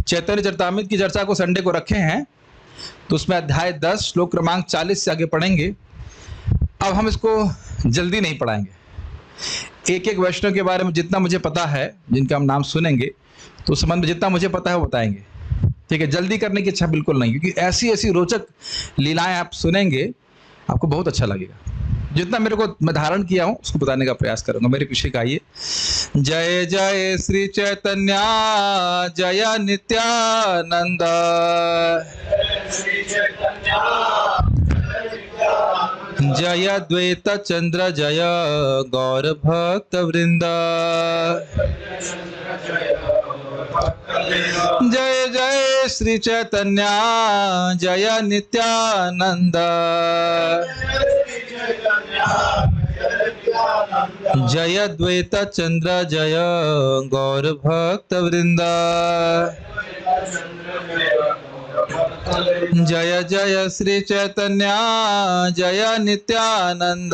चैतन्य चरितामृत की चर्चा को संडे को रखे हैं, तो उसमें अध्याय 10 श्लोक क्रमांक 40 से आगे पढ़ेंगे। अब हम इसको जल्दी नहीं पढ़ाएंगे। एक एक वैष्णव के बारे में जितना मुझे पता है, जिनका हम नाम सुनेंगे, तो उस संबंध में जितना मुझे पता है वो बताएंगे। ठीक है, जल्दी करने की इच्छा बिल्कुल नहीं, क्योंकि ऐसी ऐसी रोचक लीलाएं आप सुनेंगे, आपको बहुत अच्छा लगेगा। जितना मेरे को मैं धारण किया हूँ उसको बताने का प्रयास करूंगा। मेरे पीछे का आइए। जय जय श्री चैतन्य जय नित्यानंद, जय द्वैत चंद्र जय गौर भक्त वृंद, जय जय श्री चैतन्य जय नित्यानंद, जय द्वैत चंद्र जय गौर भक्त वृंद, जय जय श्री चैतन्य जय नित्यानंद,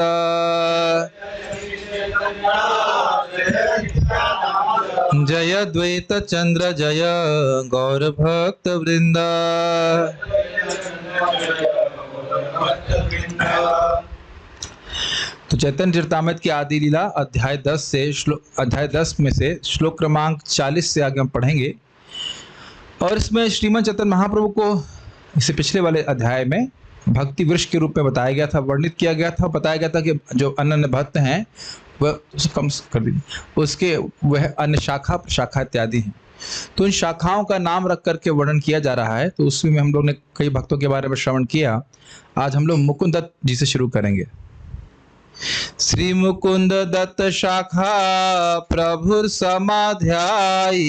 जय द्वैत चंद्र जय गौर भक्त वृंद। तो चैतन्य चरितामृत की आदि लीला अध्याय 10 में से श्लोक क्रमांक 40 से आगे हम पढ़ेंगे। और इसमें श्रीमद् चैतन्य महाप्रभु को इससे पिछले वाले अध्याय में भक्ति वृक्ष के रूप में बताया गया था, वर्णित किया गया था। बताया गया था कि जो अनन्य भक्त हैं वह कम कर दीजिए, उसके वह अन्य शाखा प्रशाखा इत्यादि हैं। तो इन शाखाओं का नाम रख करके वर्णन किया जा रहा है। तो उसमें हम लोग ने कई भक्तों के बारे में श्रवण किया। आज हम लोग मुकुंद दत्त जी से शुरू करेंगे। श्री मुकुंद दत्त शाखा प्रभुर समाध्यायी,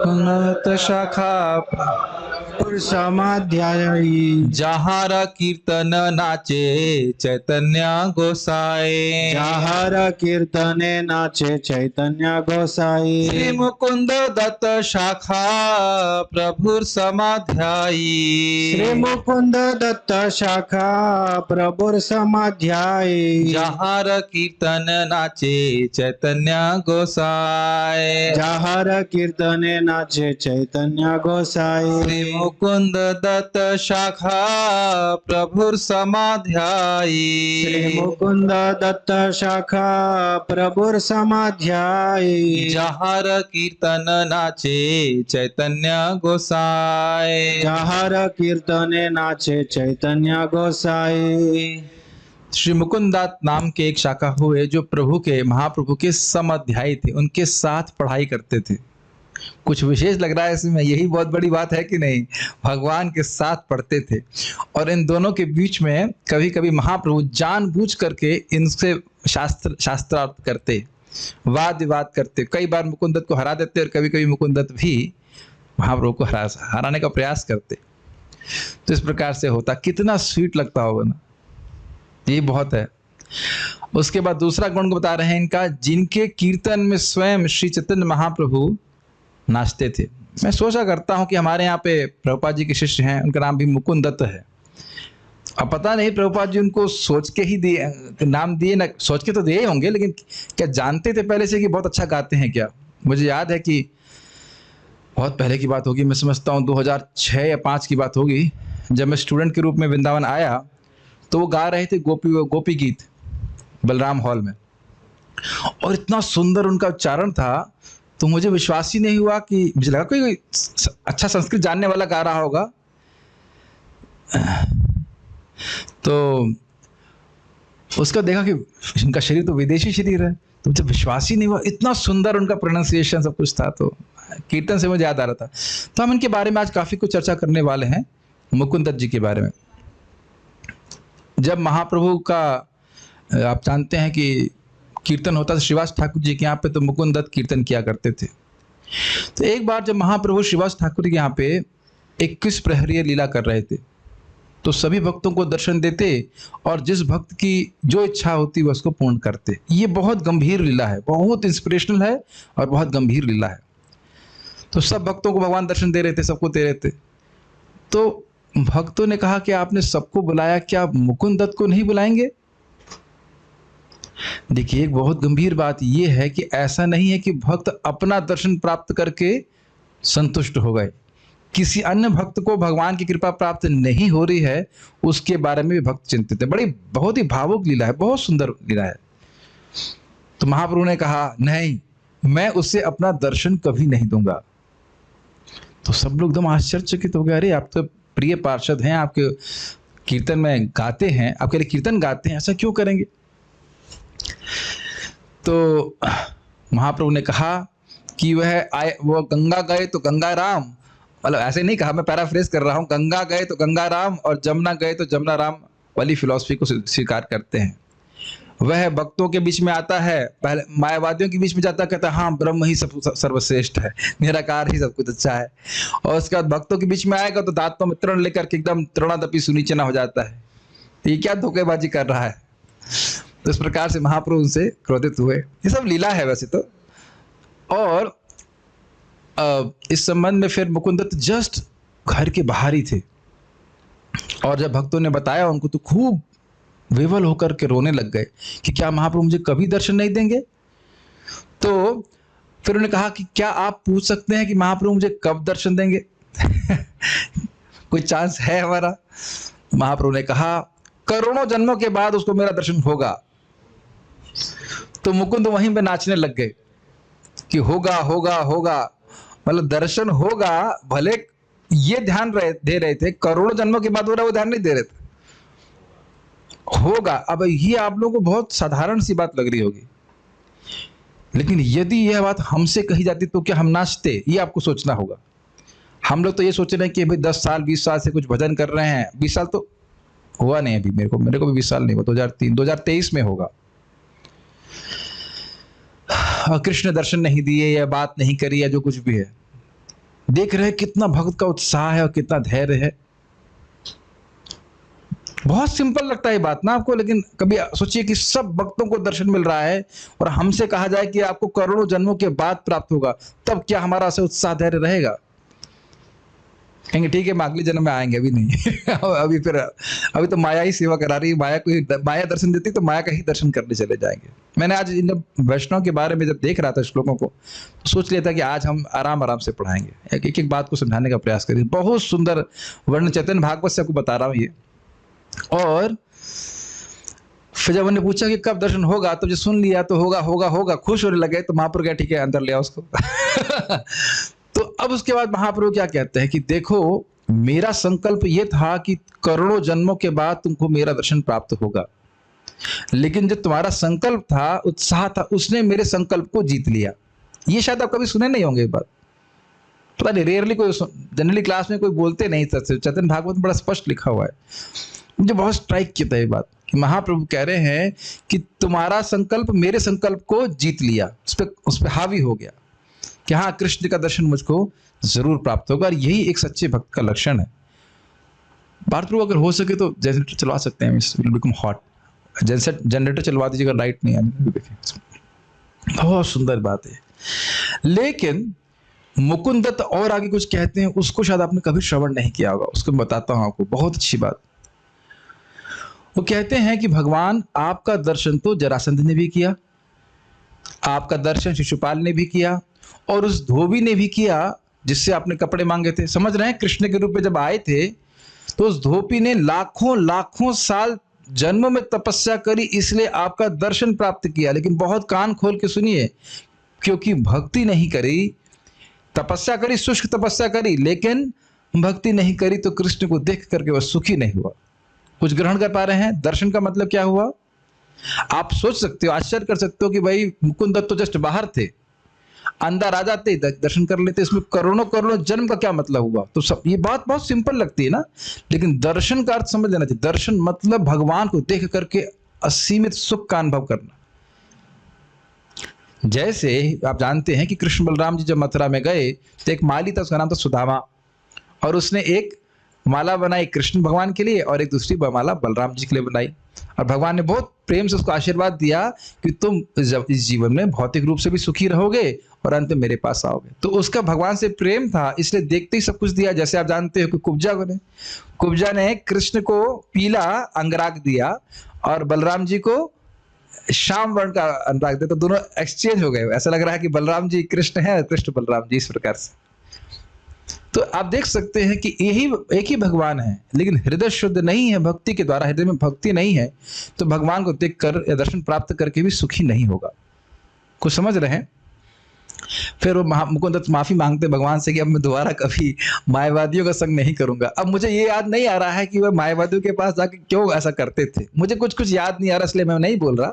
दत्त शाखा प्रभुर समाध्यायी, जहार कीर्तन नाचे चैतन्य गोसाई, जहार कीर्तने नाचे चैतन्य गोसाई। श्री मुकुंद दत्त शाखा प्रभुर समाध्यायी, श्री मुकुंद दत्त शाखा प्रभुर समाध्यायी, जहार कीर्तन नाचे चैतन्य गोसाई, जहार कीर्तने नाचे चैतन्य गोसाई। श्री मुकुंद दत्त शाखा प्रभुर समाध्यायी, श्री मुकुंद दत्त शाखा प्रभुर समाध्यायी, जहार कीर्तन नाचे चैतन्य गोसाई, जहार कीर्तने नाचे चैतन्य गोसाई। श्री मुकुंददास नाम के एक शाखा हुए जो प्रभु के महाप्रभु के समाध्यायी थे, उनके साथ पढ़ाई करते थे। कुछ विशेष लग रहा है इसमें, यही बहुत बड़ी बात है कि नहीं? भगवान के साथ पढ़ते थे। और इन दोनों के बीच में कभी कभी महाप्रभु जानबूझ करके इनसे शास्त्रार्थ करते, वाद विवाद करते। कई बार मुकुंददत्त को हरा देते और कभी कभी मुकुंददत्त भी महाप्रभु को हराने का प्रयास करते। तो इस प्रकार से होता। कितना स्वीट लगता होगा ना, ये बहुत है। उसके बाद दूसरा गुण बता रहे हैं इनका, जिनके कीर्तन में स्वयं श्री चैतन्य महाप्रभु नाचते थे। मैं सोचा करता हूं कि हमारे यहाँ पे प्रभुपाद जी के शिष्य हैं, उनका नाम भी मुकुंद दत्त है। अब पता नहीं प्रभुपाद जी उनको सोच के ही दिए नाम दिए, ना सोच के तो दिए होंगे, लेकिन क्या जानते थे पहले से कि बहुत अच्छा गाते हैं क्या? मुझे याद है कि बहुत पहले की बात होगी, मैं समझता हूँ 2006 या 5 की बात होगी, जब मैं स्टूडेंट के रूप में वृंदावन आया तो वो गा रहे थे गोपी गीत बलराम हॉल में। और इतना सुंदर उनका उच्चारण था, तो मुझे विश्वास ही नहीं हुआ कि मुझे लगा कोई अच्छा संस्कृत जानने वाला गा रहा होगा। तो उसका देखा कि इनका शरीर तो विदेशी शरीर है, तो मुझे विश्वास ही नहीं हुआ, इतना सुंदर उनका प्रोनाउंसिएशन सब कुछ था। तो कीर्तन से मुझे याद आ रहा था। तो हम इनके बारे में आज काफ़ी कुछ चर्चा करने वाले हैं, मुकुंद दत्त जी के बारे में। जब महाप्रभु का आप जानते हैं कि कीर्तन होता था श्रीवास ठाकुर जी के यहाँ पे, तो मुकुंद दत्त कीर्तन किया करते थे। तो एक बार जब महाप्रभु श्रीवास ठाकुर के यहाँ पे 21 प्रहरीय लीला कर रहे थे, तो सभी भक्तों को दर्शन देते और जिस भक्त की जो इच्छा होती वह उसको पूर्ण करते। ये बहुत गंभीर लीला है, बहुत इंस्पिरेशनल है और बहुत गंभीर लीला है। तो सब भक्तों को भगवान दर्शन दे रहे थे, सबको दे रहे थे। तो भक्तों ने कहा कि आपने सबको बुलाया, क्या मुकुंद दत्त को नहीं बुलाएंगे? देखिए, एक बहुत गंभीर बात यह है कि ऐसा नहीं है कि भक्त अपना दर्शन प्राप्त करके संतुष्ट हो गए। किसी अन्य भक्त को भगवान की कृपा प्राप्त नहीं हो रही है, उसके बारे में भी भक्त चिंतित है। बड़ी बहुत ही भावुक लीला है, बहुत सुंदर लीला है। तो महाप्रभु ने कहा नहीं, मैं उसे अपना दर्शन कभी नहीं दूंगा। तो सब लोग एकदम आश्चर्यचकित हो गए, अरे आप तो प्रिय पार्षद हैं, आपके कीर्तन में गाते हैं, आपके लिए कीर्तन गाते हैं, ऐसा क्यों करेंगे? तो महाप्रभु ने कहा कि वो गंगा गए तो गंगा राम, मतलब ऐसे नहीं कहा, मैं पैराफ्रेज कर रहा हूं, गंगा गए तो गंगा राम और जमुना गए तो जमुना राम वाली फिलॉसफी को स्वीकार करते हैं। वह भक्तों के बीच में आता है, पहले मायावादियों के बीच में जाता, कहता है हाँ ब्रह्म ही सब सर्वश्रेष्ठ है, निराकार ही सब कुछ अच्छा है। और उसके बाद भक्तों के बीच में आएगा तो दांतों में तृण लेकर के एकदम तृणादपि सुनीचना हो जाता है। ये क्या धोखेबाजी कर रहा है? तो इस प्रकार से महाप्रभु उनसे क्रोधित हुए। ये सब लीला है वैसे तो। और इस संबंध में फिर मुकुंदत्त जस्ट घर के बाहर ही थे, और जब भक्तों ने बताया उनको तो खूब विवल होकर के रोने लग गए कि क्या महाप्रभु मुझे कभी दर्शन नहीं देंगे? तो फिर उन्होंने कहा कि क्या आप पूछ सकते हैं कि महाप्रभु मुझे कब दर्शन देंगे? कोई चांस है हमारा? महाप्रभु ने कहा करोड़ों जन्मों के बाद उसको मेरा दर्शन होगा। तो मुकुंद वहीं पे नाचने लग गए कि होगा होगा होगा, मतलब दर्शन होगा। भले ये ध्यान दे रहे थे, करोड़ों जन्मों के बाद हो रहा, वो ध्यान नहीं दे रहे थे, होगा। अब ये आप लोगों को बहुत साधारण सी बात लग रही होगी, लेकिन यदि यह बात हमसे कही जाती तो क्या हम नाचते? ये आपको सोचना होगा। हम लोग तो ये सोच रहे हैं कि भाई 10 साल 20 साल से कुछ भजन कर रहे हैं, 20 साल तो हुआ नहीं अभी, मेरे को भी 20 साल नहीं हुआ, 2023 में होगा। कृष्ण दर्शन नहीं दिए या बात नहीं करी या जो कुछ भी है, देख रहे हैं कितना भक्त का उत्साह है और कितना धैर्य है। बहुत सिंपल लगता है ये बात ना आपको, लेकिन कभी सोचिए कि सब भक्तों को दर्शन मिल रहा है और हमसे कहा जाए कि आपको करोड़ों जन्मों के बाद प्राप्त होगा, तब क्या हमारा से उत्साह धैर्य रहेगा? कहेंगे ठीक है, अगले जन्म में आएंगे, अभी नहीं। अभी तो माया ही सेवा करा रही है, माया दर्शन देती तो माया का ही दर्शन करने चले जाएंगे। मैंने आज इन वैष्णव के बारे में जब देख रहा था श्लोकों को, तो सोच लिया था कि आज हम आराम आराम से पढ़ाएंगे, एक एक बात को समझाने का प्रयास करेंगे। बहुत सुंदर वर्ण चैतन्य भागवत से आपको बता रहा हूँ ये। और फिर जब उन्होंने पूछा कि कब दर्शन होगा, तो जो सुन लिया तो होगा होगा होगा, खुश होने लगे। तो महाप्रभु क्या, ठीक है अंदर ले आओ उसको। तो अब उसके बाद महाप्रभु क्या कहते हैं कि देखो मेरा संकल्प ये था कि करोड़ों जन्मों के बाद तुमको मेरा दर्शन प्राप्त होगा, लेकिन जो तुम्हारा संकल्प था, उत्साह था, उसने मेरे संकल्प को जीत लिया। ये शायद आप कभी सुने नहीं होंगे ये बात, पता नहीं, रेयरली कोई, जनरली क्लास में कोई बोलते नहीं था। चैतन्य भागवत में बड़ा स्पष्ट लिखा हुआ है। मुझे बहुत स्ट्राइक किया था ये बात कि महाप्रभु कह रहे हैं कि तुम्हारा संकल्प मेरे संकल्प को जीत लिया, उस पर हावी हो गया कि हाँ कृष्ण का दर्शन मुझको जरूर प्राप्त होगा। और यही एक सच्चे भक्त का लक्षण है। भारत अगर हो सके तो जनरेटर चलवा सकते हैं, बिकम हॉट, जनरेटर चलवा दीजिएगा, लाइट नहीं आने देखें, बहुत सुंदर बात है। लेकिन मुकुंदत्त और आगे कुछ कहते हैं, उसको शायद आपने कभी श्रवण नहीं किया होगा, उसको बताता हूं आपको, बहुत अच्छी बात। वो कहते हैं कि भगवान आपका दर्शन तो जरासंध ने भी किया, आपका दर्शन शिशुपाल ने भी किया, और उस धोबी ने भी किया जिससे आपने कपड़े मांगे थे। समझ रहे हैं, कृष्ण के रूप में जब आए थे तो उस धोबी ने लाखों लाखों साल जन्म में तपस्या करी, इसलिए आपका दर्शन प्राप्त किया। लेकिन बहुत कान खोल के सुनिए, क्योंकि भक्ति नहीं करी, तपस्या करी, शुष्क तपस्या करी, लेकिन भक्ति नहीं करी, तो कृष्ण को देख करके वह सुखी नहीं हुआ। कुछ ग्रहण कर पा रहे हैं? दर्शन का मतलब क्या हुआ? आप सोच सकते हो, आश्चर्य कर सकते हो कि भाई मुकुंदत्त तो जस्ट बाहर थे, अंदर आ जाते, दर्शन कर लेते, इसमें करोड़ों करोड़ों जन्म का क्या मतलब हुआ? तो सब ये बात बहुत सिंपल लगती है ना, लेकिन दर्शन का अर्थ समझ लेना चाहिए। दर्शन मतलब भगवान को देख करके असीमित सुख का अनुभव करना। जैसे आप जानते हैं कि कृष्ण बलराम जी जब मथुरा में गए तो एक माली था, उसका नाम था सुदामा, और उसने एक माला बनाई कृष्ण भगवान के लिए और एक दूसरी माला बलराम जी के लिए बनाई। और भगवान ने बहुत प्रेम से उसको आशीर्वाद दिया कि तुम इस जीवन में भौतिक रूप से भी सुखी रहोगे और अंत में मेरे पास आओगे। तो उसका भगवान से प्रेम था, इसलिए देखते ही सब कुछ दिया। जैसे आप जानते हो कि कुब्जा ने कृष्ण को पीला अंगराग दिया और बलराम जी को श्याम वर्ण का अनुराग दिया, तो दोनों एक्सचेंज हो गए। ऐसा लग रहा है कि बलराम जी कृष्ण है, कृष्ण बलराम जी, इस प्रकार से। तो आप देख सकते हैं कि यही एक ही भगवान है, लेकिन हृदय शुद्ध नहीं है भक्ति के द्वारा, हृदय में भक्ति नहीं है, तो भगवान को देखकर या दर्शन प्राप्त करके भी सुखी नहीं होगा। कुछ समझ रहे हैं? फिर वो मुकुंद माफी मांगते भगवान से कि अब मैं दोबारा कभी मायावादियों का संग नहीं करूंगा। अब मुझे ये याद नहीं आ रहा है कि वह मायावादियों के पास जाके क्यों ऐसा करते थे, मुझे कुछ कुछ याद नहीं आ रहा, इसलिए मैं नहीं बोल रहा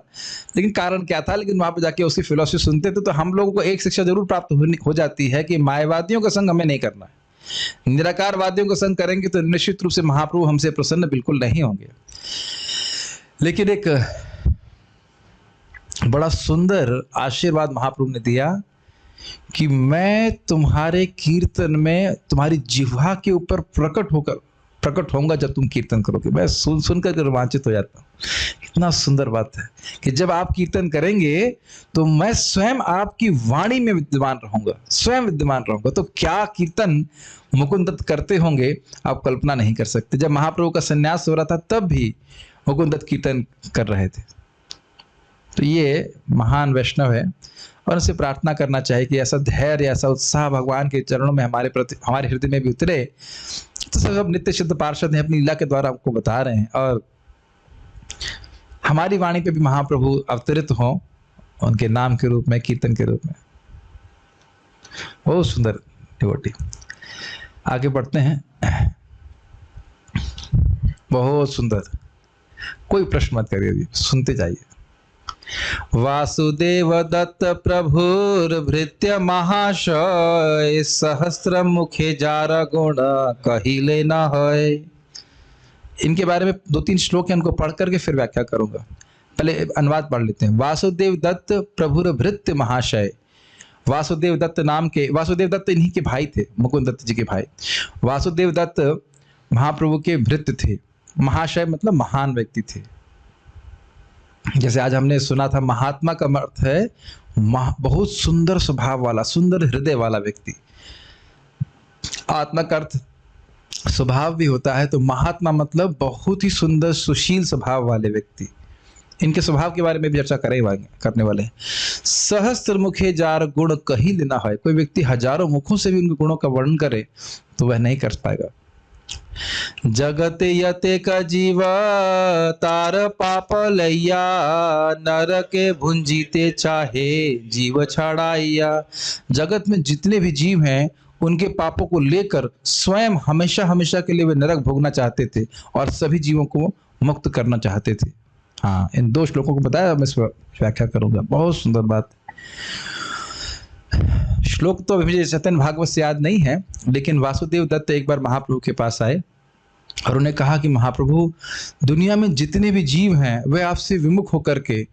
लेकिन कारण क्या था। लेकिन वहां पर जाके उसकी फिलोसफी सुनते थे तो हम लोगों को एक शिक्षा जरूर प्राप्त हो जाती है कि मायावादियों का संग हमें नहीं करना है। निराकारवादियों का संग करेंगे तो निश्चित रूप से महाप्रभु हमसे प्रसन्न बिल्कुल नहीं होंगे। लेकिन एक बड़ा सुंदर आशीर्वाद महाप्रभु ने दिया कि मैं तुम्हारे कीर्तन में तुम्हारी जिह्वा के ऊपर प्रकट होऊंगा जब तुम कीर्तन करोगे। मैं सुनकर रोमांचित हो जाता हूँ। इतना सुंदर बात है कि जब आप कीर्तन करेंगे तो मैं स्वयं आपकी वाणी में विद्यमान रहूंगा, स्वयं विद्यमान रहूंगा। तो क्या कीर्तन मुकुंद दत्त करते होंगे आप कल्पना नहीं कर सकते। जब महाप्रभु का संन्यास हो रहा था तब भी मुकुंद दत्त कीर्तन कर रहे थे। तो ये महान वैष्णव है और उनसे प्रार्थना करना चाहिए कि ऐसा धैर्य, ऐसा उत्साह भगवान के चरणों में हमारे प्रति, हमारे हृदय में भी उतरे। तो सब नित्य सिद्ध पार्षद हैं, अपनी लीला के द्वारा आपको बता रहे हैं और हमारी वाणी पे भी महाप्रभु अवतरित हों उनके नाम के रूप में, कीर्तन के रूप में। बहुत सुंदर डिवोटी। आगे बढ़ते हैं। बहुत सुंदर, कोई प्रश्न मत करिए, सुनते जाइए। वासुदेव दत्त प्रभुर्भृत्य महाशय, सहस्र मुखे जार गुण कहिले न है। इनके बारे में 2-3 श्लोक हैं, उनको पढ़ करके फिर व्याख्या करूंगा। पहले अनुवाद पढ़ लेते हैं। वासुदेव दत्त प्रभुर्भृत्य महाशय। वासुदेव दत्त नाम के, वासुदेव दत्त इन्हीं के भाई थे, मुकुंद दत्त जी के भाई। वासुदेव दत्त महाप्रभु के भृत्य थे। महाशय मतलब महान व्यक्ति थे। जैसे आज हमने सुना था महात्मा का अर्थ है बहुत सुंदर स्वभाव वाला, सुंदर हृदय वाला व्यक्ति। आत्मा का अर्थ स्वभाव भी होता है, तो महात्मा मतलब बहुत ही सुंदर सुशील स्वभाव वाले व्यक्ति। इनके स्वभाव के बारे में भी चर्चा करने वाले हैं। सहस्त्र मुखे जार गुण कहीं लेना है। कोई व्यक्ति हजारों मुखों से भी उनके गुणों का वर्णन करे तो वह नहीं कर पाएगा। जगत यते का जीव तार पाप लैया, नर के भुंजीते चाहे जीव छड़ाइया। जगत में जितने भी जीव हैं उनके पापों को लेकर स्वयं हमेशा हमेशा के लिए वे नरक भोगना चाहते थे और सभी जीवों को मुक्त करना चाहते थे। हाँ, इन 2 श्लोकों को बताया, मैं इस व्याख्या करूंगा। बहुत सुंदर बात। श्लोक तो अभी मुझे चैतन्य भागवत से याद नहीं है, लेकिन वासुदेव दत्त एक बार महाप्रभु के पास आए और उन्हें कहा कि महाप्रभु, दुनिया में जितने भी जीव हैं वे आपसे विमुख होकर के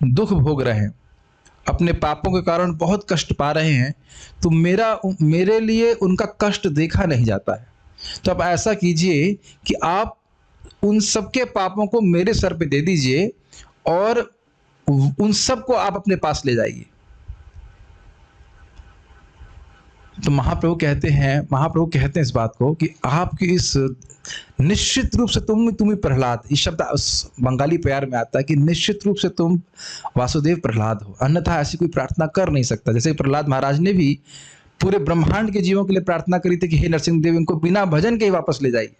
दुख भोग रहे हैं, अपने पापों के कारण बहुत कष्ट पा रहे हैं, तो मेरे लिए उनका कष्ट देखा नहीं जाता है। तो आप ऐसा कीजिए कि आप उन सबके पापों को मेरे सर पे दे दीजिए और उन सबको आप अपने पास ले जाइए। तो महाप्रभु कहते हैं इस बात को कि आपकी इस निश्चित रूप से तुम ही प्रहलाद, इस शब्द बंगाली प्यार में आता है कि निश्चित रूप से तुम वासुदेव प्रहलाद हो, अन्यथा ऐसी कोई प्रार्थना कर नहीं सकता। जैसे प्रहलाद महाराज ने भी पूरे ब्रह्मांड के जीवों के लिए प्रार्थना करी थी कि हे नरसिंह देव, इनको बिना भजन के ही वापस ले जाइए।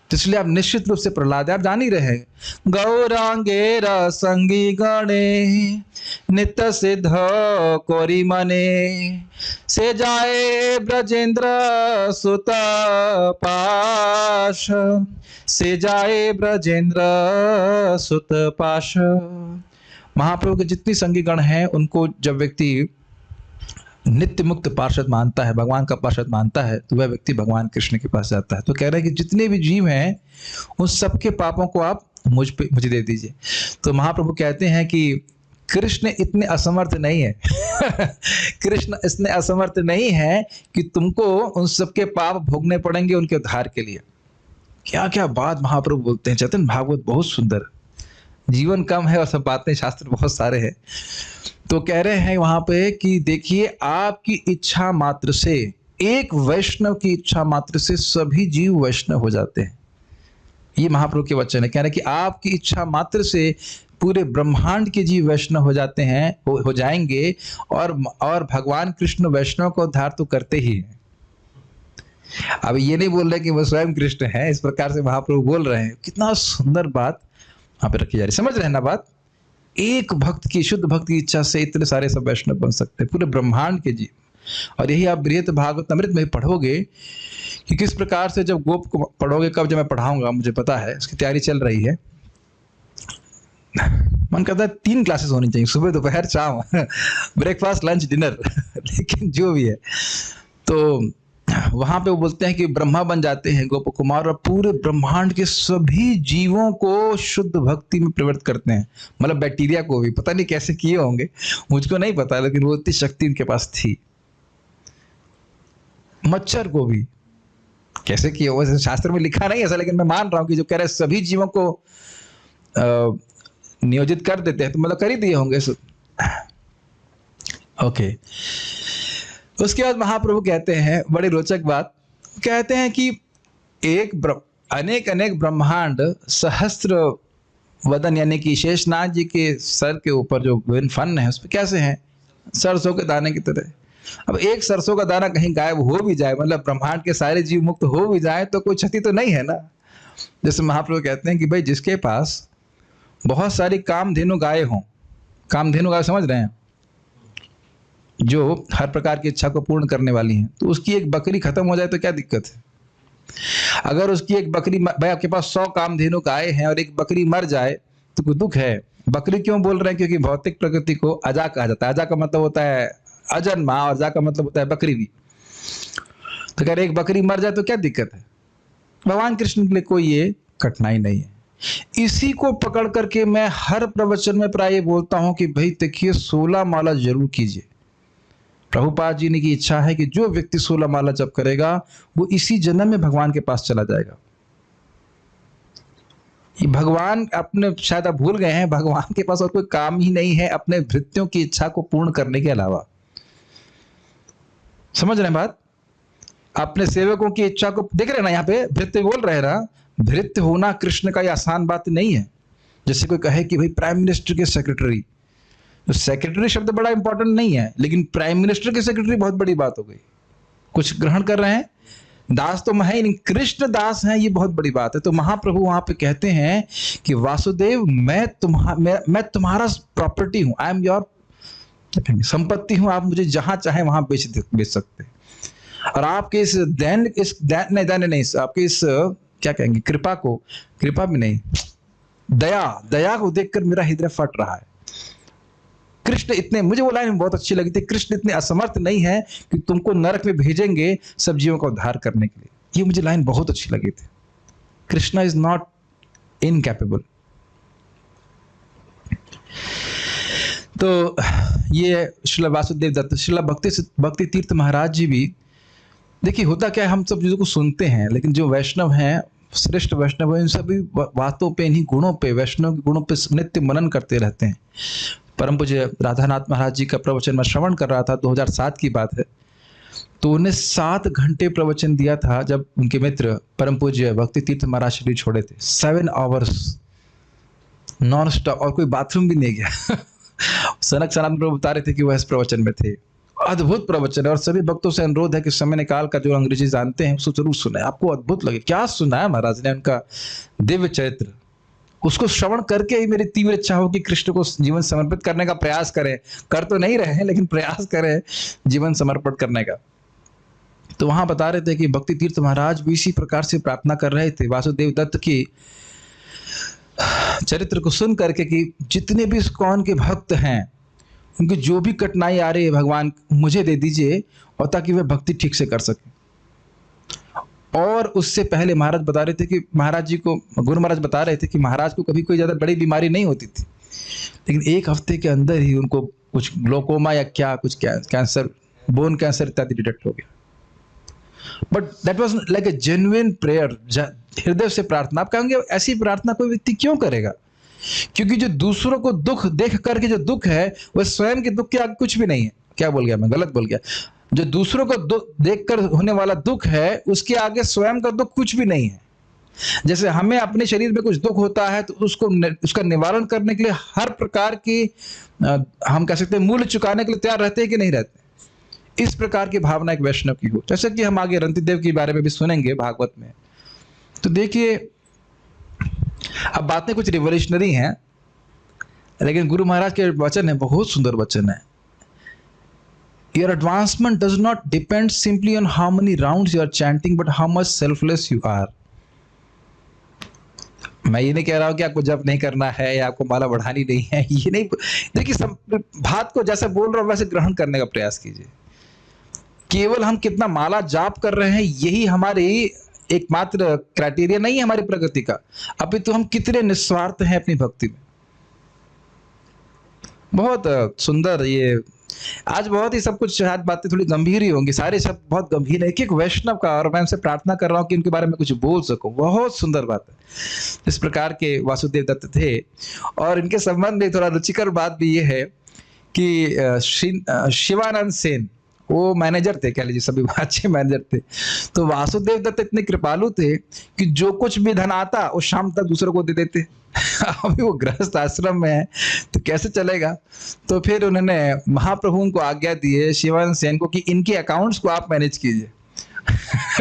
तो इसलिए आप निश्चित रूप से प्रहलाद, आप जान ही रहे हैं। गौरांगे रसंगी गणे नित्य सिद्ध कोरी मने, से जाए ब्रजेंद्र सुत पाश, से जाए ब्रजेंद्र सुत पाश। महाप्रभु के जितनी संगी गण हैं उनको जब व्यक्ति नित्य मुक्त पार्षद मानता है, भगवान का पार्षद मानता है, तो वह व्यक्ति भगवान कृष्ण के पास जाता है। तो कह रहे हैं कि जितने भी जीव हैं उन सबके पापों को आप मुझे दे दीजिए। तो महाप्रभु कहते हैं कि कृष्ण इतने असमर्थ नहीं है कृष्ण इतने असमर्थ नहीं है कि तुमको उन सबके पाप भोगने पड़ेंगे उनके उद्धार के लिए। क्या क्या बात महाप्रभु बोलते हैं। चैतन्य भागवत बहुत सुंदर, जीवन कम है और सब बातें शास्त्र बहुत सारे हैं। तो कह रहे हैं वहां पे कि देखिए, आपकी इच्छा मात्र से, एक वैष्णव की इच्छा मात्र से सभी जीव वैष्णव हो जाते हैं। ये महाप्रभु के वचन है। कह रहे हैं कि आपकी इच्छा मात्र से पूरे ब्रह्मांड के जीव वैष्णव हो जाते हैं, हो जाएंगे। और भगवान कृष्ण वैष्णव का उद्धार तो करते ही हैं। अब ये नहीं बोल रहे कि वो स्वयं कृष्ण है, इस प्रकार से महाप्रभु बोल रहे हैं। कितना सुंदर बात यहाँ पे रखी जा रही, समझ रहे हैं ना बात। एक भक्त की, शुद्ध भक्त की इच्छा से इतने सारे सब वैष्णव बन सकते हैं, पूरे ब्रह्मांड के जीव। और यही आप बृहत भागवत अमृत में पढ़ोगे कि किस प्रकार से, जब गोप को पढ़ोगे, कब जब मैं पढ़ाऊंगा मुझे पता है, उसकी तैयारी चल रही है। मन करता है 3 क्लासेस होनी चाहिए, सुबह दोपहर शाम, ब्रेकफास्ट लंच डिनर। लेकिन जो भी है, तो वहां पे वो बोलते हैं कि ब्रह्मा बन जाते हैं गोप कुमार, और पूरे ब्रह्मांड के सभी जीवों को शुद्ध भक्ति में प्रवृत्त करते हैं। मतलब बैक्टीरिया को भी, पता नहीं कैसे किए होंगे, मुझको नहीं पता, लेकिन वो इतनी शक्ति उनके पास थी। मच्छर को भी कैसे किए, वैसे शास्त्र में लिखा नहीं ऐसा, लेकिन मैं मान रहा हूं कि जो कह रहे हैं सभी जीवों को नियोजित कर देते हैं, तो मतलब कर ही दिए होंगे। ओके, उसके बाद महाप्रभु कहते हैं बड़ी रोचक बात, कहते हैं कि अनेक अनेक ब्रह्मांड सहस्त्र वदन, यानी कि शेषनाग जी के सर के ऊपर जो विभिन्न फन है उस पर कैसे हैं, सरसों के दाने की तरह। अब एक सरसों का दाना कहीं गायब हो भी जाए, मतलब ब्रह्मांड के सारे जीव मुक्त हो भी जाए, तो कोई क्षति तो नहीं है ना। जैसे महाप्रभु कहते हैं कि भाई जिसके पास बहुत सारी कामधेनु गायें हों, कामधेनु गाय समझ रहे हैं, जो हर प्रकार की इच्छा को पूर्ण करने वाली हैं, तो उसकी एक बकरी खत्म हो जाए तो क्या दिक्कत है। अगर उसकी एक बकरी, भाई आपके पास 100 कामधेनु गायें हैं और एक बकरी मर जाए तो कोई दुख है। बकरी क्यों बोल रहे हैं, क्योंकि भौतिक प्रकृति को अजा कहा जाता है। अजा का मतलब होता है अजन्मा, और जा का मतलब होता है बकरी भी। तो अगर एक बकरी मर जाए तो क्या दिक्कत है। भगवान कृष्ण के लिए कोई ये कठिनाई नहीं है। इसी को पकड़ करके मैं हर प्रवचन में प्राय बोलता हूं कि भाई देखिए 16 माला जरूर कीजिए। प्रभुपाद जी ने की इच्छा है कि जो व्यक्ति 16 माला जप करेगा वो इसी जन्म में भगवान के पास चला जाएगा। ये भगवान अपने, शायद आप भूल गए हैं, भगवान के पास और कोई काम ही नहीं है अपने भृत्यों की इच्छा को पूर्ण करने के अलावा। समझ रहे हैं बात। अपने सेवकों की इच्छा को देख रहे हैं ना, यहाँ पे भृत्य बोल रहे हैं ना। भृत्य होना कृष्ण का ये आसान बात नहीं है। जैसे कोई कहे कि भाई प्राइम मिनिस्टर के सेक्रेटरी, तो सेक्रेटरी शब्द बड़ा इंपॉर्टेंट नहीं है, लेकिन प्राइम मिनिस्टर के सेक्रेटरी बहुत बड़ी बात हो गई। कुछ ग्रहण कर रहे हैं, दास तो है ही नहीं, कृष्ण दास हैं, ये बहुत बड़ी बात है। तो महाप्रभु वहां पे कहते हैं कि वासुदेव मैं तुम्हारा प्रॉपर्टी हूं, आई एम योर संपत्ति हूं, आप मुझे जहां चाहे वहां बेच सकते हैं। और आपके इस आपके इस क्या कहेंगे, कृपा भी नहीं, दया को देखकर मेरा हृदय फट रहा है। कृष्ण इतने, मुझे वो लाइन बहुत अच्छी लगी थी, कृष्ण इतने असमर्थ नहीं है कि तुमको नरक में भेजेंगे सब जीवों का उद्धार करने के लिए। ये मुझे लाइन बहुत अच्छी लगी थी। Krishna is not incapable. तो ये श्रील वासुदेव दत्त, श्रील भक्ति तीर्थ महाराज जी भी, देखिए होता क्या है, हम सब चीज़ों को सुनते हैं, लेकिन जो वैष्णव हैं, श्रेष्ठ वैष्णव हैं, इन सभी बातों पे, इन्हीं गुणों पे, वैष्णव के गुणों पे नित्य मनन करते रहते हैं। परम पूज्य राधानाथ महाराज जी का प्रवचन मैं श्रवण कर रहा था, 2007 की बात है। तो उन्हें 7 घंटे प्रवचन दिया था जब उनके मित्र परम पूज्य भक्ति तीर्थ महाराज शरीर छोड़े थे। 7 आवर्स नॉन स्टॉप, और कोई बाथरूम भी नहीं गया। सनक सनातन प्रभु बता रहे थे कि वह इस प्रवचन में थे। अद्भुत प्रवचन है, और सभी भक्तों से अनुरोध है कि समय निकाल कर जो अंग्रेजी जानते हैं उसको जरूर सुनाए। आपको अद्भुत लगे। क्या सुनाया महाराज ने, उनका दिव्य चरित्र, उसको श्रवण करके ही मेरी तीव्र इच्छा हो कि कृष्ण को जीवन समर्पित करने का प्रयास करें। कर तो नहीं रहे हैं, लेकिन प्रयास करें जीवन समर्पण करने का। तो वहां बता रहे थे कि भक्ति तीर्थ महाराज भी इसी प्रकार से प्रार्थना कर रहे थे वासुदेव दत्त की चरित्र को सुन करके कि जितने भी इस्कॉन के भक्त हैं उनकी जो भी कठिनाई आ रही है भगवान मुझे दे दीजिए, और ताकि वे भक्ति ठीक से कर सके। और उससे पहले महाराज बता रहे थे कि महाराज जी को, गुरु महाराज बता रहे थे कि महाराज को कभी कोई ज़्यादा बड़ी बीमारी नहीं होती थी, लेकिन 1 हफ्ते के अंदर ही उनको कुछ ग्लोकोमा या क्या कुछ कैंसर, बोन कैंसर इत्यादि डिटेक्ट हो गया। But that was like a genuine prayer, हृदय से प्रार्थना। आप कहेंगे ऐसी प्रार्थना कोई व्यक्ति क्यों करेगा? क्योंकि जो दूसरों को दुख देख करके जो दुख है वह स्वयं के दुख के आगे कुछ भी नहीं है। क्या बोल गया मैं, गलत बोल गया। जो दूसरों को देखकर होने वाला दुख है उसके आगे स्वयं का दुख कुछ भी नहीं है। जैसे हमें अपने शरीर में कुछ दुख होता है तो उसका निवारण करने के लिए हर प्रकार की हम कह सकते हैं मूल्य चुकाने के लिए तैयार रहते हैं कि नहीं रहते। इस प्रकार की भावना एक वैष्णव की हो। जैसे कि हम आगे रंतिदेव के बारे में भी सुनेंगे भागवत में। तो देखिए, अब बातें कुछ रिवोल्यूशनरी हैं, लेकिन गुरु महाराज के वचन है, बहुत सुंदर वचन है। Your advancement does not depend simply on how many rounds you are chanting, but how much selfless you are. मैं ये नहीं कह रहा हूं कि आपको जप नहीं करना है या आपको माला बढ़ानी नहीं है, ये नहीं। देखिए, सब बात को जैसा बोल रहा हूं वैसे ग्रहण करने का प्रयास कीजिए। केवल हम कितना माला जाप कर रहे हैं यही हमारी एकमात्र क्राइटेरिया नहीं है हमारी प्रगति का, अभी तो हम कितने निस्वार्थ हैं अपनी भक्ति में। बहुत सुंदर ये आज बहुत ही सब कुछ, शायद बातें थोड़ी गंभीर ही होंगी, सारे शब्द बहुत गंभीर है, एक वैष्णव का, और मैं उनसे प्रार्थना कर रहा हूं कि इनके बारे में कुछ बोल सकूं। बहुत सुंदर बात है। इस प्रकार के वासुदेव दत्त थे। और इनके संबंध में थोड़ा रुचिकर बात भी ये है कि शिवानंद सेन वो मैनेजर थे, कह लीजिए, सभी अच्छे मैनेजर थे। तो वासुदेव दत्त इतने कृपालु थे कि जो कुछ भी धन आता वो शाम तक दूसरों को दे देते। अभी वो गृहस्थ आश्रम में है तो कैसे चलेगा। तो फिर उन्होंने महाप्रभु उनको आज्ञा दिए शिवानंद सेन को कि इनके अकाउंट्स को आप मैनेज कीजिए।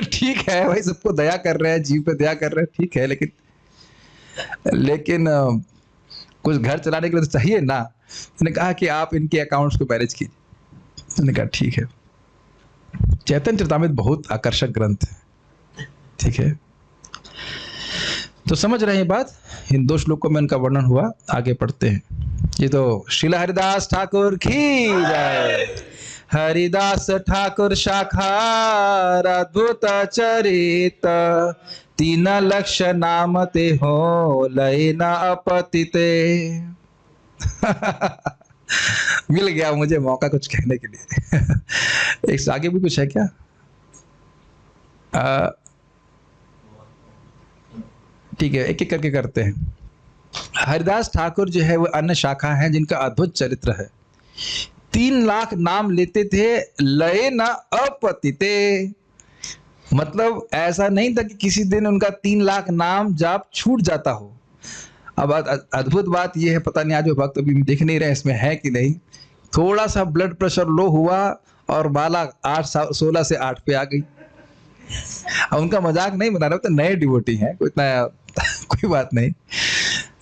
ठीक है भाई, सबको दया कर रहे हैं, जीव पे दया कर रहे हैं, ठीक है, लेकिन कुछ घर चलाने के लिए तो चाहिए ना। उन्होंने कहा कि आप इनके अकाउंट्स को मैनेज कीजिए। उन्होंने कहा ठीक है। चैतन्य चरितामृत बहुत आकर्षक ग्रंथ है, ठीक है। तो समझ रहे हैं बात। इन 2 श्लोकों में इनका वर्णन हुआ, आगे पढ़ते हैं। ये तो श्रीला हरिदास ठाकुर की जय। हरिदास ठाकुर शाखार अद्भुत चरित, 3 लक्ष्य नाम ते हो लय न अपतिते। मिल गया मुझे मौका कुछ कहने के लिए। एक आगे भी कुछ है क्या? ठीक है, एक एक करके करते हैं। हरिदास ठाकुर जो है वो अन्य शाखा है जिनका अद्भुत चरित्र है। 3 लाख नाम लेते थे, लय न अपतिते। मतलब ऐसा नहीं था कि किसी दिन उनका 3 लाख नाम जाप छूट जाता हो। अब अद्भुत बात यह है, पता नहीं आज वो भक्त अभी देख नहीं रहे इसमें है कि नहीं, थोड़ा सा ब्लड प्रेशर लो हुआ और माला 16 से 8 पे आ गई। अब उनका मजाक नहीं बना रहा, तो नए डिवोटी हैं, कोई इतना कोई बात नहीं।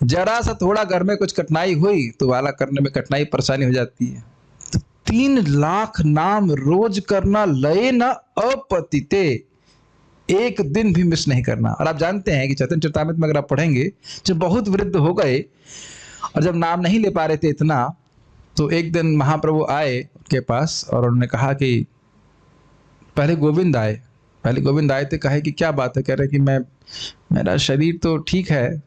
जरा सा थोड़ा घर में कुछ कठिनाई हुई तो माला करने में कठिनाई परेशानी हो जाती है। तो 3 लाख नाम रोज करना, लय न अपतिते, एक दिन भी मिस नहीं करना। और आप जानते हैं कि चैतन्य चरितामृत में अगर आप पढ़ेंगे, जब बहुत वृद्ध हो गए और जब नाम नहीं ले पा रहे थे इतना, तो एक दिन महाप्रभु आए उनके पास और उन्होंने कहा कि पहले गोविंद आए थे, कहे कि क्या बात है। कह रहे कि मेरा शरीर तो ठीक है,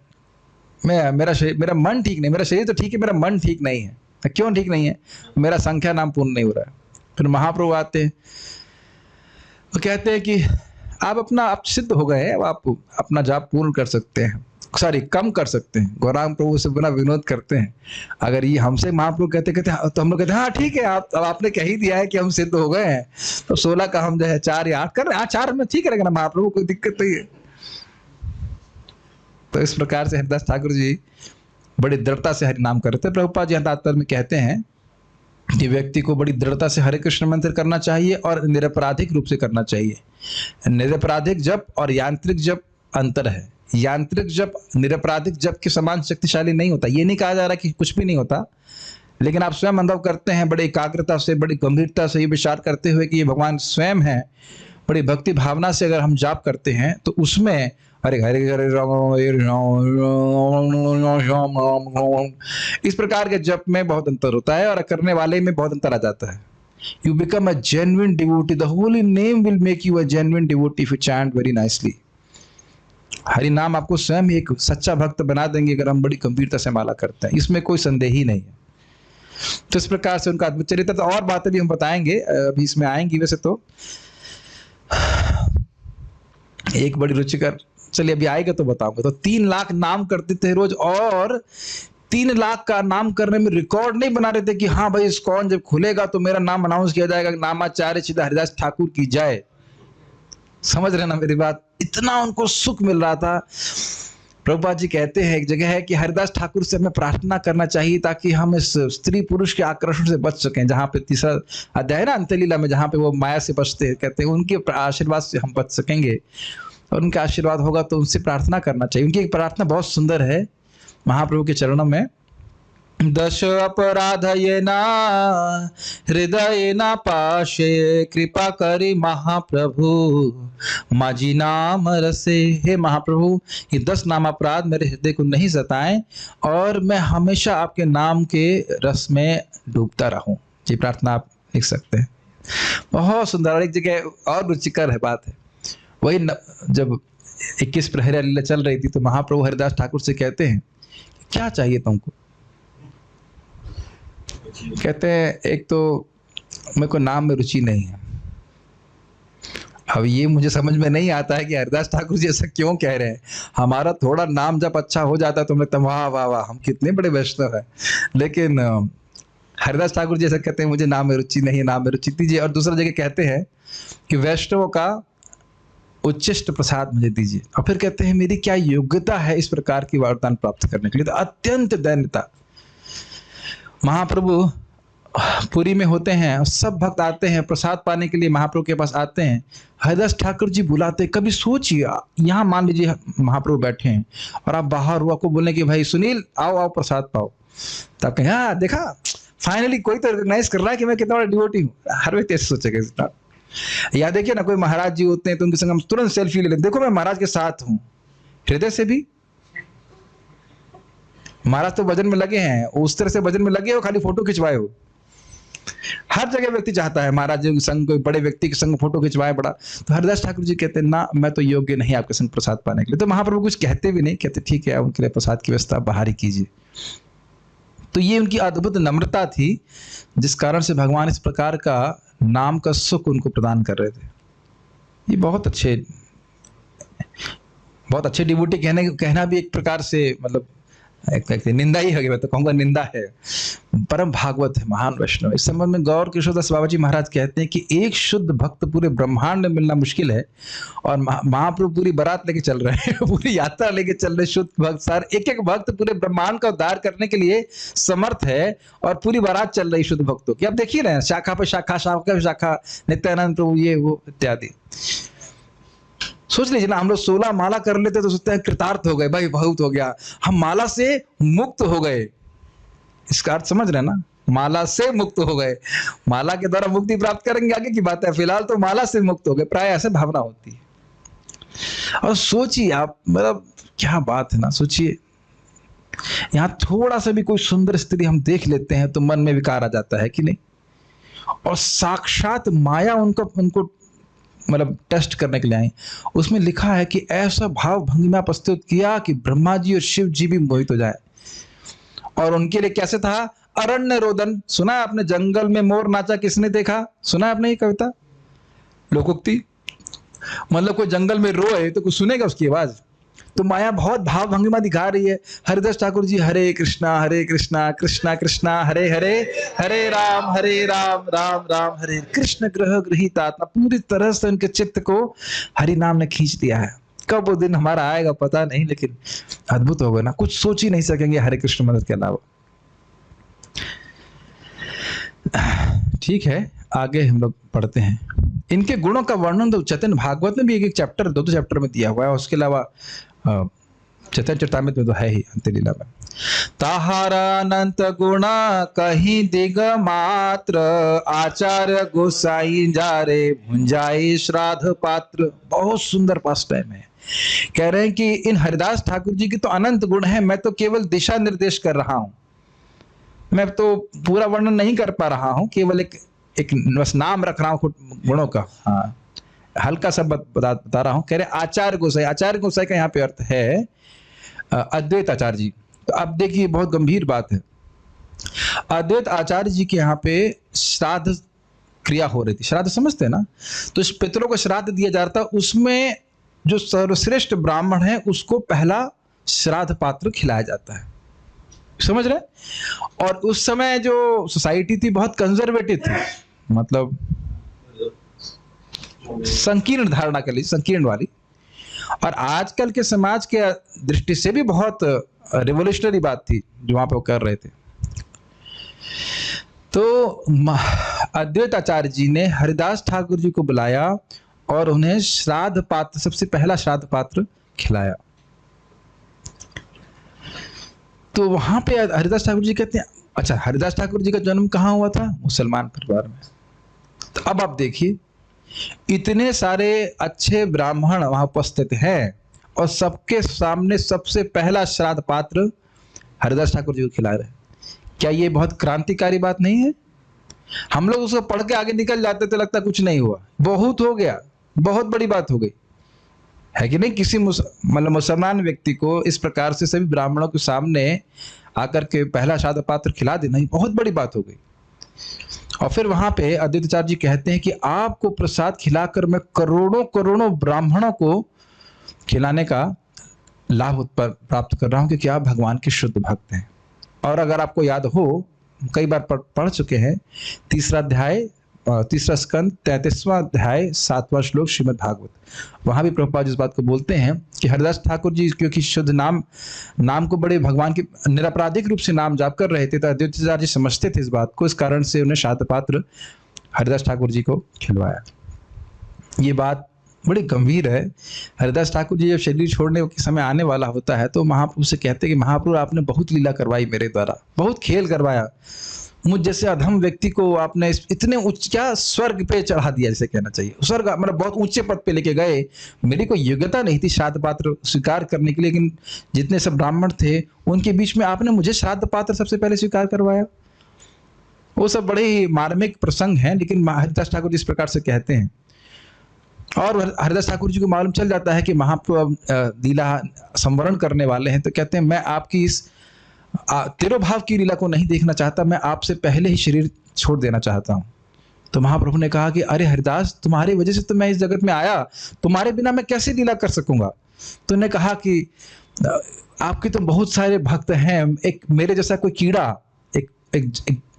मेरा मन ठीक नहीं, मेरा शरीर तो ठीक है, मेरा मन ठीक नहीं है। क्यों ठीक नहीं है? मेरा संख्या नाम पूर्ण नहीं हो रहा है। फिर महाप्रभु आते हैं, वो कहते हैं कि आप सिद्ध हो गए हैं, अब आप अपना जाप पूर्ण कर सकते हैं, कम कर सकते हैं। गौरांग प्रभु से बड़ा विनोद करते हैं। अगर ये हमसे महाप्रभु कहते तो हम लोग कहते हैं हाँ ठीक है, अब आपने कह ही दिया है कि हम सिद्ध हो गए हैं, तो 16 का हम जो है 4 या 8 कर रहे हैं। 4 में ठीक रहेगा ना महाप्रभु, कोई दिक्कत नहीं है। तो इस प्रकार से हरिदास ठाकुर जी बड़ी दृढ़ता से हरि नाम कर रहे थे। प्रभुपाद जी तात्पर्य में कहते हैं कि व्यक्ति को बड़ी दृढ़ता से हरे कृष्ण मंत्र करना चाहिए और निरपराधिक रूप से करना चाहिए। निरपराधिक जप और यांत्रिक जप अंतर है। यांत्रिक जप निरपराधिक जप के समान शक्तिशाली नहीं होता। ये नहीं कहा जा रहा कि कुछ भी नहीं होता, लेकिन आप स्वयं अनुभव करते हैं बड़ी एकाग्रता से, बड़ी गंभीरता से, ये विचार करते हुए कि ये भगवान स्वयं है, बड़ी भक्ति भावना से अगर हम जाप करते हैं तो उसमें हरे हरे हरे राम इस प्रकार के जप में बहुत अंतर होता है और करने वाले में बहुत अंतर आ जाता है। You become a genuine devotee. The holy name will make you a genuine devotee if you chant very nicely. Hari नाम आपको स्वयं एक सच्चा भक्त बना देंगे अगर हम बड़ी गंभीरता से माला करते हैं, इसमें कोई संदेह ही नहीं है। तो इस प्रकार से उनका अद्भुत चरित्र, तो और बातें भी हम बताएंगे, अभी इसमें आएंगी वैसे तो। एक बड़ी रुचिकर, चलिए अभी आएगा तो बताऊंगा। तो 3 लाख नाम करते थे रोज, और 3 लाख का नाम करने में रिकॉर्ड नहीं बना रहे थे कि हाँ भाई इस्कॉन जब खुलेगा तो मेरा नाम अनाउंस किया जाएगा, नामाचार्य श्री हरिदास ठाकुर की जय। समझ रहे ना मेरी बात? इतना उनको सुख मिल रहा था। प्रभुपाद जी कहते हैं एक जगह है कि हरिदास ठाकुर से हमें प्रार्थना करना चाहिए ताकि हम इस स्त्री पुरुष के आकर्षण से बच सकें। जहाँ पे तीसरा अध्याय ना अंत्यलीला में, जहाँ पे वो माया से बचते हैं, कहते हैं उनके आशीर्वाद से हम बच सकेंगे और उनका आशीर्वाद होगा तो उनसे प्रार्थना करना चाहिए। उनकी एक प्रार्थना बहुत सुंदर है महाप्रभु के चरणों में। दश अपराध ये ना हृदय ना पाशे, कृपा करी महाप्रभु माजी नाम रसे। हे महाप्रभु, ये 10 नाम अपराध मेरे हृदय को नहीं सताएं और मैं हमेशा आपके नाम के रस में डूबता रहूं। ये प्रार्थना आप लिख सकते हैं। बहुत सुंदर। एक जगह और रुचिकर है बात है, वही जब 21 प्रहरी लीला चल रही थी तो महाप्रभु हरिदास ठाकुर से कहते हैं क्या चाहिए तुमको? कहते हैं एक तो मेरे को नाम में रुचि नहीं है। अब ये मुझे समझ में नहीं आता है कि हरिदास ठाकुर जी ऐसा क्यों कह रहे हैं। हमारा थोड़ा नाम जब अच्छा हो जाता है तो हम लगता है वाह वाह वाह हम कितने बड़े वैष्णव हैं, लेकिन हरिदास ठाकुर जी ऐसा कहते हैं मुझे नाम में रुचि नहीं है, नाम में रुचि दीजिए। और दूसरा जगह कहते हैं कि वैष्णवों का उच्चिष्ट प्रसाद मुझे दीजिए। और फिर कहते हैं मेरी क्या योग्यता है इस प्रकार की वरदान प्राप्त करने के लिए। तो अत्यंत दैन्यता। महाप्रभु पुरी में होते हैं और सब भक्त आते हैं प्रसाद पाने के लिए, महाप्रभु के पास आते हैं। हरिदास ठाकुर जी बुलाते। कभी सोचिए, यहाँ मान लीजिए महाप्रभु बैठे हैं और आप बाहर हुआ को बोलने कि भाई सुनील आओ आओ प्रसाद पाओ, तब कहें हाँ देखा फाइनली कोई तो रिकॉग्नाइज कर रहा है कि मैं कितना बड़ा डिवोटी हूँ। हर व्यक्ति ऐसे सोचेगा। या देखिए ना कोई महाराज जी होते हैं तो उनके संग हम तुरंत सेल्फी ले लेते, देखो मैं महाराज के साथ हूँ। हृदय से भी महाराज तो भजन में लगे हैं, उस तरह से भजन में लगे हो खाली फोटो खिंचवाए हो। हर जगह व्यक्ति चाहता है महाराज जी के संग कोई बड़े व्यक्ति के संग फोटो खिंचवाए बड़ा। तो हरिदास ठाकुर जी कहते हैं ना मैं तो योग्य नहीं आपके संग प्रसाद पाने के लिए। तो महाप्रभु कुछ कहते भी नहीं, कहते ठीक है उनके लिए प्रसाद की व्यवस्था बाहर ही कीजिए। तो ये उनकी अद्भुत नम्रता थी जिस कारण से भगवान इस प्रकार का नाम का सुख उनको प्रदान कर रहे थे। ये बहुत अच्छे डिवोटी कहना भी एक प्रकार से मतलब एक निंदा ही है, मैं तो कहूँगा निंदा है। परम भागवत है, महान वैष्णव। इस संबंध में गौर किशोरदास बाबा जी महाराज कहते हैं कि एक शुद्ध भक्त पूरे ब्रह्मांड में मिलना मुश्किल है और महाप्रभु पूरी बारात लेके चल रहे हैं, पूरी यात्रा लेके चल रहे शुद्ध भक्त। सार एक एक भक्त पूरे ब्रह्मांड का उद्धार करने के लिए समर्थ है और पूरी बारात चल रही शुद्ध भक्तों की। अब देखिए ना शाखा पे शाखा, शाखा पे शाखा, नित्यानंद प्रभु ये वो इत्यादि। सोच लीजिए ना हम लोग 16 माला कर लेते तो सोचते हैं कृतार्थ हो गए भाई, बहुत हो गया, हम माला से मुक्त हो गए। इसका अर्थ समझ रहे ना, माला से मुक्त हो गए। माला के द्वारा मुक्ति प्राप्त करेंगे आगे की बात है, फिलहाल तो माला से मुक्त हो गए, प्राय ऐसे भावना होती है। और सोचिए आप, मतलब क्या बात है ना। सोचिए यहाँ थोड़ा सा भी कोई सुंदर स्त्री हम देख लेते हैं तो मन में विकार आ जाता है कि नहीं। और साक्षात माया उनको मतलब टेस्ट करने के लिए आई। उसमें लिखा है कि ऐसा भाव भंगिमा प्रस्तुत किया कि ब्रह्मा जी और शिव जी भी मोहित हो जाए। और उनके लिए कैसे था? अरण्य रोदन। सुना है आपने, जंगल में मोर नाचा किसने देखा? सुना है आपने ये कविता, लोकोक्ति? मतलब कोई जंगल में रोए तो कुछ सुनेगा उसकी आवाज? तो माया बहुत भाव भंगिमा दिखा रही है। हरिदास ठाकुर जी हरे कृष्णा कृष्णा कृष्णा हरे हरे, हरे राम राम राम हरे। कृष्ण ग्रह गृहीत आत्मा, पूरी तरह से उनके चित्त को हरि नाम ने खींच दिया है। कब वो दिन हमारा आएगा पता नहीं, लेकिन अद्भुत होगा ना, कुछ सोच ही नहीं सकेंगे हरे कृष्ण मंत्र के अलावा। ठीक है, आगे हम लोग पढ़ते हैं। इनके गुणों का वर्णन तो चैतन्य भागवत में भी एक चैप्टर, दो चैप्टर में दिया हुआ है। उसके अलावा चैतन्य चरितामृत में तो है ही, अंत्यलीला में। ताहारा अनंत गुणा कहीं दिग मात्र, आचार्य गोसाई जारे भुंजाई श्राद्ध पात्र। बहुत सुंदर पास टाइम है। कह रहे हैं कि इन हरिदास ठाकुर जी की तो अनंत गुण है, मैं तो केवल दिशा निर्देश कर रहा हूं, मैं तो पूरा वर्णन नहीं कर पा रहा हूं, केवल एक बस नाम रख रहा हूं गुणों का। हाँ, हल्का सा बता रहा हूं। कह रहे आचार्य गोसाई। आचार्य गोसाई का यहाँ पे अर्थ है अद्वैत आचार्य जी। तो अब देखिए बहुत गंभीर बात है। अद्वैत आचार्य जी के यहाँ पे श्राद्ध क्रिया हो रही थी। श्राद्ध समझते हैं ना? तो इस पितरों को श्राद्ध दिया जा रहा था, उसमें जो सर्वश्रेष्ठ ब्राह्मण है उसको पहला श्राद्ध पात्र खिलाया जाता है। समझ रहे? और उस समय जो सोसाइटी थी बहुत कंजर्वेटिव थी, मतलब संकीर्ण धारणा के लिए, संकीर्ण वाली। और आजकल के समाज के दृष्टि से भी बहुत रिवोल्यूशनरी बात थी जो वहां पे वो कर रहे थे। तो अद्वैत आचार्य जी ने हरिदास ठाकुर जी को बुलाया और उन्हें श्राद्ध पात्र, सबसे पहला श्राद्ध पात्र खिलाया। तो वहां पे हरिदास ठाकुर जी कहते हैं, अच्छा हरिदास ठाकुर जी का जन्म कहाँ हुआ था? मुसलमान परिवार में। तो अब आप देखिए, इतने सारे अच्छे ब्राह्मण वहां उपस्थित हैं और सबके सामने सबसे पहला श्राद्ध पात्र हरिदास ठाकुर जी को खिला रहे हैं। क्या ये बहुत क्रांतिकारी बात नहीं है? हम लोग उसको पढ़ के आगे निकल जाते तो लगता कुछ नहीं हुआ, बहुत हो गया, बहुत बड़ी बात हो गई, है कि नहीं? किसी मतलब मुसलमान व्यक्ति को इस प्रकार से सभी ब्राह्मणों के सामने आकर के पहला श्राद्ध पात्र खिला देना ही बहुत बड़ी बात हो गई। और फिर वहां पे अद्वैताचार्य जी कहते हैं कि आपको प्रसाद खिलाकर मैं करोड़ों करोड़ों ब्राह्मणों को खिलाने का लाभ प्राप्त कर रहा हूं, क्योंकि आप भगवान के शुद्ध भक्त हैं। और अगर आपको याद हो, कई बार पढ़ चुके हैं, तीसरा स्कंद 33वां अध्याय 7वां श्लोक श्रीमद् भागवत, वहां भी प्रभुपाद इस बात को बोलते हैं कि हरिदास ठाकुर जी क्योंकि शुद्ध नाम को बड़े भगवान के निरपराधिक रूप से नाम जाप कर रहे थे, तो अद्वैताचार्य जी समझते थे इस बात को, इस कारण से उन्हें श्राद्ध पात्र हरिदास ठाकुर जी को खिलवाया। ये बात बड़ी गंभीर है। हरिदास ठाकुर जी जब शरीर छोड़ने के समय आने वाला होता है तो महाप्रभु से कहते हैं कि महाप्रभु आपने बहुत लीला करवाई मेरे द्वारा, बहुत खेल करवाया, मुझ जैसे अधम व्यक्ति को आपने इतने ऊंचा स्वर्ग पे चढ़ा दिया, जैसे कहना चाहिए, स्वर्ग मतलब बहुत ऊंचे पद पे लेके गए। मेरी कोई योग्यता नहीं थी श्राद्ध पात्र स्वीकार करने की, लेकिन जितने सब ब्राह्मण थे उनके बीच में आपने मुझे श्राद्ध पात्र सबसे पहले स्वीकार करवाया। वो सब बड़े ही मार्मिक प्रसंग हैं, लेकिन हरिदास ठाकुर जी इस प्रकार से कहते हैं। और हरिदास ठाकुर जी को मालूम चल जाता है कि महाप्रभु लीला संवरण करने वाले हैं, तो कहते हैं मैं आपकी इस तिरोभाव की लीला को नहीं देखना चाहता, मैं आपसे पहले ही शरीर छोड़ देना चाहता हूं। तो महाप्रभु ने कहा कि अरे हरिदास, तुम्हारी वजह से तो मैं इस जगत में आया, तुम्हारे बिना मैं कैसे लीला कर सकूंगा? तो उन्होंने कहा कि आपके तो बहुत सारे भक्त हैं, एक मेरे जैसा कोई कीड़ा, एक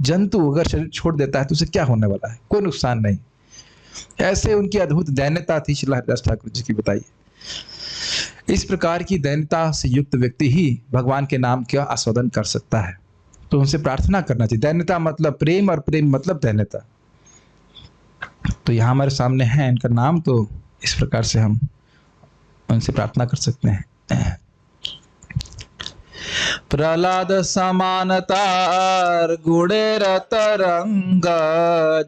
जंतु अगर शरीर छोड़ देता है तो उसे क्या होने वाला है, कोई नुकसान नहीं। ऐसे उनकी अद्भुत दैन्यता थी श्रील हरिदास ठाकुर जी की, बताइए। इस प्रकार की दैन्यता से युक्त व्यक्ति ही भगवान के नाम का आस्वादन कर सकता है। तो उनसे प्रार्थना करना चाहिए। दैन्यता मतलब प्रेम और प्रेम मतलब दैन्यता। तो यहाँ हमारे सामने है इनका नाम, तो इस प्रकार से हम उनसे प्रार्थना कर सकते हैं। प्रहलाद समानतार गुणेर तरंग,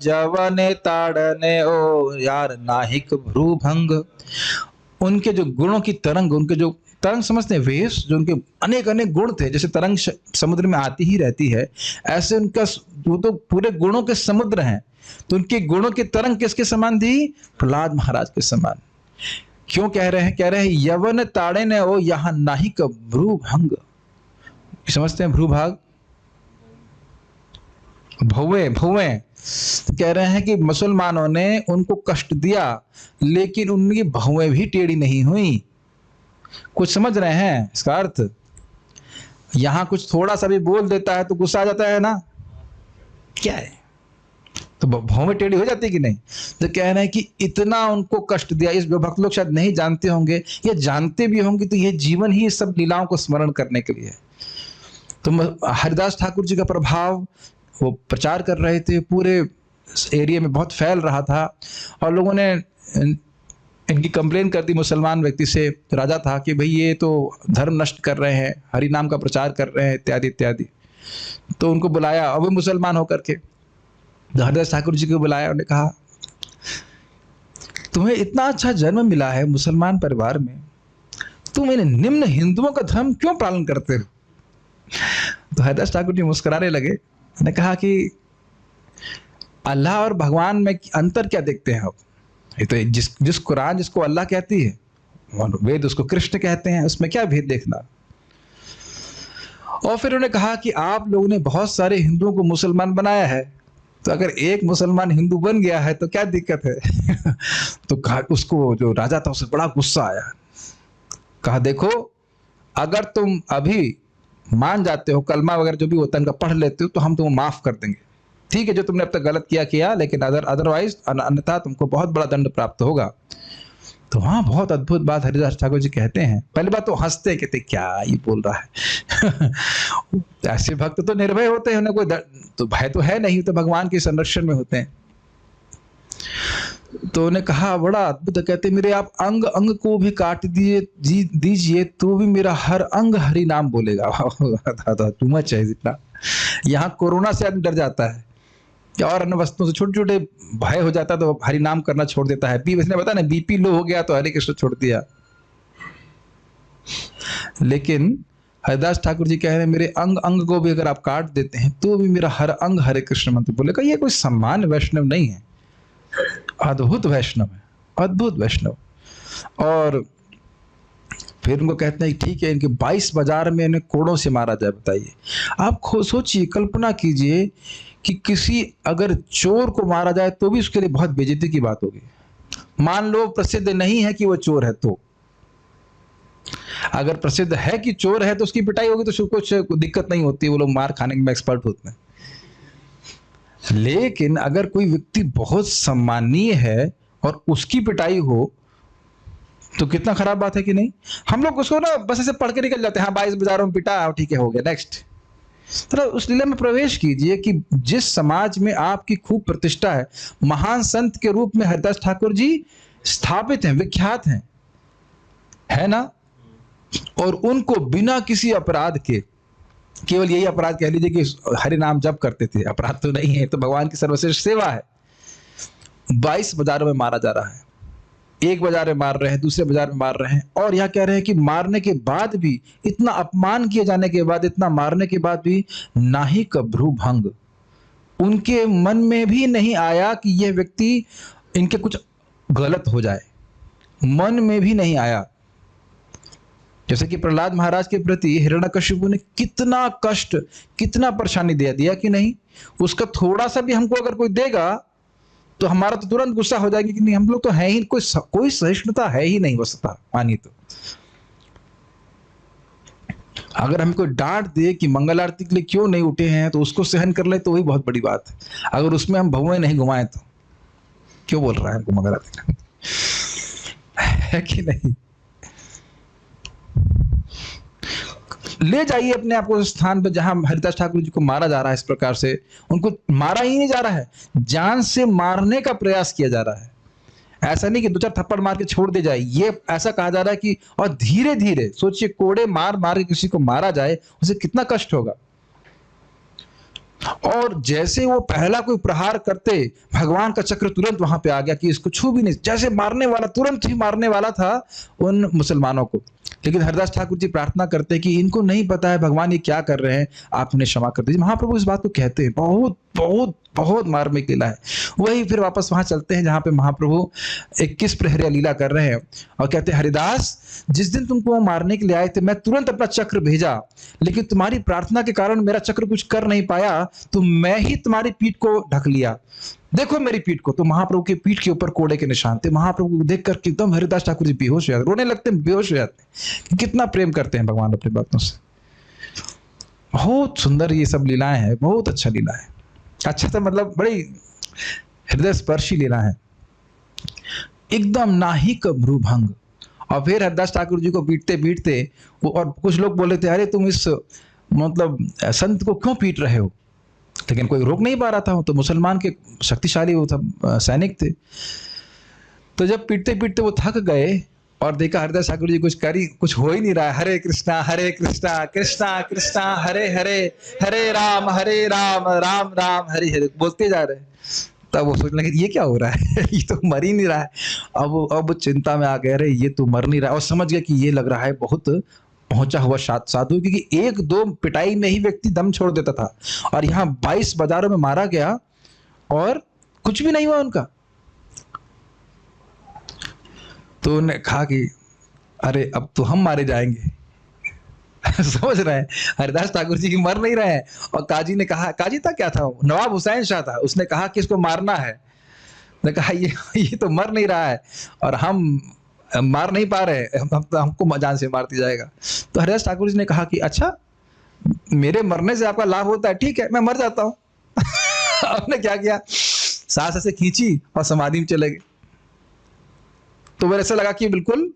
जवने ताड़ने ओ यार नाहिक भ्रूभंग। उनके जो गुणों की तरंग, उनके जो तरंग समझते हैं वेव्स, जो उनके अनेक अनेक गुण थे, जैसे तरंग समुद्र में आती ही रहती है, ऐसे उनका वो तो पूरे गुणों के समुद्र हैं। तो उनके गुणों की तरंग किसके समान थी? प्रहलाद महाराज के समान। क्यों कह रहे हैं यवन ताड़े ने ओ यहाँ नाहिक भ्रूभंग। समझते हैं भ्रूभाग, भौवे तो कह रहे हैं कि मुसलमानों ने उनको कष्ट दिया, लेकिन उनकी भौवें भी टेढ़ी नहीं हुई। कुछ समझ रहे हैं इसका अर्थ? यहां कुछ थोड़ा सा भी बोल देता है तो गुस्सा आ जाता है ना, क्या है? तो भौवें टेढ़ी हो जाती कि नहीं? तो कह रहे हैं कि इतना उनको कष्ट दिया। इस भक्त लोग शायद नहीं जानते होंगे, या जानते भी होंगे तो ये जीवन ही इस सब लीलाओं को स्मरण करने के लिए। तो हरिदास ठाकुर जी का प्रभाव वो प्रचार कर रहे थे, पूरे एरिया में बहुत फैल रहा था, और लोगों ने इनकी कंप्लेन कर दी मुसलमान व्यक्ति से, तो राजा था, कि भाई ये तो धर्म नष्ट कर रहे हैं, हरि नाम का प्रचार कर रहे हैं, इत्यादि इत्यादि। तो उनको बुलाया, और वो मुसलमान होकर के हरिदास ठाकुर जी को बुलाया, उन्होंने कहा तुम्हें इतना अच्छा जन्म मिला है मुसलमान परिवार में, तुम इन निम्न हिंदुओं का धर्म क्यों पालन करते हो? तो हरिदास ठाकुर जी मुस्कुराने लगे, उन्होंने कहा कि अल्लाह और भगवान में अंतर क्या देखते हैं आप? ये तो जिस कुरान जिसको अल्लाह कहती है और वेद उसको कृष्ण कहते हैं, उसमें क्या भेद देखना? और फिर उन्होंने कहा कि आप लोगों ने बहुत सारे हिंदुओं को मुसलमान बनाया है, तो अगर एक मुसलमान हिंदू बन गया है तो क्या दिक्कत है? तो कहा, उसको जो राजा था उसे बड़ा गुस्सा आया। कहा देखो, अगर तुम अभी मान जाते हो, कलमा वगैरह जो भी होता है उनका पढ़ लेते हो, तो हम तुम्हें माफ कर देंगे। ठीक है, जो तुमने अब तक गलत किया, लेकिन अदरवाइज अन्यथा तुमको बहुत बड़ा दंड प्राप्त होगा। तो वहाँ बहुत अद्भुत बात हरिदास ठाकुर जी कहते हैं। पहली बात तो हंसते, कहते क्या ये बोल रहा है। ऐसे भक्त तो निर्भय होते हैं, उन्हें कोई तो भय तो है नहीं, तो भगवान के संरक्षण में होते हैं। तो उन्हें कहा बड़ा अद्भुत, कहते मेरे आप अंग अंग को भी काट दीजिए तो भी मेरा हर अंग हरि नाम बोलेगा। टू मच है इतना। यहाँ कोरोना से आदमी डर जाता है या और अन्य वस्तुओं से छोटे छोटे भय हो जाता है तो हरि नाम करना छोड़ देता है। इसने बताया ना, बीपी लो हो गया तो हरे कृष्ण छोड़ दिया। लेकिन हरिदास ठाकुर जी कह रहे हैं मेरे अंग अंग को भी अगर आप काट देते हैं तो भी मेरा हर अंग हरे कृष्ण मंत्र बोलेगा। ये कोई सामान्य वैष्णव नहीं है, अद्भुत वैष्णव है, अद्भुत वैष्णव। और फिर उनको कहते हैं ठीक है, इनके 22 बाजार में इन्हें कोड़ों से मारा जाए। बताइए आप खुद सोचिए, कल्पना कीजिए कि किसी अगर चोर को मारा जाए तो भी उसके लिए बहुत बेइज्जती की बात होगी। मान लो प्रसिद्ध नहीं है कि वो चोर है, तो अगर प्रसिद्ध है कि चोर है तो उसकी पिटाई होगी तो कुछ दिक्कत नहीं होती, वो लोग मार खाने में एक्सपर्ट होते हैं। लेकिन अगर कोई व्यक्ति बहुत सम्मानीय है और उसकी पिटाई हो तो कितना खराब बात है कि नहीं। हम लोग उसको ना बस ऐसे पढ़ के निकल जाते हैं, हाँ 22 बाजारों में पिटा, ठीक है हो गया नेक्स्ट। तो उस लीला में प्रवेश कीजिए कि जिस समाज में आपकी खूब प्रतिष्ठा है, महान संत के रूप में हरिदास ठाकुर जी स्थापित हैं, विख्यात हैं, है ना। और उनको बिना किसी अपराध के, केवल यही अपराध कह लीजिए कि हरि नाम जप करते थे, अपराध तो नहीं है, तो भगवान की सर्वश्रेष्ठ सेवा है। 22 बाजारों में मारा जा रहा है, एक बाजार में मार रहे हैं, दूसरे बाजार में मार रहे हैं, और यह कह रहे हैं कि मारने के बाद भी, इतना अपमान किए जाने के बाद, इतना मारने के बाद भी नाहि कभ्रू भंग, उनके मन में भी नहीं आया कि यह व्यक्ति इनके कुछ गलत हो जाए, मन में भी नहीं आया। जैसे कि प्रहलाद महाराज के प्रति हिरण्यकशिपु ने कितना कष्ट, कितना परेशानी दे दिया कि नहीं। उसका थोड़ा सा भी हमको अगर कोई देगा तो हमारा तो तुरंत गुस्सा हो जाएगी कि नहीं, हम लोग तो है ही कोई सहिष्णुता है ही नहीं वस्तुतः मानिए तो। अगर हम कोई डांट दे कि मंगल आरती के लिए क्यों नहीं उठे हैं तो उसको सहन कर ले तो वही बहुत बड़ी बात है। अगर उसमें हम भगवान नहीं घुमाए तो क्यों बोल रहा है हमको मंगल आरती है कि नहीं। ले जाइए अपने आप को उस स्थान पर जहां हरिदास ठाकुर जी को मारा जा रहा है। इस प्रकार से उनको मारा ही नहीं जा रहा है, जान से मारने का प्रयास किया जा रहा है। ऐसा नहीं कि 2-4 थप्पड़ मार के छोड़ दे जाए, ये ऐसा कहा जा रहा है कि और धीरे धीरे सोचिए, कोड़े मार मार के किसी को मारा जाए उसे कितना कष्ट होगा। और जैसे वो पहला कोई प्रहार करते, भगवान का चक्र तुरंत वहां पे आ गया कि इसको छू भी नहीं, जैसे मारने वाला, तुरंत ही मारने वाला था उन मुसलमानों को। लेकिन हरिदास ठाकुर जी प्रार्थना करते हैं कि इनको नहीं पता है भगवान ये क्या कर रहे हैं, आप उन्हें क्षमा कर दीजिए। महाप्रभु इस बात को कहते हैं, बहुत बहुत बहुत मार्मिक लीला है। वही फिर वापस वहां चलते हैं जहां पे महाप्रभु 21 प्रहरिया लीला कर रहे हैं और कहते हैं हरिदास, जिस दिन तुमको मारने के लिए आए थे मैं तुरंत अपना चक्र भेजा, लेकिन तुम्हारी प्रार्थना के कारण मेरा चक्र कुछ कर नहीं पाया, तो मैं ही तुम्हारी पीठ को ढक लिया। देखो मेरी पीठ को। तो महाप्रभु की पीठ के ऊपर कोड़े के निशान थे। महाप्रभु को देख करके एकदम हरिदास ठाकुर जी बेहोश हो जाते, रोने लगते हैं, बेहोश हो जाते हैं। कितना प्रेम करते हैं भगवान अपने भक्तों से। बहुत सुंदर ये सब लीलाएं हैं, बहुत अच्छा लीला है। अच्छा था, मतलब बड़ी हृदय स्पर्शी लीला है, एकदम नाहि कभ्रू भंग। और फिर हरिदास ठाकुर जी को पीटते पीटते वो, और कुछ लोग बोले थे अरे तुम इस मतलब संत को क्यों पीट रहे हो, लेकिन कोई रोक नहीं पा रहा था। तो मुसलमान के शक्तिशाली वो था, सैनिक थे। तो जब पीटते पीटते वो थक गए और देखा हरिदास ठाकुर जी कुछ हो ही नहीं रहा है, हरे कृष्णा कृष्णा कृष्णा हरे हरे, हरे राम राम राम हरे हरे बोलते जा रहे हैं। तब वो सोचने लगे ये क्या हो रहा है, ये तो मर ही नहीं रहा है। अब चिंता में आ गए, अरे ये तो मर नहीं रहा है। और समझ गया कि ये लग रहा है बहुत पहुंचा हुआ साधु, क्योंकि 1-2 पिटाई में ही व्यक्ति दम छोड़ देता था, और यहाँ 22 बाजारों में मारा गया और कुछ भी नहीं हुआ उनका। तो उन्होंने कहा कि अरे अब तो हम मारे जाएंगे। समझ रहे हैं, हरिदास ठाकुर जी की मर नहीं रहे हैं। और काजी ने कहा, काजी था क्या था, नवाब हुसैन शाह था, उसने कहा कि इसको मारना है। ने कहा ये तो मर नहीं रहा है और हम मार नहीं पा रहे, हमको जान से मार दिया जाएगा। तो हरिदास ठाकुर जी ने कहा कि अच्छा मेरे मरने से आपका लाभ होता है, ठीक है मैं मर जाता हूँ। आपने क्या किया, सांस ऐसे खींची और समाधि में चले गए। तो मेरे ऐसा लगा कि बिल्कुल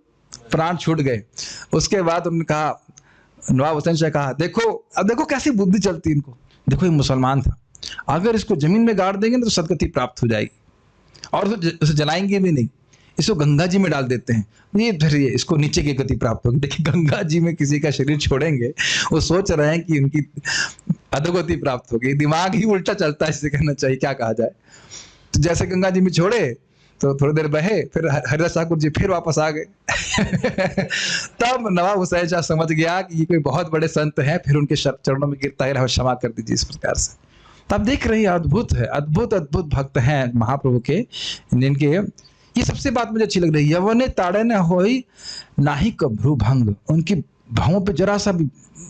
प्राण छूट गए। उसके बाद उन्होंने कहा, नवाब हुसैन शाह कहा, देखो अब देखो कैसी बुद्धि चलती है इनको, देखो ये मुसलमान था, अगर इसको जमीन में गाड़ देंगे ना तो सदगति प्राप्त हो जाएगी, और उसे जलाएंगे भी नहीं, इसको गंगा जी में डाल देते हैं, ये फिर ये इसको नीचे की गति प्राप्त होगी। देखिए गंगा जी में किसी का शरीर छोड़ेंगे, वो सोच रहे हैं कि उनकी अधोगति प्राप्त होगी। दिमाग ही उल्टा चलता है, इसे कहना चाहिए, क्या कहा जाए। तो जैसे गंगा जी में छोड़े तो थोड़ी देर बहे, फिर हरिदास ठाकुर जी फिर वापस आ गए। तब नवाब हुसैन शाह समझ गया कि ये कोई बहुत बड़े संत हैं, फिर उनके चरणों में गिरता है, क्षमा कर दीजिए, इस प्रकार से। तब देख रही है, अद्भुत है, अद्भुत अद्भुत भक्त हैं महाप्रभु के, जिनके ये सबसे बात मुझे अच्छी लग रही है, यवने ताड़े न होई नाही कभ्रू भंग, उनकी भावों पे जरा सा भी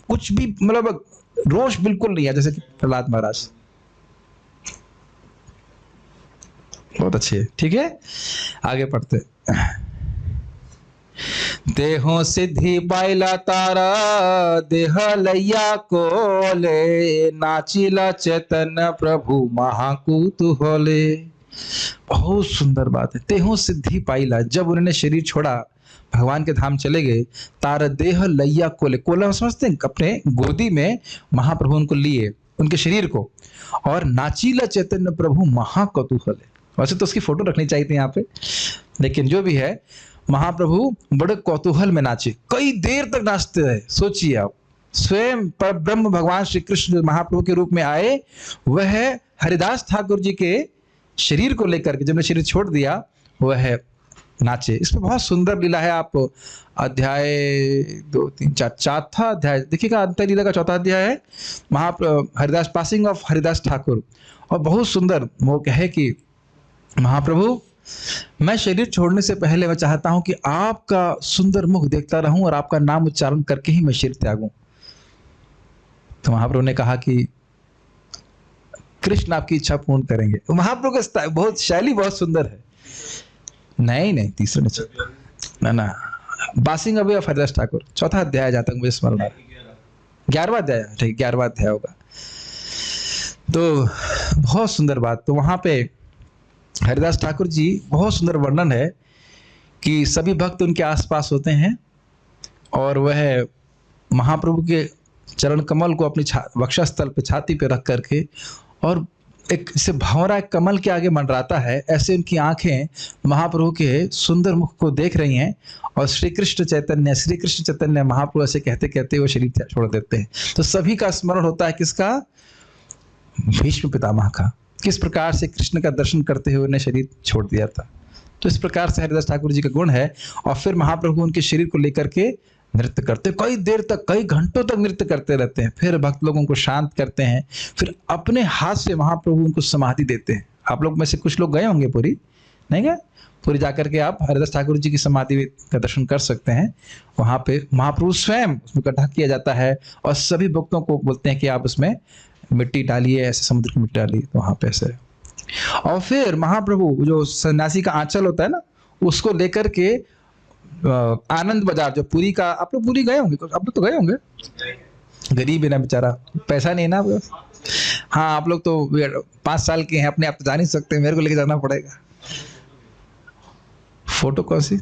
कुछ भी मतलब रोष बिल्कुल नहीं है, जैसे कि प्रहलाद महाराज। बहुत अच्छे, ठीक है, आगे पढ़ते। देहो सिद्धि पाइला तारा देह लैया कोले, नाचिला चैतन्य प्रभु महाकुतूहले। बहुत सुंदर बात है, तेहो सिद्धि पाइला, जब उन्होंने शरीर छोड़ा, भगवान के धाम चले गए, तार देह लैया कोले, कोला समझते हैं, अपने गोदी में महाप्रभु उनको लिए, उनके शरीर को, और नाचीला चैतन्य प्रभु महाकुतूहले। वैसे तो उसकी फोटो रखनी चाहिए थी यहाँ पे, लेकिन जो भी है, महाप्रभु बड़े कौतूहल में नाचे, कई देर तक नाचते रहे। सोचिए आप, स्वयं पर ब्रह्म भगवान श्री कृष्ण महाप्रभु के रूप में आए, वह हरिदास ठाकुर जी के शरीर को लेकर के, जब शरीर छोड़ दिया, वह नाचे। इसमें बहुत सुंदर लीला है। आप अध्याय 2, 3, 4 चौथा अध्याय देखिएगा, अंतर लीला का चौथा अध्याय है, हरिदास पासिंग ऑफ हरिदास ठाकुर। और बहुत सुंदर वो कहे कि महाप्रभु, मैं शरीर छोड़ने से पहले मैं चाहता हूं कि आपका सुंदर मुख देखता रहूं और आपका नाम उच्चारण करके ही मैं शरीर त्यागूं। तो महाप्रभु ने कहा कि कृष्ण आपकी इच्छा पूर्ण करेंगे। महाप्रभु का बहुत शैली बहुत सुंदर है। नहीं तीसरे ने ना बासिंग अवे ऑफ हरिदास ठाकुर, चौथा अध्याय, जहां तक मुझे स्मरण है, 11वां अध्याय, ठीक 11वां अध्याय होगा। तो बहुत सुंदर बात। तो वहां पे हरिदास ठाकुर जी, बहुत सुंदर वर्णन है कि सभी भक्त उनके आसपास होते हैं और वह महाप्रभु के चरण कमल को अपनी वक्षस्थल पे, छाती पे रख करके, और एक से भंवरा एक कमल के आगे मंडराता है, ऐसे उनकी आंखें महाप्रभु के सुंदर मुख को देख रही हैं, और श्री कृष्ण चैतन्य महाप्रभु ऐसे कहते कहते वो शरीर छोड़ देते हैं। तो सभी का स्मरण होता है किसका? भीष्म पितामह का, किस प्रकार से कृष्ण का दर्शन करते हुए उन्हें शरीर छोड़ दिया था। तो इस प्रकार से हरिदास ठाकुर जी का गुण है। और फिर महाप्रभु उनके शरीर को लेकर के नृत्य करते, कई देर तक, कई घंटों तक नृत्य करते रहते हैं। फिर भक्त लोगों को शांत करते हैं, फिर अपने हाथ से महाप्रभु उनको समाधि देते हैं। आप लोग में से कुछ लोग गए होंगे पुरी, नहीं गए? पुरी जाकर के आप हरिदास ठाकुर जी की समाधि का दर्शन कर सकते हैं। वहाँ पे महाप्रभु स्वयं उसमें इकट्ठा किया जाता है और सभी भक्तों को बोलते हैं कि आप उसमें मिट्टी डालिए, ऐसे समुद्र की मिट्टी डालिए, तो वहाँ पे ऐसे। और फिर महाप्रभु जो सन्यासी का आंचल होता है ना, उसको लेकर के आनंद बाजार, जो पुरी का, आप लोग पुरी गए होंगे, आप लोग तो गए होंगे, गरीब है ना बेचारा, पैसा नहीं ना। हाँ, आप लोग तो 5 साल के हैं, अपने आप तो जा नहीं सकते, मेरे को लेके जाना पड़ेगा। फोटो कौन सी?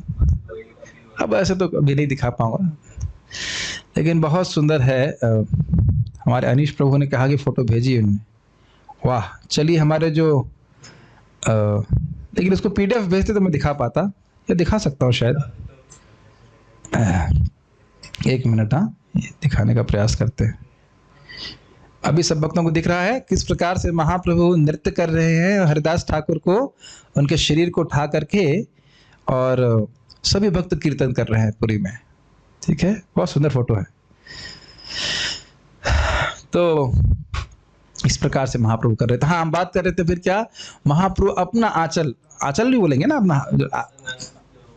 अब ऐसे तो अभी नहीं दिखा पाऊंगा, लेकिन बहुत सुंदर है। हमारे अनीश प्रभु ने कहा कि फोटो भेजी उन्होंने, वाह। चलिए, हमारे जो लेकिन उसको PDF भेजते तो मैं दिखा पाता, या दिखा सकता हूँ शायद। 1 मिनट, हाँ, ये दिखाने का प्रयास करते हैं। अभी सब भक्तों को दिख रहा है किस प्रकार से महाप्रभु नृत्य कर रहे हैं हरिदास ठाकुर को, उनके शरीर को उठा करके, और सभी भक्त कीर्तन कर रहे हैं पुरी में। ठीक है, बहुत सुंदर फोटो है। तो इस प्रकार से महाप्रभु कर रहे थे। हाँ, हम बात कर रहे थे फिर क्या, महाप्रभु अपना आंचल नहीं बोलेंगे ना, अपना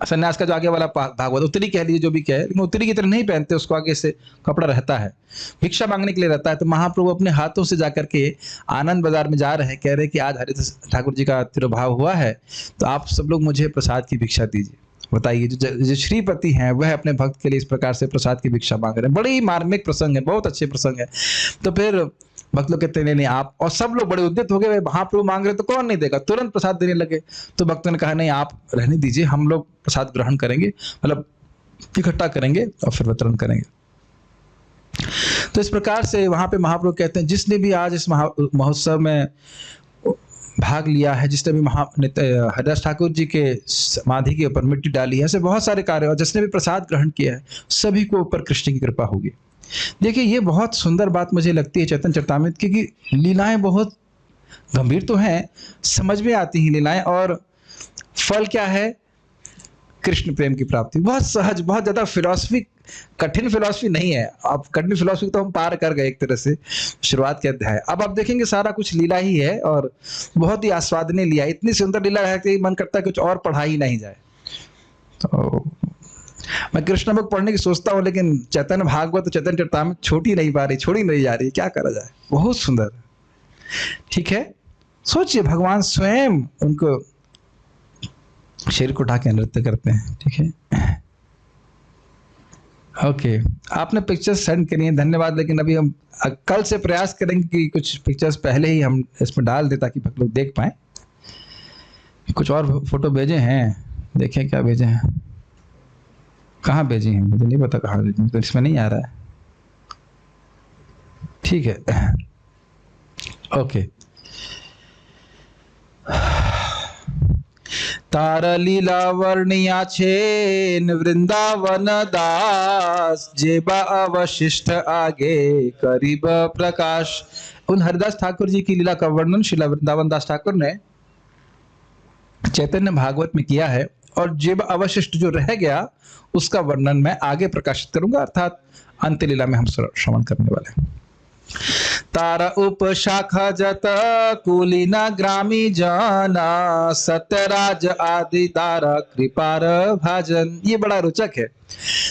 सन्यास का जो आगे वाला भाग होता है, उत्तरी कह लीजिए, जो भी कहे, लेकिन उत्तरी की तरह नहीं पहनते, उसको आगे से कपड़ा रहता है, भिक्षा मांगने के लिए रहता है। तो महाप्रभु अपने हाथों से जाकर के आनंद बाजार में जा रहे हैं, कह रहे हैं कि आज हरिदास ठाकुर जी का तिरुभाव हुआ है, तो आप सब लोग मुझे प्रसाद की भिक्षा दीजिए। बताइए, जो श्रीपति हैं वह अपने भक्त के लिए इस प्रकार से प्रसाद की भिक्षा मांग रहे हैं। बड़ी ही मार्मिक प्रसंग है, बहुत अच्छे प्रसंग है। तो फिर भक्त लोग कहते हैं नहीं नहीं आप, और सब लोग बड़े उद्यत हो गए, भाई महाप्रभु मांग रहे तो कौन नहीं देगा, तुरंत प्रसाद देने लगे। तो भक्तों ने कहा नहीं आप रहने दीजिए, हम लोग प्रसाद ग्रहण करेंगे, मतलब इकट्ठा करेंगे और फिर वितरण करेंगे। तो इस प्रकार से वहां पे महाप्रभु कहते हैं जिसने भी आज इस महोत्सव में भाग लिया है, जिसने भी हरिदास ठाकुर जी के समाधि के ऊपर मिट्टी डाली है, ऐसे बहुत सारे कार्य, और जिसने भी प्रसाद ग्रहण किया है, सभी को ऊपर कृष्ण की कृपा होगी। देखिए ये बहुत सुंदर बात मुझे लगती है चैतन्य चरितामृत की, कि लीलाएं बहुत गंभीर तो हैं, समझ में आती हैं लीलाएं, और फल क्या है, कृष्ण प्रेम की प्राप्ति। बहुत सहज, बहुत ज्यादा फिलॉसफी, कठिन फिलॉसफी नहीं है। अब कठिन फिलॉसफी तो हम पार कर गए एक तरह से शुरुआत के अध्याय। अब आप देखेंगे सारा कुछ लीला ही है, और बहुत ही आस्वादनीय लीला, इतनी सुंदर लीला है कि मन करता है कुछ और पढ़ा ही नहीं जाए। तो मैं कृष्ण बुक पढ़ने की सोचता हूँ, लेकिन चैतन्य भागवत, चैतन्य चरितामृत छोड़ी नहीं पा रही, छोड़ी नहीं जा रही, क्या करा जाए, बहुत सुंदर। ठीक है, सोचिए भगवान स्वयं उनको शरीर को उठा के नृत्य करते हैं। ठीक है, ओके, आपने पिक्चर्स सेंड करी हैं, धन्यवाद। लेकिन अभी हम कल से प्रयास करेंगे कि कुछ पिक्चर्स पहले ही हम इसमें डाल दें ताकि लोग देख पाए। कुछ और फोटो भेजे हैं, देखें क्या भेजे हैं, कहाँ भेजे हैं, मुझे नहीं पता कहाँ भेजे, तो इसमें नहीं आ रहा है। ठीक है, ओके। तारा लीला वर्णिया छेन वृंदावन दास, जेबा अवशिष्ट आगे करीब प्रकाश। उन हरिदास ठाकुर जी की लीला का वर्णन श्रीला वृंदावन दास ठाकुर ने चैतन्य भागवत में किया है, और जेब अवशिष्ट जो रह गया उसका वर्णन मैं आगे प्रकाशित करूंगा, अर्थात अंत्य लीला में हम श्रवण करने वाले हैं। तारा उपशाखा जत कुलीना ग्रामी जाना, सत्यराज आदि तारा कृपार भाजन। ये बड़ा रोचक है।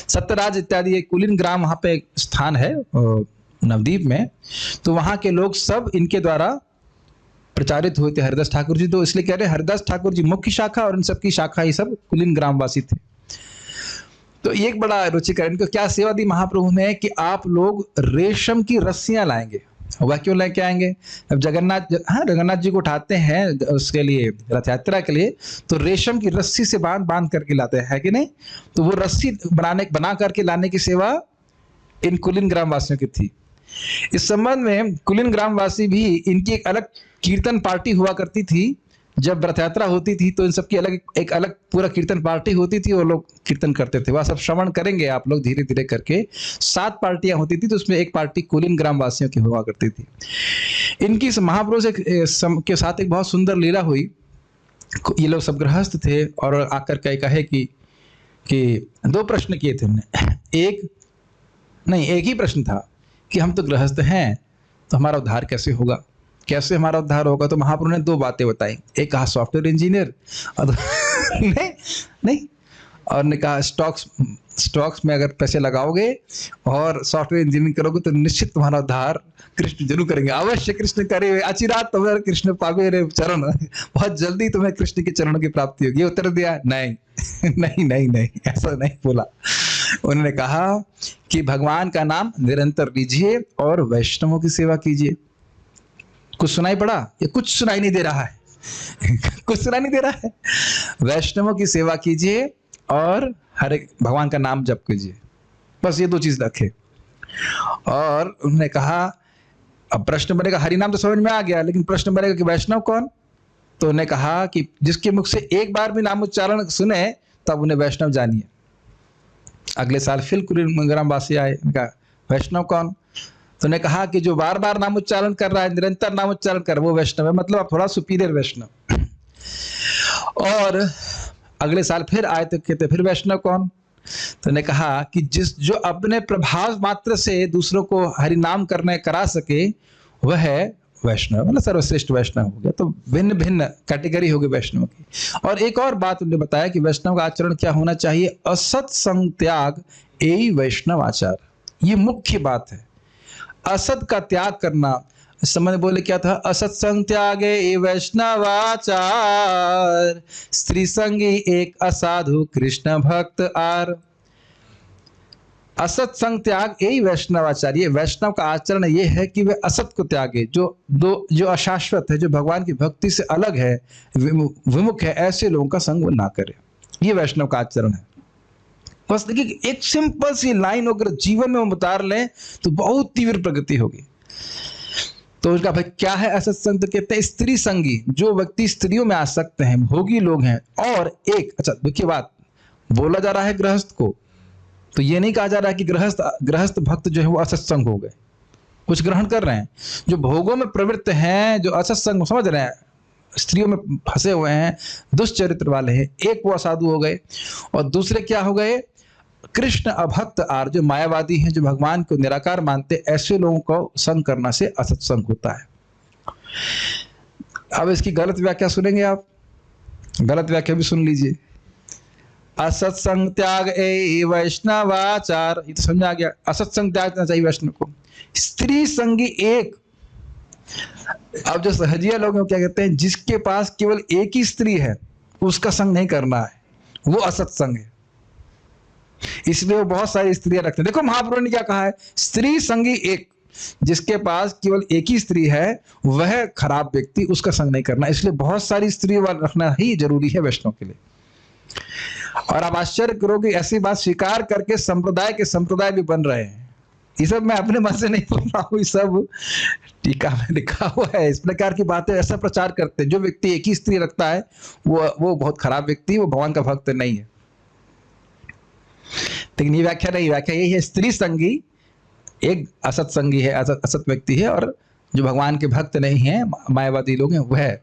सत्यराज इत्यादि ये कुलीन ग्राम वहां पे स्थान है नवद्वीप में, तो वहां के लोग सब इनके द्वारा प्रचारित हुए थे हरिदास ठाकुर जी। तो इसलिए कह रहे हरिदास ठाकुर जी मुख्य शाखा, और इन सबकी शाखा ही सब कुलीन ग्रामवासी थे। तो ये एक बड़ा रुचिकर, इनको क्या सेवा दी महाप्रभु ने कि आप लोग रेशम की रस्सियां लाएंगे। वह क्यों लेके आएंगे, अब जगन्नाथ जी को उठाते हैं उसके लिए, रथ यात्रा के लिए, तो रेशम की रस्सी से बांध करके लाते हैं, है कि नहीं। तो वो रस्सी बना करके लाने की सेवा इन कुलीन ग्रामवासियों की थी। इस संबंध में कुलीन ग्रामवासी भी, इनकी एक अलग कीर्तन पार्टी हुआ करती थी। जब रथ यात्रा होती थी तो इन सबकी एक अलग पूरा कीर्तन पार्टी होती थी, वो लोग कीर्तन करते थे। वह सब श्रवण करेंगे आप लोग धीरे धीरे करके। 7 पार्टियां होती थी, तो उसमें एक पार्टी कुलीन ग्रामवासियों की हुआ करती थी। इनकी महाप्रभु से के साथ एक बहुत सुंदर लीला हुई। ये लोग सब गृहस्थ थे, और आकर के कहे कि 2 प्रश्न किए थे हमने, एक ही प्रश्न था कि हम तो गृहस्थ हैं, तो हमारा उद्धार कैसे होगा, कैसे हमारा उद्धार होगा। तो महाप्रभु ने 2 बातें बताई। एक कहा सॉफ्टवेयर इंजीनियर, और नहीं, और ने कहा स्टॉक्स में अगर पैसे लगाओगे और सॉफ्टवेयर इंजीनियरिंग करोगे तो निश्चित तुम्हारा उद्धार कृष्ण जरूर करेंगे, अवश्य कृष्ण करे, अचिरात तुम्हारे कृष्ण पावे रे चरण, बहुत जल्दी तुम्हें कृष्ण के चरणों की प्राप्ति होगी। ये उत्तर दिया नहीं, ऐसा नहीं बोला। उन्होंने कहा कि भगवान का नाम निरंतर लीजिए और वैष्णवों की सेवा कीजिए। कुछ सुनाई पड़ा? ये कुछ सुनाई नहीं दे रहा है कुछ सुनाई नहीं दे रहा है। वैष्णवों की सेवा कीजिए और हरे भगवान का नाम जप कीजिए, बस ये 2 चीज रखे। और उन्होंने कहा, अब प्रश्न बनेगा, हरि नाम तो समझ में आ गया, लेकिन प्रश्न बनेगा कि वैष्णव कौन। तो उन्होंने कहा कि जिसके मुख से एक बार भी नाम उच्चारण सुने तब उन्हें वैष्णव जानिए। अगले साल फिर कुलीन ग्रामवासी आए, कहा वैष्णव कौन। तो ने कहा कि जो बार बार नाम उच्चारण कर रहा है, निरंतर नाम उच्चारण कर, वो वैष्णव है, मतलब आप थोड़ा सुपीरियर वैष्णव। और अगले साल फिर आए तो कहते फिर वैष्णव कौन। तो ने कहा कि जो अपने प्रभाव मात्र से दूसरों को हरि नाम करने करा सके वह है वैष्णव, मतलब सर्वश्रेष्ठ वैष्णव हो गया। तो भिन्न भिन्न कैटेगरी होगी वैष्णव की। और एक और बात उन्होंने बताया कि वैष्णव का आचरण क्या होना चाहिए, असत संग त्याग यही वैष्णव आचार। ये मुख्य बात है, असत का त्याग करना। इस समय बोले क्या था, असत्संग त्यागे ये वैष्णवाचार, स्त्री संगी एक असाधु कृष्ण भक्त आर। असत संग त्याग यही वैष्णवाचार्य। वैष्णव का आचरण ये है कि वे असत को त्यागे, जो अशाश्वत है, जो भगवान की भक्ति से अलग है, विमुख है, ऐसे लोगों का संग वो ना करे। ये वैष्णव का आचरण है। बस देखिए, एक सिंपल सी लाइन अगर जीवन में हम उतार लें तो बहुत तीव्र प्रगति होगी। तो उसका भाई क्या है असत संग? तो कहते हैं स्त्री संगी, जो व्यक्ति स्त्रियों में आसक्त हैं, भोगी लोग हैं। और एक, अच्छा देखिए बात, बोला जा रहा है गृहस्थ को, तो ये नहीं कहा जा रहा है कि गृहस्थ भक्त जो है वो असत्संग हो गए, कुछ ग्रहण कर रहे हैं। जो भोगों में प्रवृत्त हैं, जो असत्संग समझ रहे हैं, स्त्रियों में फंसे हुए हैं, दुष्चरित्र वाले हैं, एक वो असाधु हो गए। और दूसरे क्या हो गए? कृष्ण अभक्त आर, जो मायावादी हैं, जो भगवान को निराकार मानते, ऐसे लोगों को संग करना से असत्संग होता है। अब इसकी गलत व्याख्या सुनेंगे आप, गलत व्याख्या भी सुन लीजिए। असत्संग त्याग ए वैष्णवाचार, ये तो समझा गया। असत्संग त्याग करना चाहिए वैष्णव को। स्त्री संगी एक, अब जो सहजिया लोग क्या कहते हैं, जिसके पास केवल एक ही स्त्री है उसका संग नहीं करना है, वो असत्संग है। इसलिए वो बहुत सारी स्त्रियां रखते हैं। देखो महाप्रभु ने क्या कहा है, स्त्री संगी एक, जिसके पास केवल एक ही स्त्री है वह खराब व्यक्ति, उसका संग नहीं करना। इसलिए बहुत सारी स्त्री रखना ही जरूरी है वैष्णव के लिए। और आप आश्चर्य करोगे, ऐसी बात स्वीकार करके संप्रदाय के संप्रदाय भी बन रहे हैं। ये सब मैं अपने मन से नहीं बोल रहा हूँ, ये सब टीका में लिखा हुआ है। इस प्रकार की बातें ऐसा प्रचार करते हैं, जो व्यक्ति एक ही स्त्री रखता है वो बहुत खराब व्यक्ति, वो भगवान का भक्त नहीं है। लेकिन ये व्याख्या नहीं, व्याख्या यही है, स्त्री संगी एक असत संगी है, असत व्यक्ति है, और जो भगवान के भक्त नहीं है, मायावादी लोग हैं, वह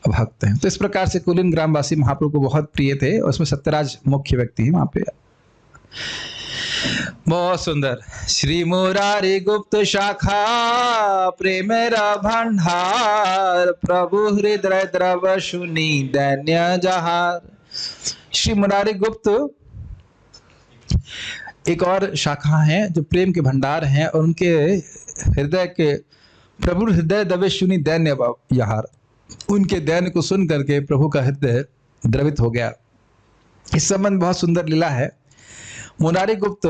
भक्त हैं। तो इस प्रकार से कुलीन ग्रामवासी महाप्रभु को बहुत प्रिय थे, और उसमें सत्यराज मुख्य व्यक्ति है वहां पे। बहुत सुंदर। श्री मुरारी गुप्त शाखा प्रेम भंडार, प्रभु हृदय द्रव सुनी दैन्य जहार। श्री मुरारी गुप्त एक और शाखा है जो प्रेम के भंडार हैं, और उनके हृदय के प्रभु हृदय दबे सुनी दैन्य जहार, उनके दैन्य को सुन करके प्रभु का हृदय द्रवित हो गया। इस संबंध बहुत सुंदर लीला है। मुरारी गुप्त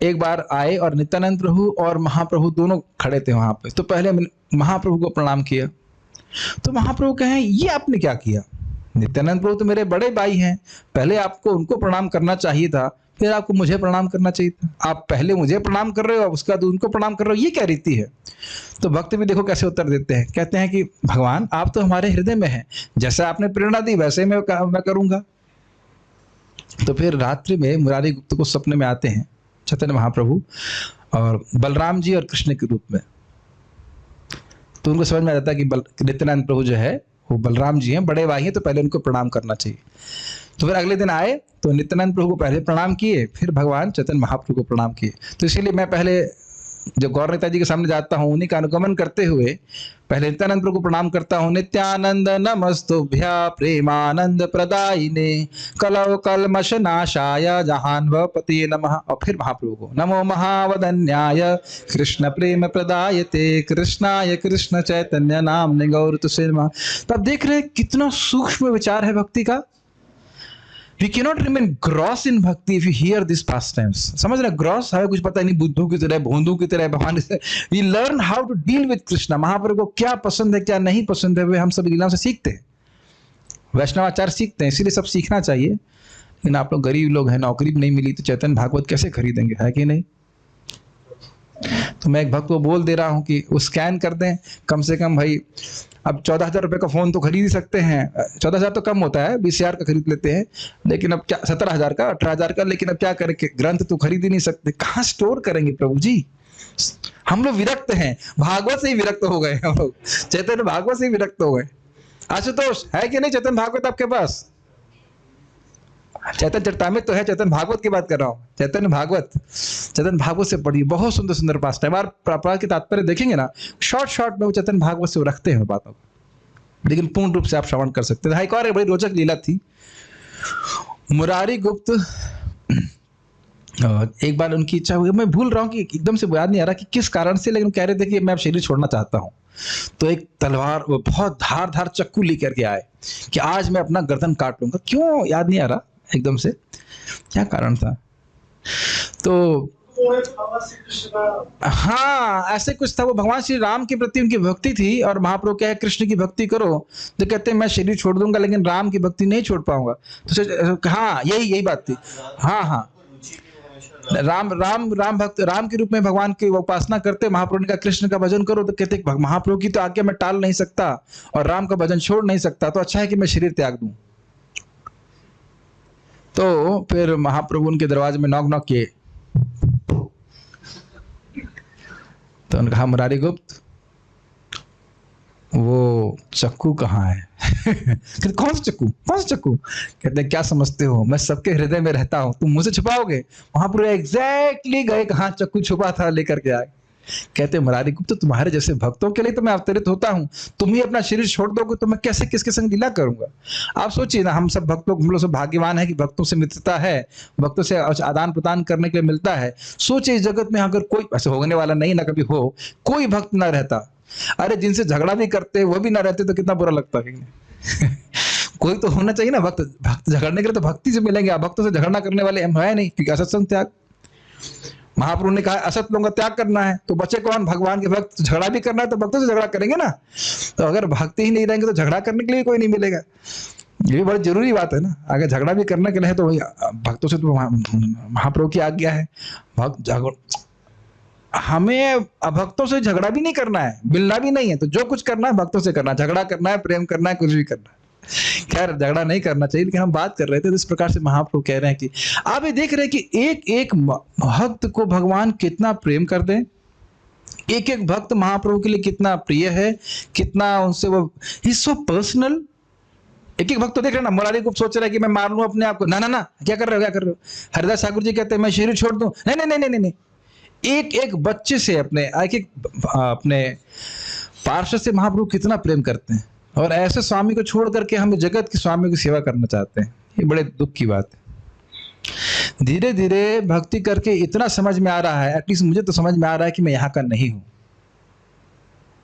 एक बार आए और नित्यानंद प्रभु और महाप्रभु दोनों खड़े थे वहां पे। तो पहले महाप्रभु को प्रणाम किया, तो महाप्रभु कहें ये आपने क्या किया? नित्यानंद प्रभु तो मेरे बड़े भाई हैं, पहले आपको उनको प्रणाम करना चाहिए था, फिर आपको मुझे प्रणाम करना चाहिए था। आप पहले मुझे प्रणाम कर रहे हो, उसके बाद उनको प्रणाम कर रहे हो, ये क्या रीति है? तो भक्त भी देखो कैसे उत्तर देते हैं, कहते हैं कि भगवान आप तो हमारे हृदय में हैं, जैसे आपने प्रेरणा दी वैसे मैं करूंगा। तो फिर रात्रि में मुरारी गुप्त को सपने में आते हैं चैतन्य महाप्रभु, और बलराम जी और कृष्ण के रूप में। तो उनको समझ में आ जाता है कि नित्यानंद प्रभु जो है वो बलराम जी हैं, बड़े भाई हैं, तो पहले उनको प्रणाम करना चाहिए। तो फिर अगले दिन आए तो नित्यानंद प्रभु को पहले प्रणाम किए, फिर भगवान चैतन्य महाप्रभु को प्रणाम किए। तो इसीलिए मैं पहले जब गौर नेता जी के सामने जाता हूँ, उन्हीं का अनुगमन करते हुए पहले नित्यानंद प्रभु को प्रणाम करता हूँ। नित्यानंद नमस्तुभ्या प्रेमानंद प्रदायिने कलौ कलमश नाशाय जहान्वपति नमः। और फिर महाप्रभु को नमो महावदन्याय कृष्ण प्रेम प्रदायते कृष्णाय कृष्ण चैतन्य नामने गौर तुसे नमः। तो आप देख रहे हैं कितना सूक्ष्म विचार है भक्ति का। We cannot remain gross in bhakti if you hear these pastimes. समझ रहे, gross हमें कुछ पता नहीं, बुद्धू की तरह, भोंदू की तरह भगवान। We learn how to deal with Krishna. महाप्रभु को क्या पसंद है क्या नहीं पसंद है, वे हम सब लीला से सीखते हैं, वैष्णवाचार सीखते हैं। इसीलिए सब सीखना चाहिए। लेकिन आप लोग गरीब लोग हैं, नौकरी भी नहीं मिली, तो चैतन्य भागवत कैसे खरीदेंगे, है कि नहीं? तो मैं एक भक्त को बोल दे रहा हूँ कि वो स्कैन कर दें कम से कम। भाई अब 14,000 रुपये का फोन तो खरीद ही सकते हैं, 14,000 तो कम होता है, 20,000 का खरीद लेते हैं, लेकिन अब क्या 17,000 का, 18,000 का, लेकिन अब क्या करें, ग्रंथ तो खरीद ही नहीं सकते, कहाँ स्टोर करेंगे प्रभु जी? हम लोग विरक्त हैं, भागवत से ही विरक्त हो गए हम लोग, चैतन्य भागवत से ही विरक्त हो गए। आशुतोष है कि नहीं चैतन्य भागवत आपके पास? चैतन्य चरितामृत तो है, चैतन्य भागवत की बात कर रहा हूँ। चैतन्य भागवत से पढ़िए, बहुत सुंदर सुंदर पास्ट है। प्रभुपाद के तात्पर्य देखेंगे ना, शॉर्ट में वो चैतन्य भागवत से वो रखते हैं बातों को, लेकिन पूर्ण रूप से आप श्रवण कर सकते हैं। एक और बड़ी रोचक लीला थी। मुरारी गुप्त एक बार उनकी इच्छा हुई, मैं भूल रहा हूँ कि एकदम से याद नहीं आ रहा कि किस कारण से, लेकिन कह रहे थे कि मैं अब शरीर छोड़ना चाहता हूँ। तो एक तलवार, वो बहुत धार चक्कू लेकर के आए कि आज मैं अपना गर्दन काट लूंगा। क्यों याद नहीं आ रहा एकदम से, क्या कारण था? तो हाँ ऐसे कुछ था, वो भगवान श्री राम के प्रति उनकी भक्ति थी, और महाप्रभु क्या है, कृष्ण की भक्ति करो तो कहते हैं मैं शरीर छोड़ दूंगा लेकिन राम की भक्ति नहीं छोड़ पाऊंगा। तो हाँ यही यही बात थी। हाँ हाँ, राम भक्त, राम के रूप में भगवान की उपासना करते। महाप्रभु ने कहा कृष्ण का भजन करो, तो कहते महाप्रभु की तो आज्ञा मैं टाल नहीं सकता और राम का भजन छोड़ नहीं सकता, तो अच्छा है कि मैं शरीर त्याग दूं। तो फिर महाप्रभु उनके दरवाजे में नॉक नॉक किए, तो उन्होंने कहा मुरारी गुप्त वो चक्कू कहाँ है? कहते कौन सा चक्कू, कौन सा चक्कू? कहते क्या समझते हो मैं सबके हृदय में रहता हूं, तुम मुझसे छुपाओगे? वहां पूरे एग्जैक्टली गए कहाँ चक्कू छुपा था, लेकर के आए। कहते मुरारी गुप्त तुम्हारे जैसे भक्तों के लिए तो मैं अवतरित होता हूं, तुम ही अपना शरीर छोड़ दोगे तो मैं कैसे किसके संग लीला करूंगा? आप सोचिए ना, हम सब भक्तों, हम लोग सब भाग्यवान है कि भक्तों से मित्रता है, भक्तों से आदान प्रदान करने के लिए मिलता है। सोचिए इस जगत में अगर कोई, ऐसे होने वाला नहीं ना कभी हो, कोई भक्त ना रहता, अरे जिनसे झगड़ा भी करते वो भी ना रहते तो कितना बुरा लगता है। कोई तो होना चाहिए ना भक्त, भक्त झगड़ने के लिए तो भक्ति से मिलेंगे, आप भक्तों से झगड़ना करने वाले हम है नहीं, क्योंकि असत्संग त्याग। महाप्रभु ने कहा असत लोगों का त्याग करना है, तो बचे कौन? भगवान के भक्त। झगड़ा भी करना है तो भक्तों से झगड़ा करेंगे ना, तो अगर भक्ति ही नहीं रहेंगे तो झगड़ा करने के लिए कोई नहीं मिलेगा। ये भी बहुत जरूरी बात है ना, अगर झगड़ा भी करने के लिए तो वही भक्तों से, तो महाप्रभु की आज्ञा है भक्त झगड़, हमें अभक्तों से झगड़ा भी नहीं करना है, मिलना भी नहीं है, तो जो कुछ करना है भक्तों से करना, झगड़ा करना है, प्रेम करना है, कुछ भी करना है। खैर झगड़ा नहीं करना चाहिए, लेकिन हम बात कर रहे थे तो इस प्रकार से महाप्रभु कह रहे हैं कि आप ये देख रहे हैं कि एक एक भक्त को भगवान कितना प्रेम कर दे, एक एक भक्त महाप्रभु के लिए कितना प्रिय है, कितना उनसे वो ही सो पर्सनल। एक एक भक्त तो देख रहे ना, मुरारी गुप्त सोच रहा है कि मैं मार लूं अपने आप को, ना ना ना, क्या कर रहे हो, क्या कर रहे हो? हरिदास ठाकुर जी कहते हैं मैं शरीर छोड़ दूं, नहीं नहीं नहीं नहीं नहीं, एक एक बच्चे से, अपने एक एक अपने पार्षद से महाप्रभु कितना प्रेम करते हैं, और ऐसे स्वामी को छोड़ करके हम जगत के स्वामी की सेवा करना चाहते हैं। ये बड़े दुख की बात है। धीरे धीरे भक्ति करके इतना समझ में आ रहा है, एटलीस्ट मुझे तो समझ में आ रहा है कि मैं यहाँ का नहीं हूं।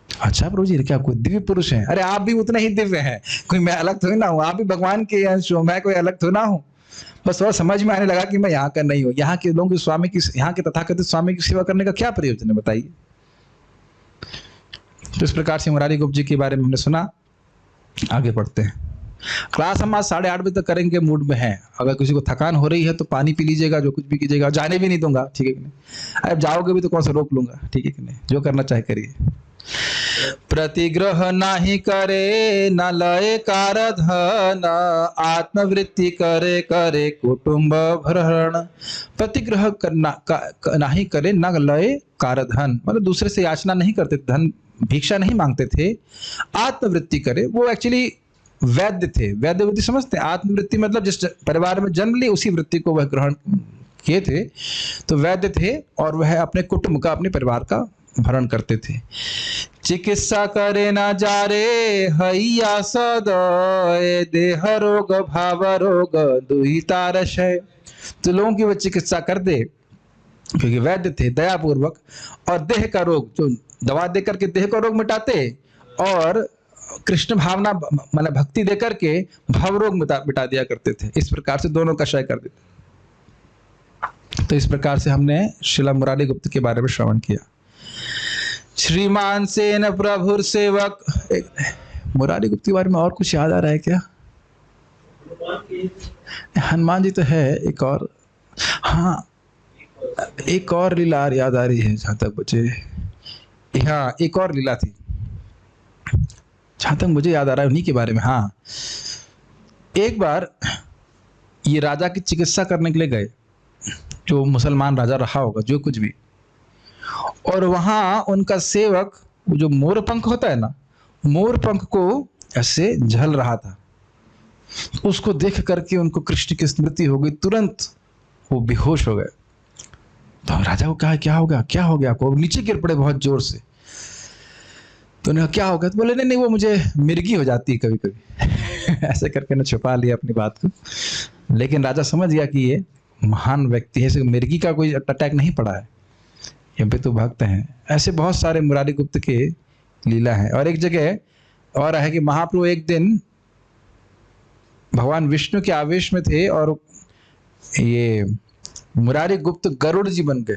अच्छा प्रभु जी क्या कोई दिव्य पुरुष है? अरे आप भी उतने ही दिव्य हैं, कोई मैं अलग थोड़ी ना हूं, आप भी भगवान के अंश हो, मैं कोई अलग थोड़ी ना हूं। बस और समझ में आने लगा कि मैं यहाँ का नहीं हूं। यहाँ के लोगों की स्वामी की, यहाँ के तथाकथित स्वामी की सेवा करने का क्या प्रयोजन है बताइए? तो इस प्रकार से मुरारी गुप्त जी के बारे में हमने सुना। आगे बढ़ते हैं। क्लास हम आज 8:30 बजे तक करेंगे, मूड में है। अगर किसी को थकान हो रही है तो पानी पी लीजिएगा, जो कुछ भी कीजिएगा, जाने भी नहीं दूंगा, ठीक है कि नहीं? अब जाओगे भी तो कौन सा रोक लूंगा, ठीक है कि नहीं? जो करना चाहे करिए। प्रतिग्रह नाही करे न लय कारधन, आत्मवृत्ति करे करे कुटुंब भरण। प्रतिग्रह नाही करे न लय कारधन, मतलब दूसरे से याचना नहीं करते, धन भिक्षा नहीं मांगते थे। आत्मवृत्ति करे, वो एक्चुअली वैद्य थे। वैद्य वृत्ति समझते हैं? आत्मवृत्ति मतलब जिस परिवार में जन्म ली उसी वृत्ति को वह ग्रहण किए थे, तो वैद्य थे, और वह अपने कुटुंब का, अपने परिवार का भरण करते थे। चिकित्सा करे ना जारे हैया सदय, देह रोग भाव रोग दुही तारस है। तो लोगों की वह चिकित्सा कर दे, क्योंकि वैद्य थे, दयापूर्वक, और देह का रोग, जो दवा देकर के देह का रोग मिटाते, और कृष्ण भावना मतलब भक्ति देकर के भाव रोग मिटा दिया करते थे। इस प्रकार से दोनों का क्षय कर देते। तो इस प्रकार से हमने श्रीला मुरारी गुप्त के बारे में श्रवण किया। श्रीमान सेन प्रभुर सेवक। मुरारी गुप्त के बारे में और कुछ याद आ रहा है क्या? हनुमान जी तो है, एक और, हाँ एक और लीला याद आ रही है जहां तक बचे। हाँ एक और लीला थी जहां तक मुझे याद आ रहा है उन्हीं के बारे में। हाँ एक बार ये राजा की चिकित्सा करने के लिए गए, जो मुसलमान राजा रहा होगा, जो कुछ भी, और वहां उनका सेवक, वो जो मोर पंख होता है ना, मोर पंख को ऐसे झल रहा था। उसको देख करके उनको कृष्ण की स्मृति हो गई, तुरंत वो बेहोश हो गए। तो राजा को कहा क्या हो गया, क्या हो गया आपको? नीचे गिर पड़े बहुत जोर से। तो उन्हें क्या हो गया? तो बोले नहीं नहीं, वो मुझे मिर्गी हो जाती है कभी कभी। ऐसे करके ना छुपा लिया अपनी बात को। लेकिन राजा समझ गया कि ये महान व्यक्ति है, मिर्गी का कोई अटैक नहीं पड़ा है, यहाँ पे तो भक्त हैं। ऐसे बहुत सारे मुरारी गुप्त के लीला है। और एक जगह और है कि महाप्रभु एक दिन भगवान विष्णु के आवेश में थे, और ये मुरारी गुप्त गरुड़ जी बन गए,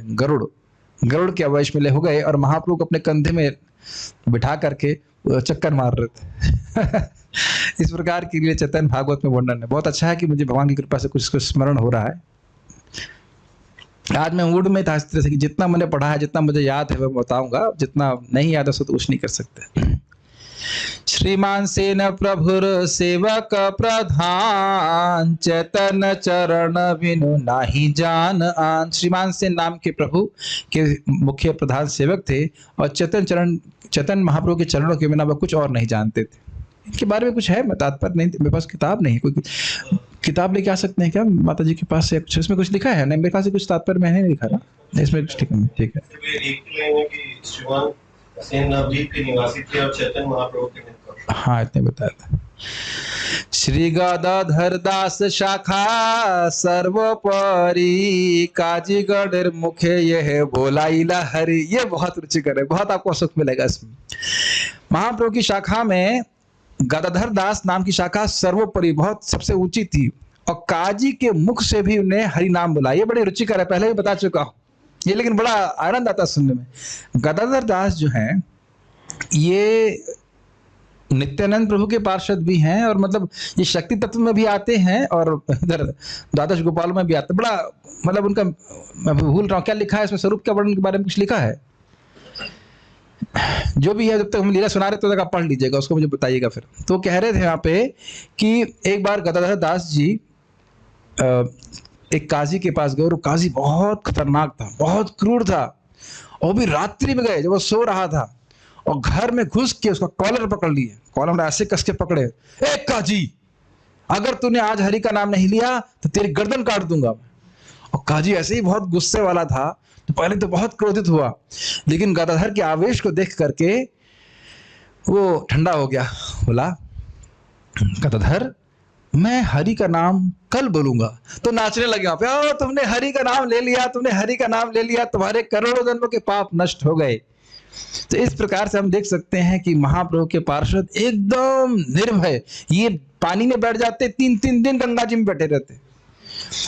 गरुड़ के अवयश में हो गए और महाप्रभु को अपने कंधे में बिठा करके चक्कर मार रहे थे। इस प्रकार के लिए चैतन्य भागवत में वर्णन है। बहुत अच्छा है कि मुझे भगवान की कृपा से कुछ स्मरण हो रहा है। आज मैं मूड में था इस तरह से कि जितना मैंने पढ़ा है, जितना मुझे याद है मैं बताऊंगा, जितना नहीं याद है सो तो कुछ नहीं कर सकते। श्रीमान सेन प्रभुर सेवक प्रधान, चैतन्य चरण बिनु नाही जान आन। श्रीमान सेन नाम के प्रभु के मुख्य प्रधान सेवक थे और चैतन्य महाप्रभु के चरणों के बिना वह कुछ और नहीं जानते थे। इनके बारे में कुछ है, मैं तात्पर्य नहीं, मेरे पास किताब नहीं है, कोई किताब लेके आ सकते हैं क्या माता जी के पास से? इसमें कुछ लिखा है? नहीं, मेरे पास से कुछ तात्पर्य मैंने नहीं लिखा ना इसमें। ठीक है। नवदीप के निवासी थे और चैतन्य महाप्रभु के मित्र। हाँ, इतने बताया था। श्री गदाधर दास शाखा सर्वोपरि, काजीगढ़ मुखे यह बोलाइला हरि। ये बहुत रुचिकर है, बहुत आपको सुख मिलेगा इसमें। महाप्रभु की शाखा में गदाधर दास नाम की शाखा सर्वोपरि, बहुत सबसे ऊंची थी और काजी के मुख से भी उन्हें हरि नाम बुला। ये बड़े रुचिकर है, पहले भी बता चुका हूं ये, लेकिन बड़ा आनंद आता सुनने में। गदाधर दास जो हैं ये नित्यानंद प्रभु के पार्षद भी हैं और मतलब ये शक्ति तत्व में भी आते हैं और इधर द्वादश गोपाल में भी आते हैं। बड़ा मतलब उनका, मैं भूल रहा हूँ क्या लिखा है इसमें, स्वरूप के वर्णन के बारे में कुछ लिखा है? जो भी है, जब तक हम लीला सुना रहे तो तक आप पढ़ लीजिएगा, उसको मुझे बताइएगा फिर। तो कह रहे थे यहाँ पे कि एक बार गदाधर दास जी एक काजी के पास गए और काजी बहुत खतरनाक था, बहुत क्रूर था, और भी रात्रि में गए जब वो सो रहा था और घर में घुस के उसका कॉलर पकड़ लिए, कॉलर में ऐसे कस के पकड़े, ए काजी, अगर तूने आज हरि का नाम नहीं लिया तो तेरी गर्दन काट दूंगा। और काजी ऐसे ही बहुत गुस्से वाला था, तो पहले तो बहुत क्रोधित हुआ, लेकिन गदाधर के आवेश को देख करके वो ठंडा हो गया। बोला, गदाधर मैं हरि का नाम कल बोलूंगा। तो नाचने लगे वहां पे, ओ तुमने हरि का नाम ले लिया, तुमने हरि का नाम ले लिया, तुम्हारे करोड़ों जन्मों के पाप नष्ट हो गए। तो इस प्रकार से हम देख सकते हैं कि महाप्रभु के पार्षद एकदम निर्भय, ये पानी में बैठ जाते, 3-3 दिन गंगा जी में बैठे रहते,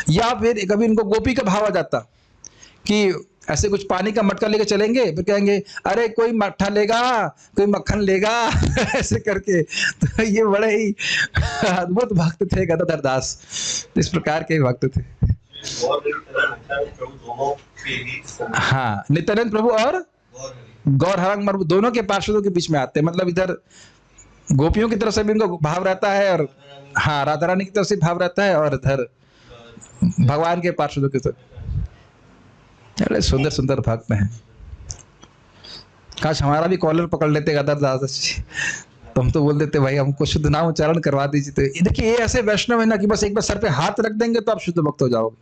या फिर कभी इनको गोपी का भाव आ जाता कि ऐसे कुछ पानी का मटका लेके चलेंगे, फिर कहेंगे अरे कोई मट्ठा लेगा, कोई मक्खन लेगा, ऐसे करके। तो ये बड़े ही अद्भुत भक्त थे गदाधर दास, इस प्रकार के भक्त थे। हाँ, नित्यानंद प्रभु और गौर हरंग प्रभु दोनों के पार्षदों के बीच में आते हैं। मतलब इधर गोपियों की तरफ से भी इनको भाव रहता है और हाँ राधा रानी की तरफ से भाव रहता है, और इधर भगवान के पार्षदों की तरफ। अरे सुंदर सुंदर भक्त हैं। काश हमारा भी कॉलर पकड़ लेते गदाधर दास जी, तो हम तो बोल देते भाई हमको शुद्ध नाम उच्चारण करवा दीजिए। तो देखिए ये ऐसे वैष्णव है ना कि बस एक बार सर पे हाथ रख देंगे तो आप शुद्ध भक्त हो जाओगे।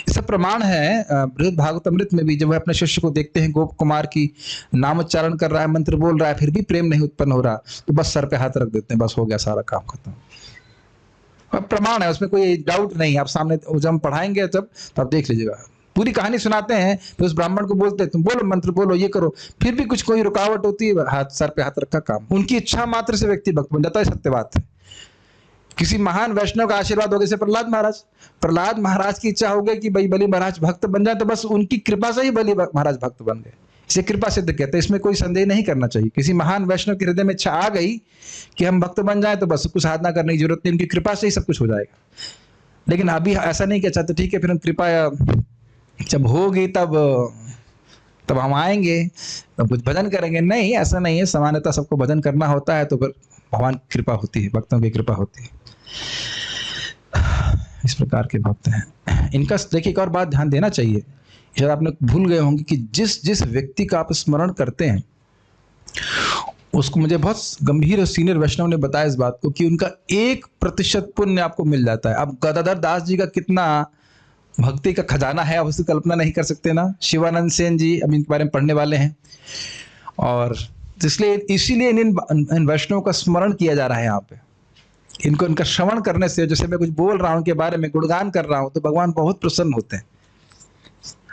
इसका प्रमाण है बृहद भागवतामृत में भी, जब वह अपने शिष्य को देखते हैं गोप कुमार की नाम उच्चारण कर रहा है, मंत्र बोल रहा है, फिर भी प्रेम नहीं उत्पन्न हो रहा, तो बस सर पे हाथ रख देते हैं, बस हो गया सारा काम खत्म। प्रमाण है, उसमें कोई डाउट नहीं। आप सामने जब हम पढ़ाएंगे तब तो आप देख लीजिएगा, पूरी कहानी सुनाते हैं, फिर उस ब्राह्मण को बोलते हैं तुम बोलो मंत्र बोलो, ये करो, फिर भी कुछ कोई रुकावट होती है, हाथ सर पे हाथ रखा काम। उनकी इच्छा मात्र से व्यक्ति भक्त बन जाता है, सत्य बात है। किसी महान वैष्णव का आशीर्वाद हो गया, जैसे प्रहलाद महाराज की इच्छा हो गई कि भाई बलि महाराज भक्त बन जाए, तो बस उनकी कृपा से ही बलि महाराज भक्त बन गए। इसे कृपा सिद्ध कहते हैं, इसमें कोई संदेह नहीं करना चाहिए। किसी महान वैष्णव के हृदय में इच्छा आ गई कि हम भक्त बन जाए, तो बस कुछ साधना करने की जरूरत नहीं, उनकी कृपा से ही सब कुछ हो जाएगा। लेकिन अभी ऐसा नहीं कि अच्छा तो ठीक है, फिर हम कृपा जब होगी तब हम आएंगे, तब कुछ भजन करेंगे। नहीं, ऐसा नहीं है। सामान्यतः सबको भजन करना होता है, तो फिर भगवान की कृपा होती है, भक्तों की कृपा होती है। इस प्रकार के भक्त हैं। इनका देखिए एक और बात ध्यान देना चाहिए, शायद आपने भूल गए होंगे कि जिस व्यक्ति का आप स्मरण करते हैं उसको, मुझे बहुत गंभीर और सीनियर वैष्णव ने बताया इस बात को कि उनका 1% पुण्य आपको मिल जाता है। अब गदाधर दास जी का कितना भक्ति का खजाना है, आप उसकी कल्पना नहीं कर सकते ना। शिवानंद सेन जी अब इनके बारे में पढ़ने वाले हैं, और इसीलिए इन वैष्णवों का स्मरण किया जा रहा है यहाँ पे। इनका श्रवण करने से, जैसे मैं कुछ बोल रहा हूँ उनके बारे में, गुणगान कर रहा हूँ, तो भगवान बहुत प्रसन्न होते हैं।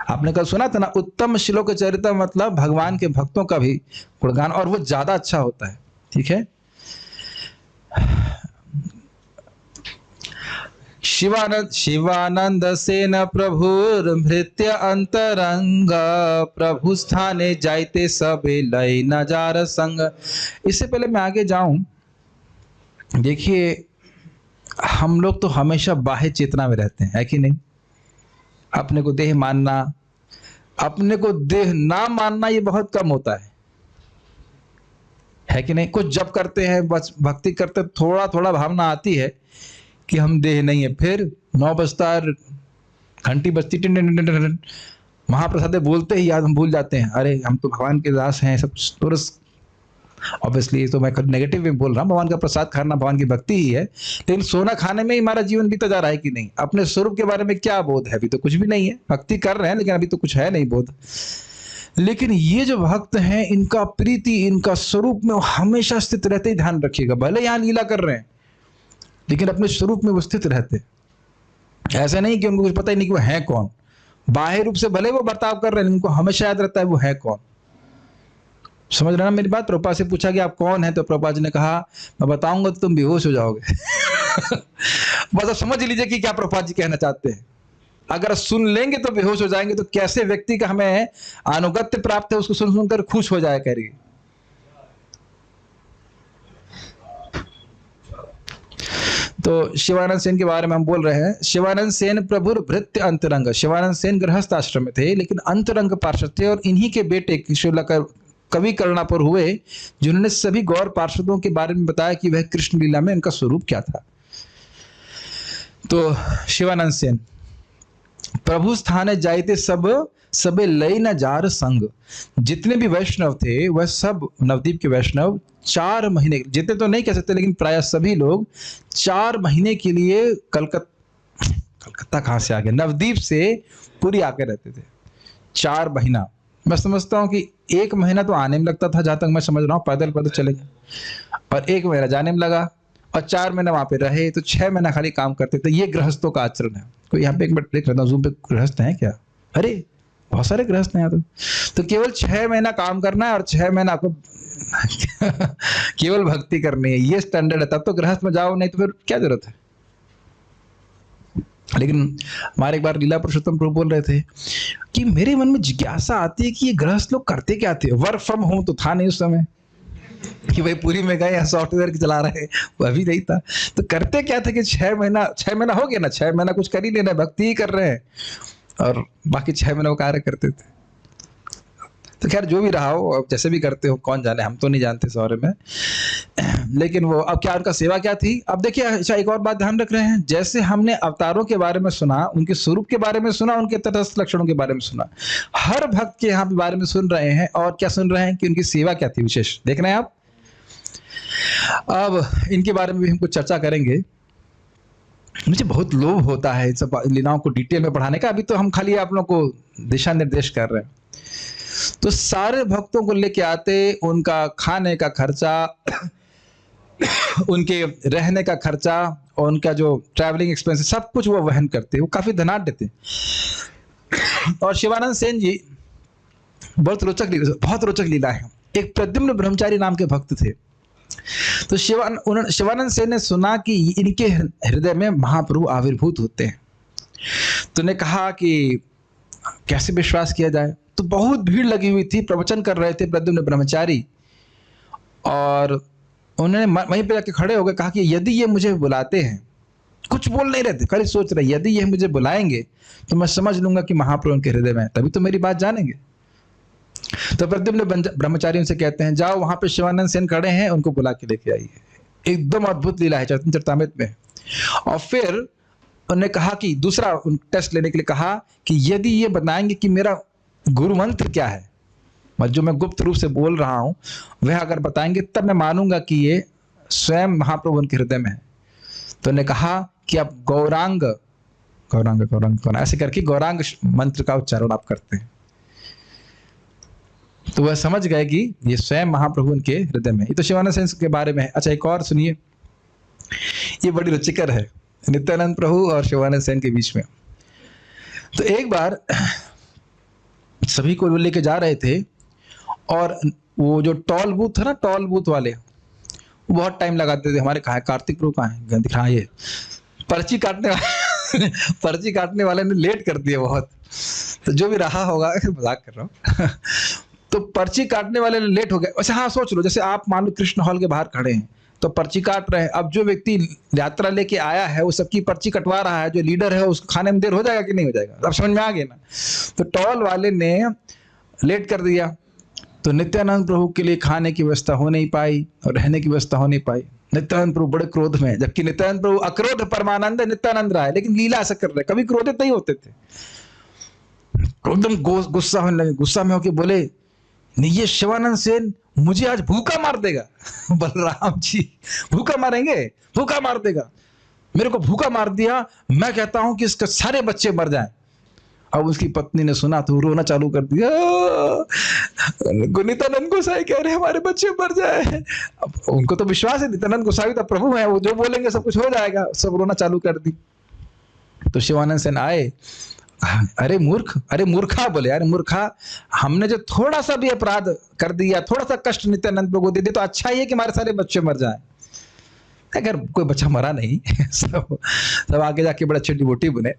आपने कल सुना था ना, उत्तम श्लोक चरित्र मतलब भगवान के भक्तों का भी गुणगान, और वो ज्यादा अच्छा होता है। ठीक है, शिवानंद सेन प्रभुर भृत्य अंतरंग, प्रभु स्थाने जाइते सबे लय नजार संग। इससे पहले मैं आगे जाऊं, देखिए हम लोग तो हमेशा बाह्य चेतना में रहते हैं, है कि नहीं? अपने को देह मानना, अपने को देह ना मानना ये बहुत कम होता है कि नहीं? कुछ जब करते हैं, बस भक्ति करते, थोड़ा थोड़ा भावना आती है कि हम देह नहीं है। फिर 9 बजता, घंटी बजती, टिन टिन टिन टिन, महाप्रसाद बोलते ही याद हम भूल जाते हैं, अरे हम तो भगवान के दास हैं सब। ऑब्वियसली तो मैं नेगेटिव में बोल रहा हूँ, भगवान का प्रसाद खाना भगवान की भक्ति ही है, लेकिन सोना खाने में ही हमारा जीवन बीता जा रहा है कि नहीं? अपने स्वरूप के बारे में क्या बोध है? अभी तो कुछ भी नहीं है, भक्ति कर रहे हैं लेकिन अभी तो कुछ है नहीं बोध। लेकिन ये जो भक्त हैं, इनका प्रीति, इनका स्वरूप में हमेशा स्थित रहते ही, ध्यान रखिएगा। भले यहाँ लीला कर रहे हैं लेकिन अपने स्वरूप में वो स्थित रहते। ऐसा नहीं कि उनको कुछ पता ही नहीं कि वो है कौन। बाह्य रूप से भले वो बर्ताव कर रहे हैं, उनको हमेशा याद रहता है वो है कौन। समझ रहे ना मेरी बात? प्रभुपाद से पूछा कि आप कौन हैं, तो प्रभुपाद जी ने कहा मैं बताऊंगा तो तुम बेहोश हो जाओगे। बस आप समझ लीजिए कि क्या प्रभुपाद जी कहना चाहते हैं। अगर सुन लेंगे तो बेहोश हो जाएंगे, तो कैसे व्यक्ति का हमें अनुगत्य प्राप्त है उसको सुन सुनकर खुश हो जाए करिए। तो शिवानंद सेन के बारे में हम बोल रहे हैं। शिवानंद सेन प्रभुर भृत्य अंतरंग। शिवानंद सेन गृहस्थ आश्रम में थे लेकिन अंतरंग पार्षद थे, और इन्हीं के बेटे कवि करुणापुर हुए, जिन्होंने सभी गौर पार्षदों के बारे में बताया कि वह कृष्ण लीला में उनका स्वरूप क्या था। तो शिवानंद सेन, प्रभु स्थाने जाइते सबे लय न जार संग। जितने भी वैष्णव थे वह सब, नवद्वीप के वैष्णव 4 महीने, जितने तो नहीं कह सकते लेकिन प्राय सभी लोग 4 महीने के लिए कलकत्ता कहाँ से आ गए, नवद्वीप से पुरी आके रहते थे। 4 महीना, मैं समझता हूँ कि 1 महीना तो आने में लगता था, जहां तक मैं समझ रहा हूँ, पैदल चले गए, और 1 महीना जाने में लगा, और 4 महीने वहां पे रहे, तो 6 महीना खाली काम करते थे। ये गृहस्थों का आचरण है। कोई यहाँ पे एक मिनट देख लेता हूँ, जूम पे गृहस्थ हैं क्या? अरे बहुत सारे गृहस्थ हैं यहाँ तो केवल 6 महीना काम करना है और 6 महीना आपको केवल भक्ति करनी है, ये स्टैंडर्ड है। तब तो गृहस्थ में जाओ, नहीं तो फिर क्या जरूरत है। लेकिन हमारे एक बार लीला पुरुषोत्तम प्रभु बोल रहे थे कि मेरे मन में जिज्ञासा आती है कि ये गृहस्थ लोग करते क्या थे। वर्क फ्रॉम होम तो था नहीं उस समय कि भाई पूरी में गए या सॉफ्टवेयर चला रहे हैं, वो अभी नहीं था। तो करते क्या थे कि 6 महीना हो गया ना, 6 महीना कुछ कर ही लेना, भक्ति ही कर रहे हैं, और बाकी 6 महीने वो कार्य करते थे। तो खैर जो भी रहा हो, अब जैसे भी करते हो, कौन जाने, हम तो नहीं जानते इस बारे में। लेकिन वो अब क्या, उनका सेवा क्या थी। अब देखिए अच्छा, एक और बात ध्यान रख रहे हैं, जैसे हमने अवतारों के बारे में सुना, उनके स्वरूप के बारे में सुना, उनके तटस्थ लक्षणों के बारे में सुना, हर भक्त के यहाँ बारे में सुन रहे हैं। और क्या सुन रहे हैं कि उनकी सेवा क्या थी विशेष, देख रहे हैं आप। अब इनके बारे में भी हम कुछ चर्चा करेंगे। मुझे बहुत लोभ होता है इन सब लीलाओं को डिटेल में पढ़ाने का। अभी तो हम खाली आप लोगों को दिशा निर्देश कर रहे हैं। तो सारे भक्तों को लेके आते, उनका खाने का खर्चा, उनके रहने का खर्चा, और उनका जो ट्रैवलिंग एक्सपेंस, सब कुछ वो वहन करते, वो काफी धनाढ़ थे। और शिवानंद सेन जी बहुत रोचक लीला है। एक प्रद्युम्न ब्रह्मचारी नाम के भक्त थे। तो शिवानंद सेन ने सुना कि इनके हृदय में महाप्रभु आविर्भूत होते हैं। तो ने कहा कि कैसे विश्वास किया जाए। तो बहुत भीड़ लगी हुई थी, प्रवचन कर रहे थे प्रद्युम्न ब्रह्मचारी, और उन्होंने वहीं पे जाके खड़े हो गए, कहा कि यदि ये मुझे बुलाते हैं, कुछ बोल नहीं रहे थे, खाली सोच रहे, यदि ये मुझे बुलाएंगे तो मैं समझ लूंगा कि महाप्रभु उनके हृदय में, तभी तो मेरी बात जानेंगे। तो प्रद्युम्न ब्रह्मचारी उनसे कहते हैं, जाओ वहां पे शिवानंद सेन खड़े हैं, उनको बुला के लेके आइए। एकदम अद्भुत लीला है चैतन्य चरितामृत में। और फिर उन्होंने कहा कि दूसरा टेस्ट लेने के लिए कहा कि यदि ये बताएंगे कि मेरा गुरु मंत्र क्या है, जो मैं गुप्त रूप से बोल रहा हूं, वह अगर बताएंगे तब मैं मानूंगा कि ये स्वयं महाप्रभु उनके हृदय में है। तो उन्होंने कहा कि आप गौरांग ऐसे करके गौरांग मंत्र का उच्चारण आप करते हैं। तो वह समझ गए कि ये स्वयं महाप्रभु उनके हृदय में। ये तो शिवानंद सेन के बारे में है। अच्छा, एक और सुनिए, ये बड़ी रुचिकर है, नित्यानंद प्रभु और शिवानंद सेन के बीच में। तो एक बार सभी को लेके जा रहे थे, और वो जो टॉल बूथ है ना, टॉल बूथ वाले, वो बहुत टाइम लगाते थे। हमारे कहाँ है, कार्तिक प्रभु कहाँ है, दिखा ये पर्ची काटने वाले पर्ची काटने वाले ने लेट कर दिया बहुत, तो जो भी रहा होगा, मजाक कर रहा हूँ तो पर्ची काटने वाले ने लेट हो गया। वैसे हाँ, सोच लो जैसे आप मान लो कृष्ण हॉल के बाहर खड़े हैं तो पर्ची काट रहे हैं, अब जो व्यक्ति यात्रा लेके आया है वो सबकी पर्ची कटवा रहा है, जो लीडर है उसको खाने में देर हो जाएगा कि नहीं हो जाएगा? अब समझ में आ गया ना। तो टॉल वाले ने लेट कर दिया, तो नित्यानंद प्रभु के लिए खाने की व्यवस्था हो नहीं पाई और रहने की व्यवस्था हो नहीं पाई। नित्यानंद प्रभु बड़े क्रोध में, जबकि नित्यानंद प्रभु अक्रोध परमानंद नित्यानंद रहा है, लेकिन लीला ऐसा कर रहे, कभी क्रोधित नहीं होते थे। एकदम गुस्सा होने लगे, गुस्सा में होके बोले, नहीं ये शिवानंद सेन मुझे आज भूखा मार देगा। बलराम जी भूखा मारेंगे? भूखा मार देगा, मेरे को भूखा मार दिया, मैं कहता हूं कि इसके सारे बच्चे मर जाएं। अब उसकी पत्नी ने सुना तो रोना चालू कर दिया, नित्यानंद गोसाई कह रहे हमारे बच्चे मर जाए। अब उनको तो विश्वास है नित्यानंद गोसाई तो प्रभु है, वो जो बोलेंगे सब कुछ हो जाएगा, सब रोना चालू कर दी। तो शिवानंद सेन आए, अरे मूर्ख, अरे मूर्खा बोले, अरे मूर्खा, हमने जो थोड़ा सा भी अपराध कर दिया, थोड़ा सा कष्ट नित्यानंद प्रभु को दे दिया तो अच्छा ही है कि हमारे सारे बच्चे मर जाएं। अगर कोई बच्चा मरा नहीं, सब आगे जाके बड़े अच्छे डिवोटी बने,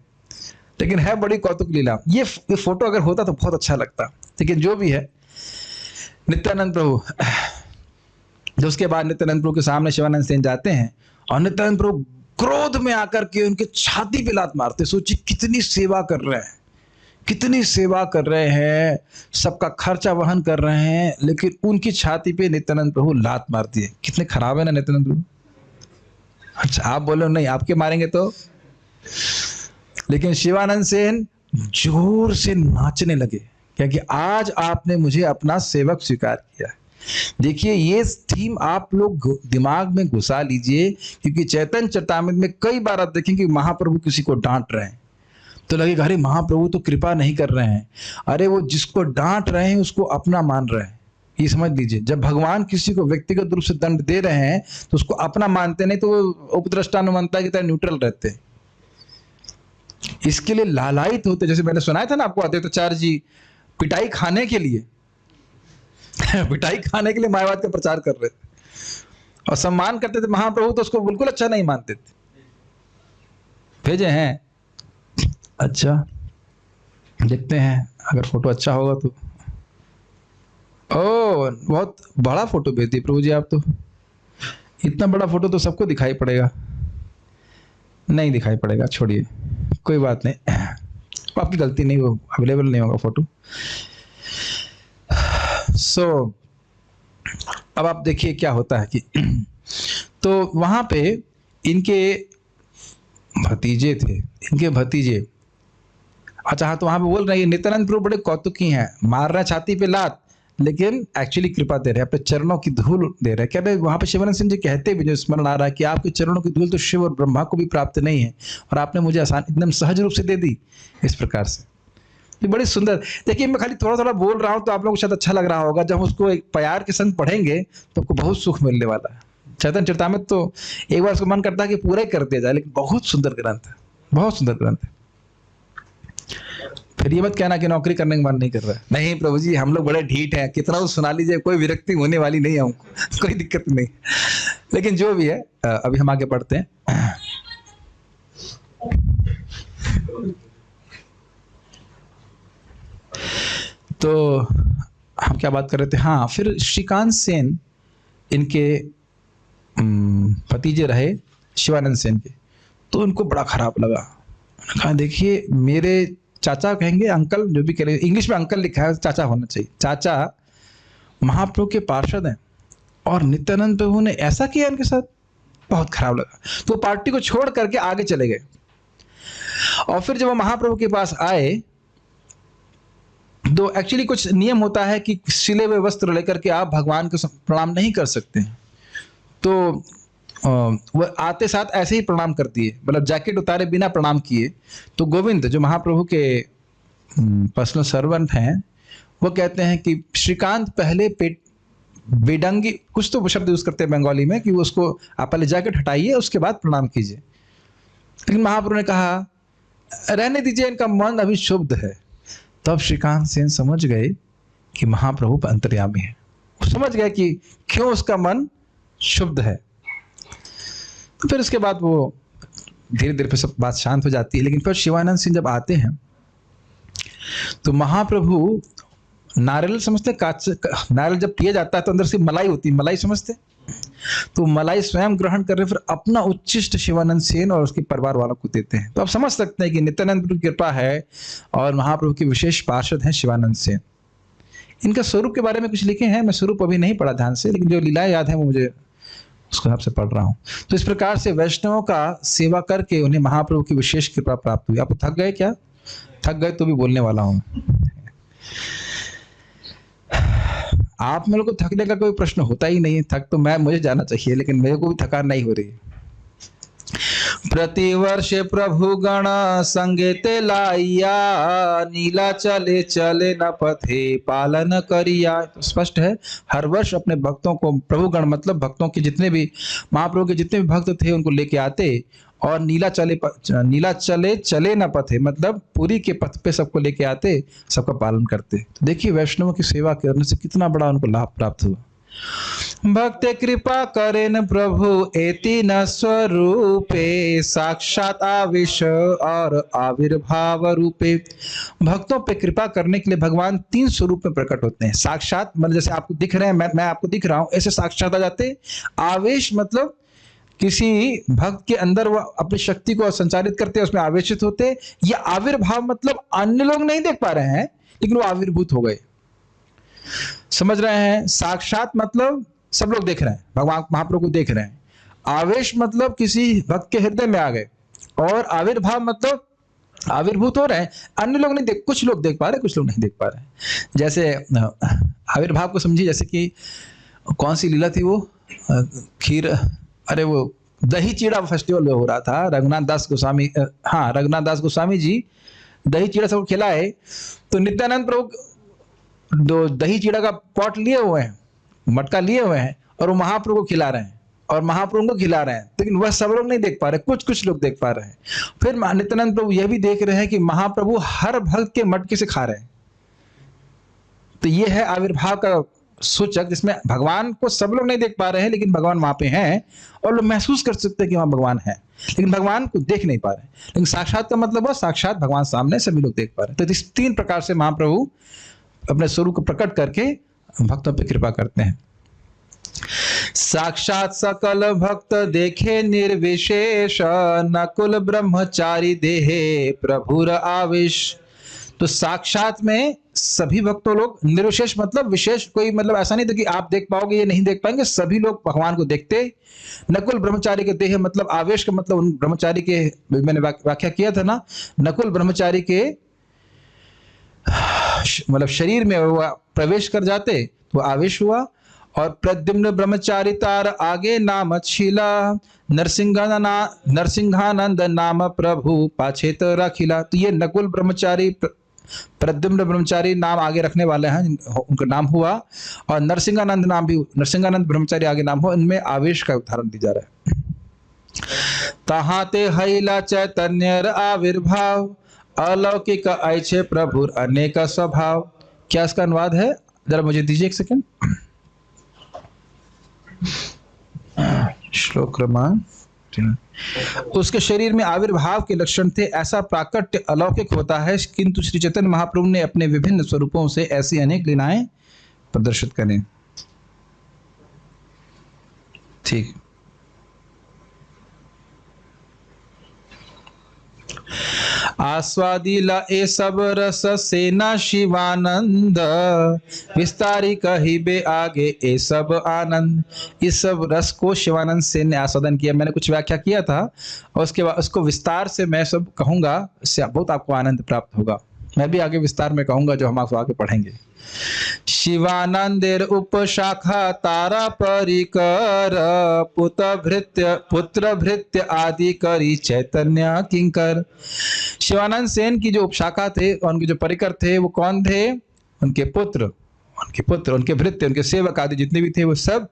लेकिन है बड़ी कौतुक लीला। ये फोटो अगर होता तो बहुत अच्छा लगता, लेकिन जो भी है नित्यानंद प्रभु, जो उसके बाद नित्यानंद प्रभु के सामने शिवानंद सेन जाते हैं और नित्यानंद प्रभु क्रोध में आकर के उनके छाती पे लात मारते। सोचिए कितनी सेवा कर रहे हैं, कितनी सेवा कर रहे हैं, सबका खर्चा वहन कर रहे हैं, लेकिन उनकी छाती पे नित्यानंद प्रभु लात मारती है। कितने खराब है ना नित्यानंद प्रभु। अच्छा आप बोलो नहीं आपके मारेंगे तो, लेकिन शिवानंद सेन जोर से नाचने लगे, क्योंकि आज आपने मुझे अपना सेवक स्वीकार किया है। देखिए ये थीम आप लोग दिमाग में घुसा लीजिए, क्योंकि चैतन्य चरितामृत में कई बार आप देखेंगे महाप्रभु किसी को डांट रहे हैं तो लगेगा अरे महाप्रभु तो कृपा नहीं कर रहे हैं, अरे वो जिसको डांट रहे हैं उसको अपना मान रहे हैं। ये समझ लीजिए, जब भगवान किसी को व्यक्तिगत रूप से दंड दे रहे हैं तो उसको अपना मानते नहीं, तो वो उपद्रष्टानुमंता की तरह न्यूट्रल रहते हैं। इसके लिए लालायित होते, जैसे मैंने सुनाया था ना आपको, अद्वैताचार्य जी पिटाई खाने के लिए पिटाई खाने के लिए मायावाद का प्रचार कर रहे थे और सम्मान करते थे महाप्रभु, तो उसको बिल्कुल अच्छा नहीं मानते थे। भेजे हैं, अच्छा देखते हैं अगर फोटो अच्छा होगा तो। ओ बहुत बड़ा फोटो भेज दिए प्रभु जी आप तो, इतना बड़ा फोटो तो सबको दिखाई पड़ेगा। नहीं दिखाई पड़ेगा, छोड़िए कोई बात नहीं, आपकी गलती नहीं, वो अवेलेबल नहीं होगा फोटो। अब आप देखिए क्या होता है कि तो वहां पे इनके भतीजे थे, इनके भतीजे, अच्छा हाँ, तो वहां पे बोल रहे हैं नित्यानंद प्रभु बड़े कौतुकी हैं, मार रहे छाती पे लात, लेकिन एक्चुअली कृपा दे रहे हैं, अपने चरणों की धूल दे रहे हैं। क्या भाई वहां पे शिवानंद सिंह जी कहते भी, जो स्मरण आ रहा है कि आपके चरणों की धूल तो शिव और ब्रह्मा को भी प्राप्त नहीं है, और आपने मुझे आसान एकदम सहज रूप से दे दी। इस प्रकार से ये बड़ी सुंदर। देखिए मैं खाली थोड़ा थोड़ा बोल रहा हूँ तो आप लोगों को शायद अच्छा लग रहा होगा, जब उसको एक प्यार के संग पढ़ेंगे तो आपको बहुत सुख मिलने वाला है। चैतन्य चरितामृत तो एक बार उसको मन करता है कि पूरा ही कर दिया जाए, लेकिन बहुत सुंदर ग्रंथ है, बहुत सुंदर ग्रंथ है। फिर ये मत कहना कि नौकरी करने का मन नहीं कर रहा है। नहीं प्रभु जी हम लोग बड़े ढीठ हैं, कितना तो सुना लीजिए, कोई विरक्ति होने वाली नहीं है हमको, कोई दिक्कत नहीं। लेकिन जो भी है अभी हम आगे बढ़ते हैं। तो हम क्या बात कर रहे थे, हाँ फिर श्रीकांत सेन इनके भतीजे रहे शिवानंद सेन के, तो उनको बड़ा खराब लगा। कहा देखिए मेरे चाचा कहेंगे अंकल, जो भी करें, इंग्लिश में अंकल लिखा है, चाचा होना चाहिए, चाचा महाप्रभु के पार्षद हैं और नित्यानंद प्रभु ने ऐसा किया इनके साथ, बहुत खराब लगा। तो पार्टी को छोड़ करके आगे चले गए, और फिर जब वो महाप्रभु के पास आए तो एक्चुअली कुछ नियम होता है कि सिले हुए वस्त्र लेकर के आप भगवान को प्रणाम नहीं कर सकते हैं, तो वो आते साथ ऐसे ही प्रणाम कर दिए, मतलब जैकेट उतारे बिना प्रणाम किए। तो गोविंद जो महाप्रभु के पर्सनल सर्वेंट हैं, वो कहते हैं कि श्रीकांत पहले पेट बेडंगी, कुछ तो शब्द यूज करते हैं बंगाली में, कि उसको आप पहले जैकेट हटाइए उसके बाद प्रणाम कीजिए। लेकिन महाप्रभु ने कहा रहने दीजिए, इनका मन अभी शुद्ध है। तब श्रीकांत सेन समझ गए कि महाप्रभु अंतर्यामी है, समझ गए कि क्यों उसका मन शुद्ध है। तो फिर उसके बाद वो धीरे धीरे फिर सब बात शांत हो जाती है। लेकिन फिर शिवानंद सिंह जब आते हैं तो महाप्रभु नारियल समझते, नारियल जब पिया जाता है तो अंदर से मलाई होती है, मलाई समझते, तो मलाई स्वयं ग्रहण कर रहे, फिर अपना उच्चिष्ट शिवानंद सेन और उसके परिवार वालों को देते हैं। तो आप समझ सकते हैं कि नित्यानंद प्रभु की कृपा है और महाप्रभु के विशेष पार्षद हैं शिवानंद सेन। इनका स्वरूप के बारे में कुछ लिखे हैं, मैं स्वरूप अभी नहीं पढ़ा ध्यान से, लेकिन जो लीलाएं याद है वो मुझे उसको आपसे पढ़ रहा हूँ। तो इस प्रकार से वैष्णवों का सेवा करके उन्हें महाप्रभु की विशेष कृपा प्राप्त हुई। आप थक गए क्या? थक गए तो भी बोलने वाला हूँ। आप मेरे को थकने का कोई प्रश्न होता ही नहीं है, थक तो मुझे जाना चाहिए, लेकिन मेरे को भी थकान नहीं हो रही। प्रतिवर्ष प्रभु गण संगे ते लाइया, नीला चले चले न पथे पालन करिया। तो स्पष्ट है, हर वर्ष अपने भक्तों को, प्रभु गण मतलब भक्तों के जितने भी, महाप्रभु के जितने भी भक्त थे उनको लेके आते और नीला चले चले न पथे मतलब पूरी के पथ पे सबको लेके आते, सबका पालन करते। तो देखिए वैष्णवों की सेवा करने से कितना बड़ा उनको लाभ प्राप्त हुआ। भक्त कृपा करेन प्रभु एति न स्वरूपे, साक्षात आविश और आविर्भाव रूपे। भक्तों पे कृपा करने के लिए भगवान 3 स्वरूप में प्रकट होते हैं। साक्षात मतलब जैसे आपको दिख रहे हैं, मैं आपको दिख रहा हूं, ऐसे साक्षात आ जाते। आवेश मतलब किसी भक्त के अंदर वो अपनी शक्ति को संचारित करते हैं, उसमें आवेशित होते। या आविर्भाव मतलब अन्य लोग नहीं देख पा रहे हैं लेकिन वो आविर्भूत हो गए, समझ रहे हैं। साक्षात मतलब सब लोग देख रहे हैं, भगवान महाप्रभु को देख रहे हैं। आवेश मतलब किसी भक्त के हृदय में आ गए, और आविर्भाव मतलब आविर्भूत हो रहे हैं, अन्य लोग नहीं देख, कुछ लोग देख पा रहे, कुछ लोग नहीं देख पा रहे। जैसे आविर्भाव को समझिए, जैसे कि कौन सी लीला थी वो, खीर, अरे वो दही चीड़ा फेस्टिवल में हो रहा था, रघुनाथ दास गोस्वामी, हाँ रघुनाथ दास गोस्वामी जी दही चीड़ा सबको खिलाए। तो नित्यानंद प्रभु दो दही चीड़ा का पॉट लिए हुए हैं, मटका लिए हुए हैं, और वो महाप्रभु को खिला रहे हैं और महाप्रभु को खिला रहे हैं, लेकिन वह सब लोग नहीं देख पा रहे, कुछ लोग देख पा रहे हैं। फिर नित्यानंद प्रभु यह भी देख रहे हैं कि महाप्रभु हर भक्त के मटके से खा रहे हैं। तो ये है आविर्भाव का सूचक, जिसमें भगवान को सब लोग नहीं देख पा रहे हैं लेकिन भगवान वहां पे हैं और लोग महसूस कर सकते हैं कि वहां भगवान है, लेकिन भगवान को देख नहीं पा रहे। लेकिन साक्षात का मतलब है साक्षात भगवान सामने, सभी लोग देख पा रहे हैं। तो इस 3 प्रकार से महाप्रभु अपने स्वरूप को प्रकट करके भक्तों पे कृपा करते हैं। साक्षात सकल भक्त देखे निर्विशेष, नकुल ब्रह्मचारी देहे प्रभुर आवेश। तो साक्षात में सभी भक्तों लोग, निर्विशेष मतलब विशेष कोई मतलब ऐसा नहीं था कि आप देख पाओगे ये नहीं देख पाएंगे, सभी लोग भगवान को देखते। नकुल ब्रह्मचारी के देह मतलब आवेश का मतलब उन ब्रह्मचारी के, मैंने व्याख्या किया था ना, नकुल ब्रह्मचारी के मतलब शरीर में वो प्रवेश कर जाते तो आवेश हुआ। और प्रद्युम्न ब्रह्मचारी तार आगे नाम छिला, नरसिंहानंद नाम प्रभु पाछे तो रखिला। तो ये नकुल ब्रह्मचारी, प्रद्युम्न ब्रह्मचारी नाम आगे रखने वाले हैं, उनका नाम हुआ, और नरसिंहानंद नाम भी, नरसिंहानंद ब्रह्मचारी आगे नाम हो, इनमें आवेश का उदाहरण दिया जा रहा है। तहाते हैला चैतन्य आविर्भाव, अलौकिक ऐछे प्रभुर अनेक स्वभाव। क्या इसका अनुवाद है? जरा मुझे दीजिए 1 सेकंड। श्लोक क्रमांक, उसके शरीर में आविर्भाव के लक्षण थे, ऐसा प्राकट्य अलौकिक होता है, किंतु श्री चैतन्य महाप्रभु ने अपने विभिन्न स्वरूपों से ऐसी अनेक लीलाएं प्रदर्शित करें। ठीक, आस्वादिला ए सब रस सेना शिवानंद, विस्तारी कहिबे आगे ए सब आनंद। इस सब रस को शिवानंद सेन ने आस्वादन किया। मैंने कुछ व्याख्या किया था और उसके बाद उसको विस्तार से मैं सब कहूंगा, इससे बहुत आपको आनंद प्राप्त होगा। मैं भी आगे विस्तार में कहूंगा जो हम आपको आगे पढ़ेंगे। शिवानंदेर उपशाखा तारा परिकर, पुत्र भृत्य आदि करी चैतन्य किंकर। शिवानंद सेन की जो उपशाखा थे, उनके जो परिकर थे, वो कौन थे? उनके पुत्र, उनके भृत्य, उनके सेवक आदि जितने भी थे वो सब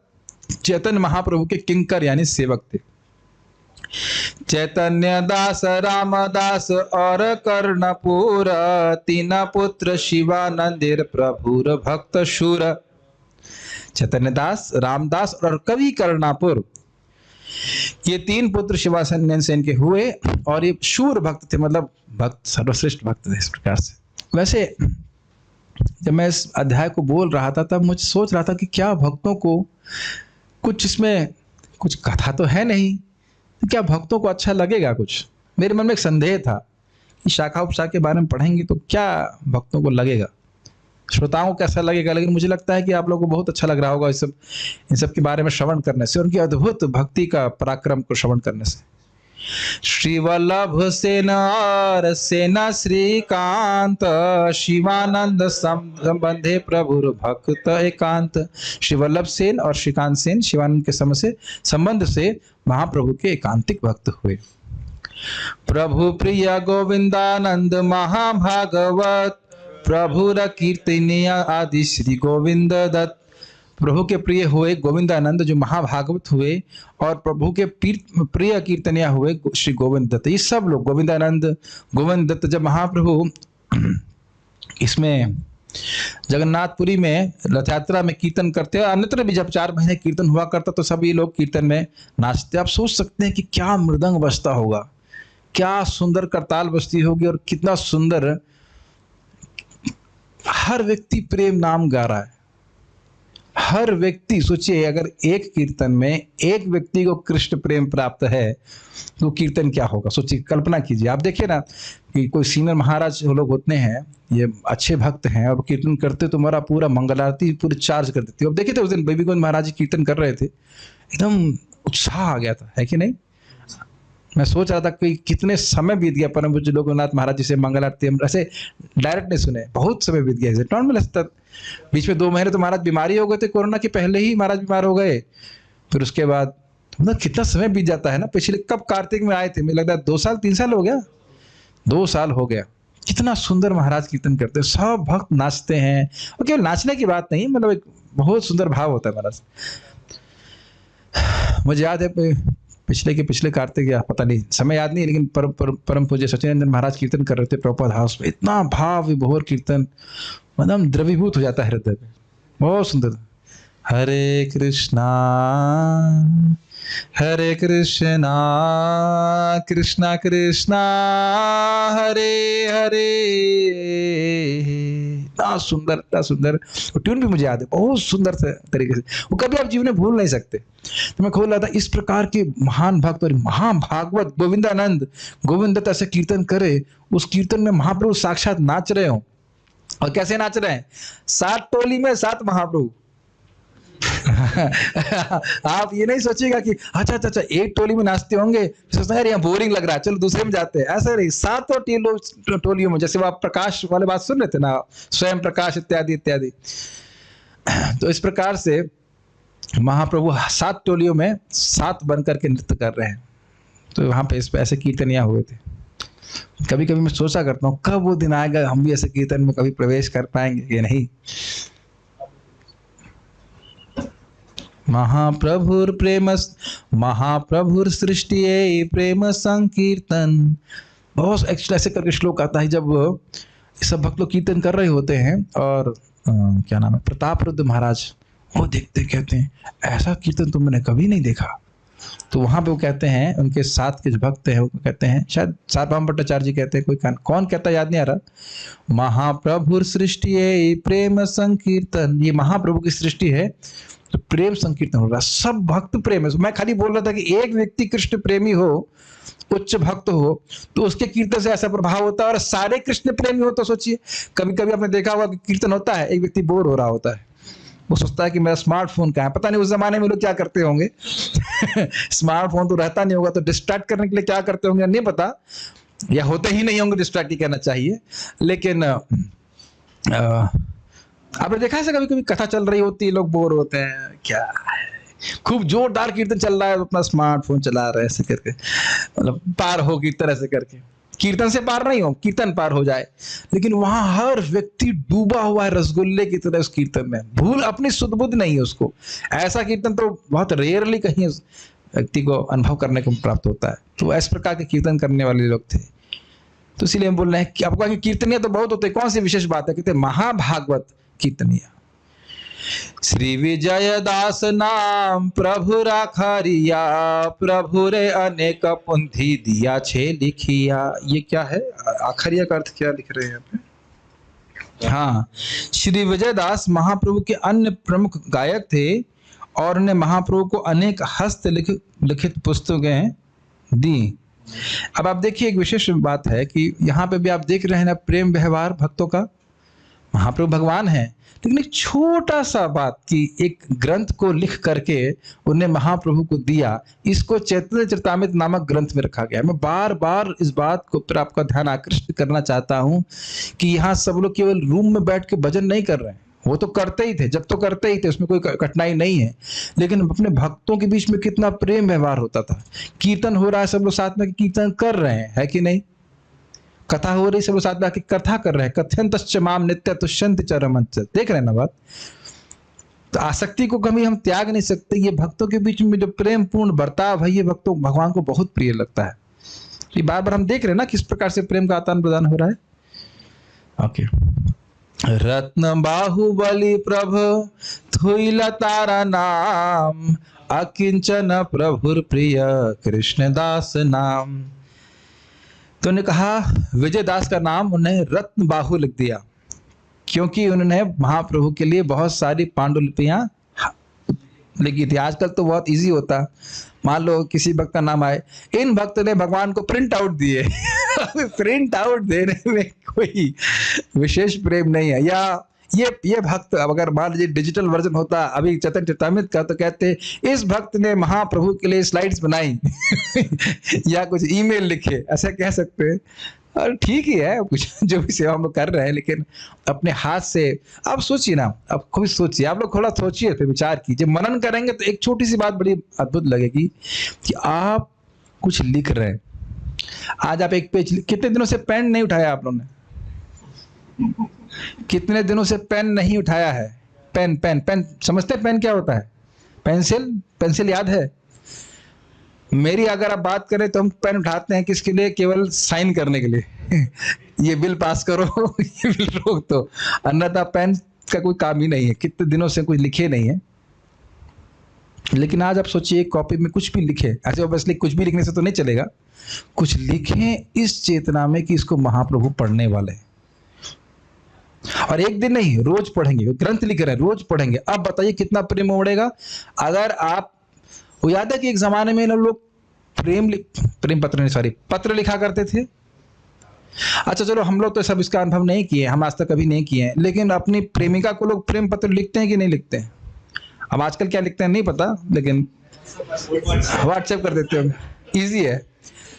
चैतन्य महाप्रभु के किंकर यानी सेवक थे। चैतन्य दास रामदास और कर्णपुर, 3 पुत्र शिवानंदेर प्रभुर भक्त शूर। चैतन्य दास, रामदास और कवि कर्णापुर, ये 3 पुत्र शिवानंद सेन के हुए और ये शूर भक्त थे, मतलब भक्त, सर्वश्रेष्ठ भक्त थे इस प्रकार से। वैसे जब मैं इस अध्याय को बोल रहा था तब मुझे सोच रहा था कि क्या भक्तों को कुछ इसमें कुछ कथा तो है नहीं, क्या भक्तों को अच्छा लगेगा? कुछ मेरे मन में एक संदेह था कि शाखा उपशाखा के बारे में पढ़ेंगे तो क्या भक्तों को लगेगा, श्रोताओं को कैसा लगेगा। लेकिन मुझे लगता है कि आप लोगों को बहुत अच्छा लग रहा होगा इन सब के बारे में श्रवण करने से, उनकी अद्भुत भक्ति का पराक्रम को श्रवण करने से। श्री वल्लभ सेन और सेना श्रीकांत, शिवानंद संबंधे प्रभुर भक्त एकांत। श्री वल्लभ सेन और श्रीकांत सेन शिवानंद के संबंध से महाप्रभु के एकांतिक भक्त हुए। प्रभु प्रिय गोविंदानंद महाभागवत, प्रभुर कीर्तनीय आदि श्री गोविंद दत्त। प्रभु के प्रिय हुए गोविंदानंद जो महाभागवत हुए, और प्रभु के प्रिय कीर्तनिया हुए श्री गोविंद दत्त। ये सब लोग गोविंदानंद, गोविंद दत्त, जब महाप्रभु इसमें जगन्नाथपुरी में रथ यात्रा में कीर्तन करते हैं, अन्यत्र भी जब 4 महीने कीर्तन हुआ करता तो सभी लोग कीर्तन में नाचते। आप सोच सकते हैं कि क्या मृदंग बजता होगा, क्या सुंदर करताल बजती होगी, और कितना सुंदर हर व्यक्ति प्रेम नाम गा रहा है। हर व्यक्ति, सोचिए अगर एक कीर्तन में एक व्यक्ति को कृष्ण प्रेम प्राप्त है तो कीर्तन क्या होगा। सोचिए, कल्पना कीजिए। आप देखिए ना कि कोई सीनियर महाराज लोग होते हैं, ये अच्छे भक्त हैं और कीर्तन करते तो हमारा पूरा मंगल आरती पूरी चार्ज कर देती है। अब देखिए थे उस दिन बेबी गोविंद महाराज जी कीर्तन कर रहे थे, एकदम उत्साह आ गया था, है कि नहीं। मैं सोच रहा था कि कितने समय बीत गया परम पूज्य लोकनाथ महाराज जी से मंगल आरती हम ऐसे डायरेक्ट नहीं सुने, बहुत समय बीत गया। नॉर्मल तक बीच में 2 महीने तो महाराज बीमारी हो गए थे, कोरोना के पहले ही महाराज बीमार हो गए। फिर उसके बाद मतलब कितना समय बीत जाता है ना। पिछले कब कार्तिक में आए थे, मुझे लगता है 2 साल 3 साल हो गया, 2 साल हो गया। कितना सुंदर महाराज कीर्तन करते हैं, सब भक्त नाचते हैं। और केवल नाचने की बात नहीं, मतलब एक बहुत सुंदर भाव होता है महाराज। मुझे याद है पिछले कार्तिक, या पता नहीं समय याद नहीं, लेकिन परम पूज्य सचिदानंद महाराज कीर्तन कर रहे थे प्रभुपाद हाउस में। इतना भाव विभोर कीर्तन, मतलब द्रवीभूत हो जाता है हृदय में, बहुत सुंदर। हरे कृष्णा कृष्णा कृष्णा हरे हरे। इतना सुंदर। ट्यून भी मुझे याद है, बहुत सुंदर तरीके से, वो कभी आप जीवन में भूल नहीं सकते। तो मैं खोल रहा था, इस प्रकार के महान भक्त और महाभागवत गोविंदानंद, गोविंद दत्त ऐसे कीर्तन करे, उस कीर्तन में महाप्रभु साक्षात नाच रहे हो। और कैसे नाच रहे हैं? 7 टोली में 7 महाप्रभु। आप ये नहीं सोचिएगा कि अच्छा एक टोली में नाचते होंगे, सोचते हैं यहाँ बोरिंग लग रहा है, चलो दूसरे में जाते हैं। ऐसा नहीं, 7 टोलियों में, जैसे वो आप प्रकाश वाले बात सुन रहे थे ना, स्वयं प्रकाश इत्यादि इत्यादि। तो इस प्रकार से महाप्रभु 7 टोलियों में 7 बन करके नृत्य कर रहे हैं। तो वहां पे इस पे ऐसे कीर्तनिया हुए थे। कभी कभी मैं सोचा करता हूँ कब वो दिन आएगा हम भी ऐसे कीर्तन में कभी प्रवेश कर पाएंगे या नहीं। महाप्रभुर सृष्टि प्रेम संकीर्तन। बहुत एक्चुअली ऐसे करके श्लोक आता है जब सब भक्त लोग कीर्तन कर रहे होते हैं, और क्या नाम है, प्रताप रुद्र महाराज वो देखते कहते हैं ऐसा कीर्तन तो मैंने कभी नहीं देखा। तो वहां पे वो कहते हैं, उनके साथ के जो भक्त हैं वो कहते हैं, शायद सार्वभौम भट्टाचार्य जी कहते हैं, कोई कौन कहता याद नहीं आ रहा, महाप्रभुर सृष्टि प्रेम संकीर्तन। ये महाप्रभु की सृष्टि है तो प्रेम संकीर्तन हो रहा, सब भक्त प्रेम है। मैं खाली बोल रहा था कि एक व्यक्ति कृष्ण प्रेमी हो, उच्च भक्त हो, तो उसके कीर्तन से ऐसा प्रभाव होता है। और सारे कृष्ण प्रेमी हो तो सोचिए, कभी कभी आपने देखा होगा कि कीर्तन होता है, एक व्यक्ति बोर हो रहा होता है, वो सोचता है कि मेरा स्मार्टफोन कहाँ है। पता नहीं उस जमाने में लोग क्या करते होंगे स्मार्टफोन तो रहता नहीं होगा, तो डिस्ट्रैक्ट करने के लिए क्या करते होंगे नहीं पता, या होते ही नहीं होंगे, डिस्ट्रैक्ट ही करना चाहिए। लेकिन आपने देखा है कभी कभी कथा चल रही होती है, लोग बोर होते हैं, क्या है खूब जोरदार कीर्तन चल रहा है, अपना स्मार्टफोन चला रहे हैं ऐसे करके, मतलब पार हो कीर्तन ऐसे करके। कीर्तन से पार नहीं हो, कीर्तन पार हो जाए। लेकिन वहां हर व्यक्ति डूबा हुआ है रसगुल्ले की तरह उस कीर्तन में, भूल अपनी सुध बुद्ध नहीं है उसको। ऐसा कीर्तन तो बहुत रेयरली कहीं व्यक्ति को अनुभव करने को प्राप्त होता है। तो इस प्रकार के कीर्तन करने वाले लोग थे। तो इसीलिए हम बोल रहे हैं कि आपको कीर्तनिया तो बहुत होते हैं, कौन सी विशेष बात है, कहते हैं महाभागवत कीर्तनिया। श्री विजय दास नाम प्रभु राखारिया, प्रभु रे अनेक पुंथी दिया छे लिखिया। ये क्या है, आखरिया का अर्थ क्या लिख रहे हैं यहाँ पे? हाँ, श्री विजय दास महाप्रभु के अन्य प्रमुख गायक थे और उन्हें महाप्रभु को अनेक हस्त लिखित पुस्तकें दी। अब आप देखिए, एक विशेष बात है कि यहाँ पे भी आप देख रहे हैं ना प्रेम व्यवहार भक्तों का। महाप्रभु भगवान है, लेकिन एक छोटा सा बात कि एक ग्रंथ को लिख करके उन्हें महाप्रभु को दिया, इसको चैतन्य चरितामृत नामक ग्रंथ में रखा गया। मैं बार बार इस बात को पर आपका ध्यान आकृष्ट करना चाहता हूँ कि यहाँ सब लोग केवल रूम में बैठ के भजन नहीं कर रहे हैं, वो तो करते ही थे, जब तो करते ही थे, उसमें कोई कठिनाई नहीं है, लेकिन अपने भक्तों के बीच में कितना प्रेम व्यवहार होता था। कीर्तन हो रहा है, सब लोग साथ में कीर्तन कर रहे हैं, है कि नहीं? कथा हो रही, सब लोग साथ में आके कथा कर रहे हैं। कथ्यंतश्च माम नित्य तुष्यन्ति च रमन्ति। देख रहे हैं ना बात? तो आसक्ति को कभी हम त्याग नहीं सकते। ये भक्तों के बीच में जो प्रेम पूर्ण बर्ताव है, ये भक्तों भगवान को बहुत प्रिय लगता है। ये बार बार हम देख रहे हैं ना किस प्रकार से प्रेम का आदान प्रदान हो रहा है। ओके। रत्न बाहुबली प्रभु थुइला तारा नाम, अकिंचन प्रभुर प्रिय कृष्णदास नाम। तो उन्होंने कहा विजय दास का नाम उन्हें रत्न बाहु लिख दिया, क्योंकि उन्होंने महाप्रभु के लिए बहुत सारी पांडुलिपियां लिखी थी। आजकल तो बहुत इजी होता, मान लो किसी भक्त का नाम आए, इन भक्त ने भगवान को प्रिंट आउट दिए प्रिंट आउट देने में कोई विशेष प्रेम नहीं है। या ये भक्त, अगर मान लीजिए डिजिटल वर्जन होता अभी चैतन्य चरितामृत का, तो कहते इस भक्त ने महाप्रभु के लिए स्लाइड्स बनाई या कुछ ईमेल लिखे, ऐसा कह सकते हैं। और ठीक ही है, कुछ जो भी सेवा हम लोग कर रहे हैं, लेकिन अपने हाथ से आप सोचिए ना, आप खुद सोचिए, आप लोग थोड़ा सोचिए, फिर विचार कीजिए, मनन करेंगे तो एक छोटी सी बात बड़ी अद्भुत लगेगी कि आप कुछ लिख रहे हैं। आज आप एक पेज, कितने दिनों से पेन नहीं उठाया आप लोगों ने? कितने दिनों से पेन नहीं उठाया है? पेन पेन पेन समझते हैं पेन क्या होता है? पेंसिल याद है? मेरी अगर आप बात करें तो हम पेन उठाते हैं किसके लिए? केवल साइन करने के लिए ये बिल पास करो ये बिल रोक दो, अन्यथा पेन का कोई काम ही नहीं है। कितने दिनों से कुछ लिखे नहीं है। लेकिन आज आप सोचिए, एक कॉपी में कुछ भी लिखे, ऐसे ऑब्वियसली कुछ भी लिखने से तो नहीं चलेगा, कुछ लिखें इस चेतना में कि इसको महाप्रभु पढ़ने वाले हैं, और एक दिन नहीं, रोज पढ़ेंगे। ग्रंथ लिख रहे हैं, रोज पढ़ेंगे। अब बताइए कितना प्रेम उमड़ेगा। अगर आप, वो याद है कि एक जमाने में लोग पत्र लिखा करते थे। अच्छा चलो, हम लोग तो सब इसका अनुभव नहीं किए, हम आज तक कभी नहीं किए हैं, लेकिन अपनी प्रेमिका को लोग प्रेम पत्र लिखते हैं कि नहीं लिखते हैं? अब आजकल क्या लिखते हैं नहीं पता, लेकिन व्हाट्सएप कर देते हैं, ईजी है।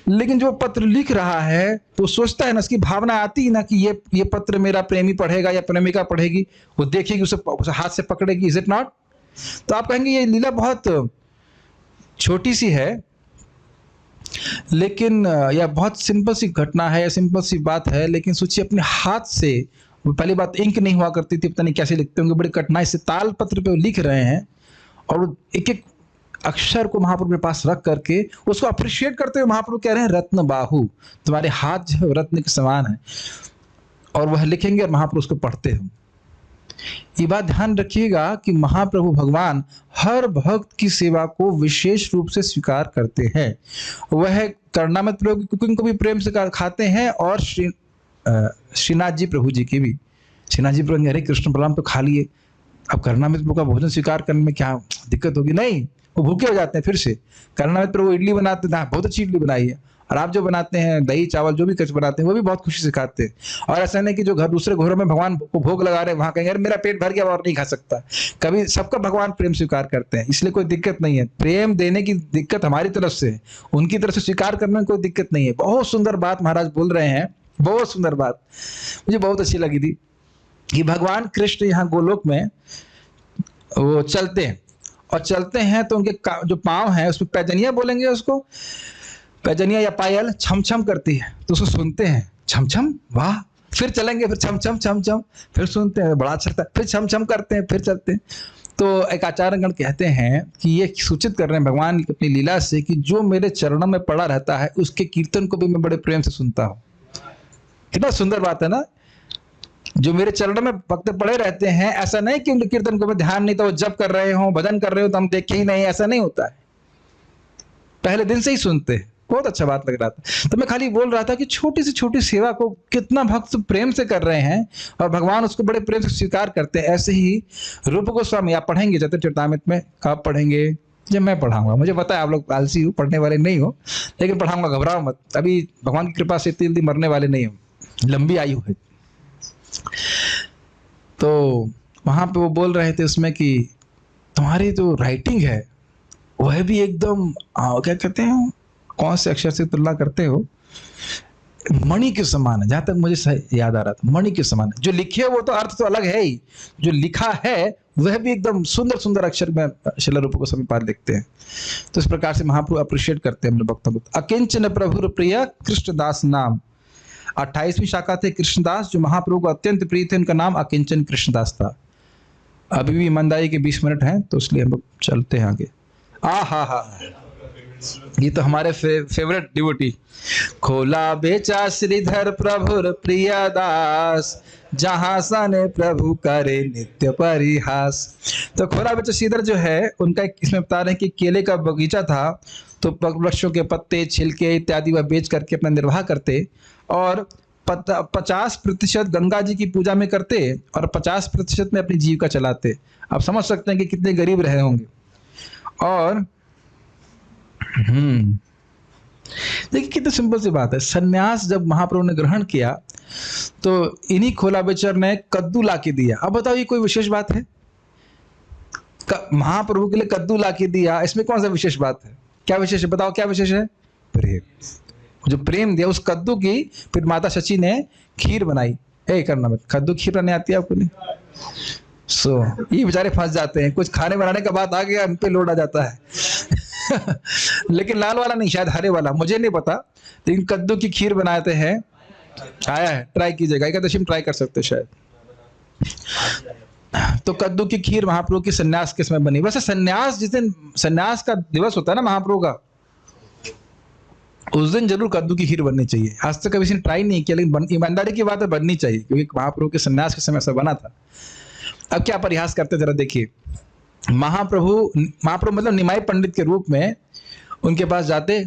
लेकिन जो पत्र लिख रहा है तो सोचता है ना, उसकी भावना आती है ना कि ये पत्र मेरा प्रेमी पढ़ेगा या प्रेमिका पढ़ेगी, वो देखेगी, उसे हाथ से पकड़ेगी। Is it not? तो आप कहेंगे ये लीला बहुत छोटी सी है, लेकिन या बहुत सिंपल सी घटना है या सिंपल सी बात है, लेकिन सोचिए अपने हाथ से, पहली बात इंक नहीं हुआ करती थी, पता नहीं कैसे लिखते होंगे, बड़ी कठिनाई से ताल पत्र पे लिख रहे हैं, और एक एक अक्षर को महाप्रभु के पास रख करके उसको अप्रिशिएट करते हुए महाप्रभु कह रहे हैं रत्न बाहु, तुम्हारे हाथ जो है रत्न के समान है। और वह लिखेंगे और महाप्रभु उसको पढ़ते हैं। ये बात ध्यान रखिएगा कि महाप्रभु भगवान हर भक्त की सेवा को विशेष रूप से स्वीकार करते हैं। वह कर्णामृत प्रभु की कुकिंग को भी प्रेम से खाते हैं, और श्रीनाथ जी प्रभु जी की भी। श्रीनाथ जी प्रभु हरे कृष्ण प्रणाम तो खा लिए, अब कर्णामृत प्रभु का भोजन स्वीकार करने में क्या दिक्कत होगी? नहीं, वो भूखे हो जाते हैं फिर से। कर्णामृत प्रभु इडली बनाते हैं, बहुत अच्छी इडली बनाई है, और आप जो बनाते हैं दही चावल जो भी कुछ बनाते हैं वो भी बहुत खुशी से खाते हैं। और ऐसा नहीं कि जो घर दूसरे घरों में भगवान को भोग लगा रहे हैं वहां कहेंगे अरे मेरा पेट भर गया और नहीं खा सकता। कभी सबका भगवान प्रेम स्वीकार करते हैं, इसलिए कोई दिक्कत नहीं है। प्रेम देने की दिक्कत हमारी तरफ से है, उनकी तरफ से स्वीकार करने में कोई दिक्कत नहीं है। बहुत सुंदर बात महाराज बोल रहे हैं, बहुत सुंदर बात, मुझे बहुत अच्छी लगी थी कि भगवान कृष्ण यहाँ गोलोक में वो चलते हैं, और चलते हैं तो उनके जो पाँव हैं उसमें पैजनिया बोलेंगे उसको, पैजनिया या पायल छम छम करती है, तो उसको सुनते हैं, छम छम, वाह, फिर चलेंगे, फिर छम छम छम छम, फिर सुनते हैं, बड़ा अच्छा लगता है, फिर छम छम करते हैं, फिर चलते हैं। तो एक आचार्यगण कहते हैं कि ये सूचित कर रहे हैं भगवान अपनी लीला से कि जो मेरे चरणों में पड़ा रहता है उसके कीर्तन को भी मैं बड़े प्रेम से सुनता हूँ। कितना सुंदर बात है ना। जो मेरे चरणों में भक्त पड़े रहते हैं, ऐसा नहीं कि उनके कीर्तन को मैं ध्यान नहीं था, वो जप कर रहे हो, भजन कर रहे हो तो हम देखे ही नहीं, ऐसा नहीं होता है। पहले दिन से ही सुनते हैं। बहुत अच्छा बात लग रहा था। तो मैं खाली बोल रहा था कि छोटी से छोटी सेवा को कितना भक्त प्रेम से कर रहे हैं और भगवान उसको बड़े प्रेम से स्वीकार करते हैं। ऐसे ही रूप गोस्वामी, आप पढ़ेंगे चरितमृत में, कब पढ़ेंगे? जब मैं पढ़ाऊंगा। मुझे पता है आप लोग आलसी हो, पढ़ने वाले नहीं हो, लेकिन पढ़ाऊंगा, घबराओ मत। अभी भगवान की कृपा से इतनी जल्दी मरने वाले नहीं हो, लंबी आयु है। तो वहां पे वो बोल रहे थे उसमें कि तुम्हारी जो राइटिंग है वह भी एकदम क्या कहते हैं, कौन से अक्षर से तुलना करते हो, मणि के समान है। जहां तक मुझे याद आ रहा था, मणि के समान है। जो लिखे वो तो अर्थ तो अलग है ही, जो लिखा है वह भी एकदम सुंदर सुंदर अक्षर में श्रील रूप गोस्वामी पाद लिखते हैं। तो इस प्रकार से महाप्रभु अप्रिशिएट करते हैं अपने भक्तों को। अकिंचन प्रभुर प्रिय कृष्णदास नाम, 28वीं शाखा थे कृष्णदास, जो महाप्रभु को अत्यंत प्रिय थे, उनका नाम अकिंचन कृष्णदास था। अभी भी ईमानदारी के 20 मिनट हैं, तो इसलिए हम लोग चलते हैं आगे। हा, ये तो हमारे फेवरेट डिवोटी। खोला बेचा श्रीधर प्रभुर प्रियदास, जहां सने प्रभु करे नित्य परिहास। तो खोला बेचा श्रीधर जो है उनका इसमें बता रहे हैं कि केले का बगीचा था, तो वृक्षों के पत्ते छिलके इत्यादि वह बेच करके अपना निर्वाह करते, और 50% गंगा जी की पूजा में करते और 50% में अपनी जीविका चलाते। आप समझ सकते हैं कि कितने गरीब रहे होंगे। और देखिए कितनी सिंपल सी बात है। सन्यास जब महाप्रभु ने ग्रहण किया तो इन्हीं खोला बेचर ने कद्दू ला के दिया। अब बताओ ये कोई विशेष बात है? महाप्रभु के लिए कद्दू ला के दिया, इसमें कौन सा विशेष बात है? क्या विशेष है? बताओ क्या विशेष है? प्रेम। जो प्रेम दिया उस कद्दू की, फिर माता शची ने खीर बनाई। करना मत, कद्दू खीर बनाने आती है आपको? नहीं। ये बेचारे फंस जाते हैं, कुछ खाने बनाने का बात आ गया उन पे लोड आ जाता है। लेकिन लाल वाला नहीं, शायद हरे वाला, मुझे नहीं पता, लेकिन कद्दू की खीर बनाते हैं, आया है, ट्राई कीजिएगा, एकादशी में ट्राई कर सकते शायद। तो कद्दू की खीर महाप्रभु की सन्यास के समय बनी। वैसे सन्यास, जिस दिन सन्यास का दिवस होता है ना महाप्रभु का, उस दिन जरूर कद्दू की खीर बननी चाहिए। आज तक कभी किसी ने ट्राई नहीं किया, लेकिन ईमानदारी की बात है, बननी चाहिए, क्योंकि महाप्रभु के सन्यास के समय ऐसा बना था। अब क्या परिहास करते जरा देखिए। महाप्रभु मतलब निमाई पंडित के रूप में उनके पास जाते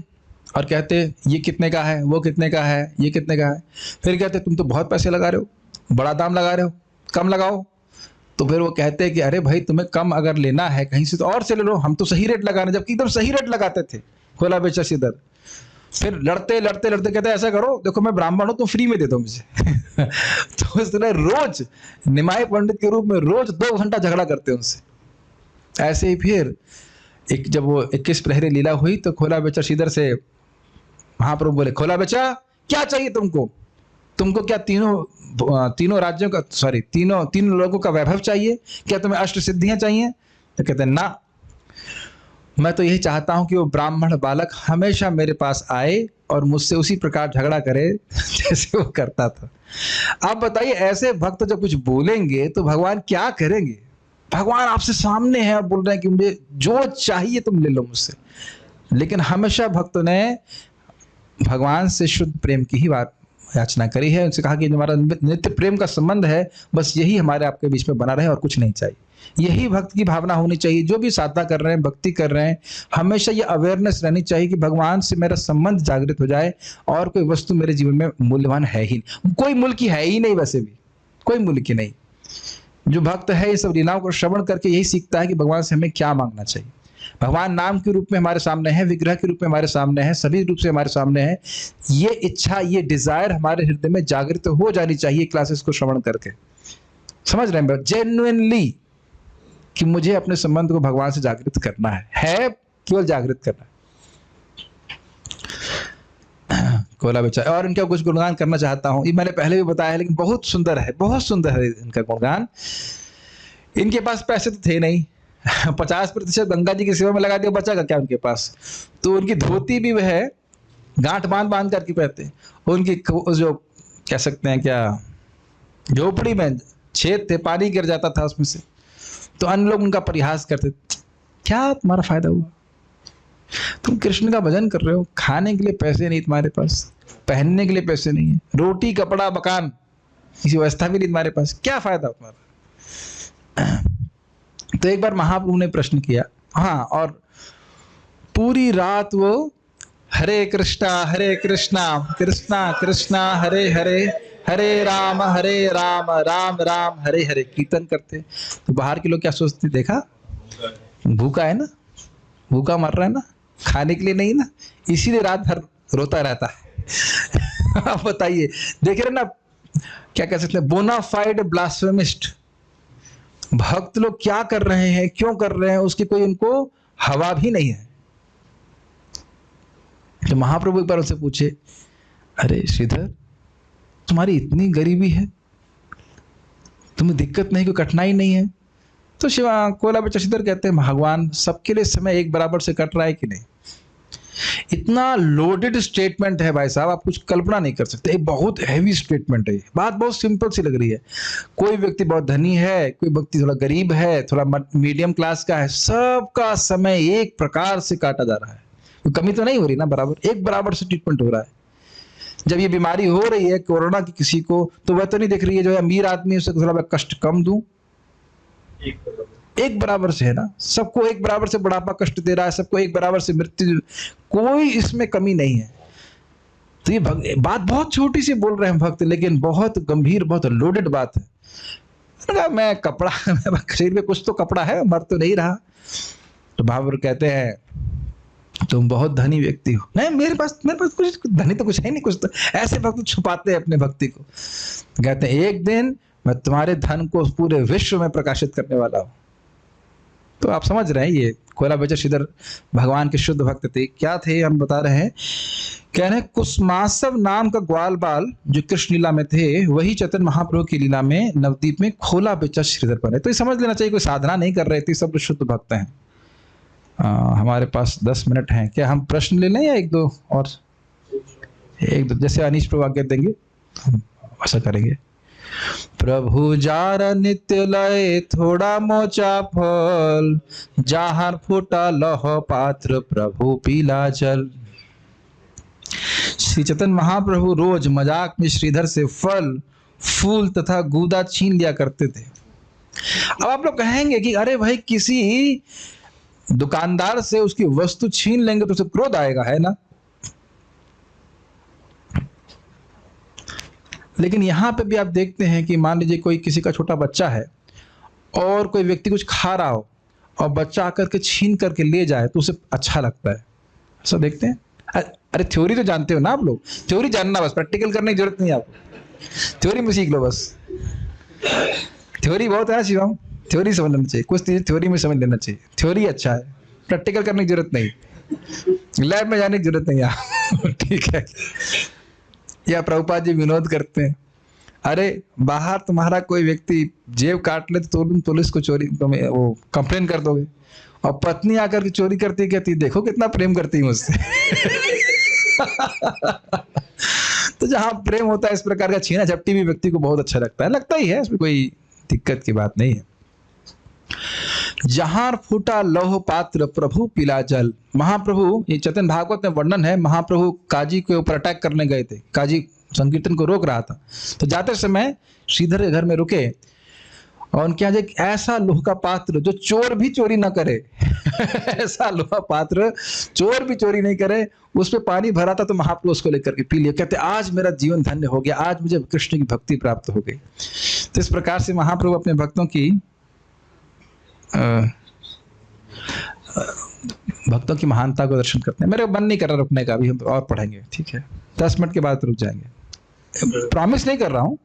और कहते ये कितने का है, वो कितने का है, ये कितने का है। फिर कहते तुम तो बहुत पैसे लगा रहे हो, बड़ा दाम लगा रहे हो, कम लगाओ। तो फिर वो कहते कि अरे भाई तुम्हें कम अगर लेना है कहीं से तो और से ले लो, हम तो सही रेट लगा रहे हैं, जबकि एकदम सही रेट लगाते थे खोला बेचा श्रीधर। फिर लड़ते कहते ऐसा करो, देखो मैं ब्राह्मण हूँ, तुम फ्री में दे दो मुझे। तो इस तरह रोज निमाई पंडित के रूप में रोज 2 घंटा झगड़ा करते उनसे। ऐसे ही फिर जब वो 21 प्रहरी लीला हुई तो खोला बेचा श्रीधर से महाप्रभु बोले, खोला बेचा क्या चाहिए तुमको क्या तीनों राज्यों का, सॉरी तीनों लोगों का वैभव चाहिए? क्या तुम्हें अष्ट सिद्धियां चाहिए? तो कहते हैं ना, मैं तो यही चाहता हूं कि वो ब्राह्मण बालक हमेशा मेरे पास आए और मुझसे उसी प्रकार झगड़ा करे जैसे वो करता था। आप बताइए, ऐसे भक्त जब कुछ बोलेंगे तो भगवान क्या करेंगे? भगवान आपसे सामने है और बोल रहे हैं कि मुझे जो चाहिए तुम ले लो मुझसे। लेकिन हमेशा भक्तों ने भगवान से शुद्ध प्रेम की ही बात याचना करी है। उनसे कहा कि हमारा नित्य प्रेम का संबंध है, बस यही हमारे आपके बीच में बना रहे और कुछ नहीं चाहिए। यही भक्त की भावना होनी चाहिए। जो भी साधना कर रहे हैं, भक्ति कर रहे हैं, हमेशा ये अवेयरनेस रहनी चाहिए कि भगवान से मेरा संबंध जागृत हो जाए और कोई वस्तु मेरे जीवन में मूल्यवान है ही नहीं। कोई मूल्य की है ही नहीं, वैसे भी कोई मूल्य की नहीं। जो भक्त है ये सब लीलाओं को श्रवण करके यही सीखता है कि भगवान से हमें क्या मांगना चाहिए। भगवान नाम के रूप में हमारे सामने है, विग्रह के रूप में हमारे सामने है, सभी रूप से हमारे सामने है। ये इच्छा, ये डिजायर हमारे हृदय में जागृत हो जानी चाहिए क्लासेस को श्रवण करके। समझ रहे हैं? जेन्युइनली कि मुझे अपने संबंध को भगवान से जागृत करना है केवल जागृत करना है। खोला बेचा। और इनका कुछ गुणगान करना चाहता हूं। ये मैंने पहले भी बताया है, लेकिन बहुत सुंदर है, बहुत सुंदर है इनका गुणगान। इनके पास पैसे तो थे नहीं, 50% गंगा जी की सेवा में लगा दिया, बचा क्या उनके पास? तो उनकी धोती भी वह गांठ बांध करके पहनते। उनकी जो कह सकते हैं क्या, झोपड़ी में छेद थे, पानी गिर जाता था उसमें से। तो अन्य लोग उनका परिहास करते, क्या तुम्हारा फायदा हुआ? तुम कृष्ण का भजन कर रहे हो, खाने के लिए पैसे नहीं तुम्हारे पास, पहनने के लिए पैसे नहीं है, रोटी कपड़ा मकान किसी व्यवस्था भी नहीं तुम्हारे पास, क्या फायदा तुम्हारा। तो एक बार महाप्रभु ने प्रश्न किया, हाँ, और पूरी रात वो हरे कृष्णा कृष्णा कृष्णा हरे हरे, हरे राम राम राम हरे हरे कीर्तन करते। तो बाहर के लोग क्या सोचते, देखा भूखा है ना, भूखा मर रहा है ना, खाने के लिए नहीं ना, इसीलिए रात भर रोता रहता है। आप बताइए, देख रहे ना, क्या कह सकते हैं, बोनाफाइड ब्लास्फेमिस्ट। भक्त लोग क्या कर रहे हैं, क्यों कर रहे हैं, उसकी कोई उनको हवा भी नहीं है। तो महाप्रभु एक बार उनसे पूछे, अरे श्रीधर, तुम्हारी इतनी गरीबी है, तुम्हें दिक्कत नहीं, कोई कठिनाई नहीं है? तो शिवा कोला बच्चा श्रीधर कहते हैं, भगवान सबके लिए समय एक बराबर से कट रहा है कि नहीं। इतना लोडेड स्टेटमेंट है भाई साहब, आप कुछ कल्पना नहीं कर सकते, एक बहुत हैवी स्टेटमेंट है। बात बहुत सिंपल सी लग रही है, कोई व्यक्ति बहुत धनी है, कोई व्यक्ति थोड़ा गरीब है, थोड़ा मीडियम क्लास का है, सबका समय एक प्रकार से काटा जा रहा है, कोई कमी तो नहीं हो रही ना, बराबर एक बराबर से ट्रीटमेंट हो रहा है। जब ये बीमारी हो रही है कोरोना की किसी को, तो वह तो नहीं देख रही है जो है अमीर आदमी उसे थोड़ा कष्ट कम दूं, एक बराबर से है ना, सबको एक बराबर से बुढ़ापा कष्ट दे रहा है, सबको एक बराबर से मृत्यु, कोई इसमें कमी नहीं है। तो ये बात बहुत छोटी सी बोल रहे हैं भक्त, लेकिन बहुत गंभीर, बहुत लोडेड बात है। मैं कपड़ा, शरीर में कुछ तो कपड़ा है, मर तो नहीं रहा। तो महावीर कहते हैं, तुम बहुत धनी व्यक्ति हो। नहीं, मेरे पास कुछ धनी तो कुछ है नहीं, कुछ तो ऐसे भक्त छुपाते हैं अपने भक्ति को। कहते हैं, एक दिन मैं तुम्हारे धन को पूरे विश्व में प्रकाशित करने वाला हूं। तो आप समझ रहे हैं, ये कोला बच्चा श्रीधर भगवान के शुद्ध भक्त थे। क्या थे हम बता रहे हैं, कह रहे हैं, कुसुमासव नाम का ग्वाल बाल जो कृष्ण लीला में थे, वही चैतन्य महाप्रभु की लीला में नवदीप में खोला बच्चा श्रीधर बने। तो ये समझ लेना चाहिए, कोई साधना नहीं कर रहे थे, सब शुद्ध भक्त हैं। हमारे पास 10 मिनट हैं, क्या हम प्रश्न ले लें या एक दो और? एक दो, जैसे अनीश प्रभु आज्ञा देंगे हम ऐसा करेंगे। प्रभु जार नित्य लय थोड़ा मोचा फल, जहार फूटा लह पात्र प्रभु पीला जल। श्री चैतन्य महाप्रभु रोज मजाक में श्रीधर से फल, फूल तथा गूदा छीन लिया करते थे। अब आप लोग कहेंगे कि अरे भाई, किसी दुकानदार से उसकी वस्तु छीन लेंगे तो उसे क्रोध आएगा, है ना। लेकिन यहां पे भी आप देखते हैं कि मान लीजिए कोई किसी का छोटा बच्चा है और कोई व्यक्ति कुछ खा रहा हो और बच्चा आकर के छीन करके ले जाए तो उसे अच्छा लगता है, ऐसा देखते हैं। अरे थ्योरी तो जानते हो ना आप लोग, थ्योरी जानना, बस प्रैक्टिकल करने की जरूरत नहीं है आपको, थ्योरी में सीख लो बस। थ्योरी बहुत है शिवम, थ्योरी समझ लेना चाहिए, कुछ चीज़ थ्योरी में समझ लेना चाहिए। थ्योरी अच्छा है, प्रैक्टिकल करने की जरूरत नहीं, लैब में जाने की जरूरत नहीं है। ठीक है। या प्रभुपाद जी विनोद करते हैं, अरे बाहर तुम्हारा कोई व्यक्ति जेब काट ले तो तुम पुलिस को चोरी वो कंप्लेन कर दोगे, और पत्नी आकर के चोरी करती, कहती देखो कितना प्रेम करती है मुझसे। तो जहाँ प्रेम होता है इस प्रकार का छीना झपटी भी व्यक्ति को बहुत अच्छा लगता है, लगता ही है, इसमें कोई दिक्कत की बात नहीं है। जहां फूटा लौह पात्र प्रभु पिला जल। महाप्रभु, ये चैतन्य भागवत में वर्णन है, महाप्रभु काजी के ऊपर अटैक करने गए थे, काजी संकीर्तन को रोक रहा था, तो जाते समय श्रीधर के घर में रुके और उनके यहाँ एक ऐसा लोह का पात्र जो चोर भी चोरी ना करे, ऐसा लोहा पात्र चोर भी चोरी नहीं करे, उस पे पानी भरा था, तो महाप्रभु उसको लेकर के पी लिया। कहते आज मेरा जीवन धन्य हो गया, आज मुझे कृष्ण की भक्ति प्राप्त हो गई। तो इस प्रकार से महाप्रभु अपने भक्तों की महानता को दर्शन करते हैं। मेरा मन नहीं कर रहा रुकने का, अभी हम और पढ़ेंगे, ठीक है, 10 मिनट के बाद रुक जाएंगे, प्रॉमिस नहीं कर रहा हूं।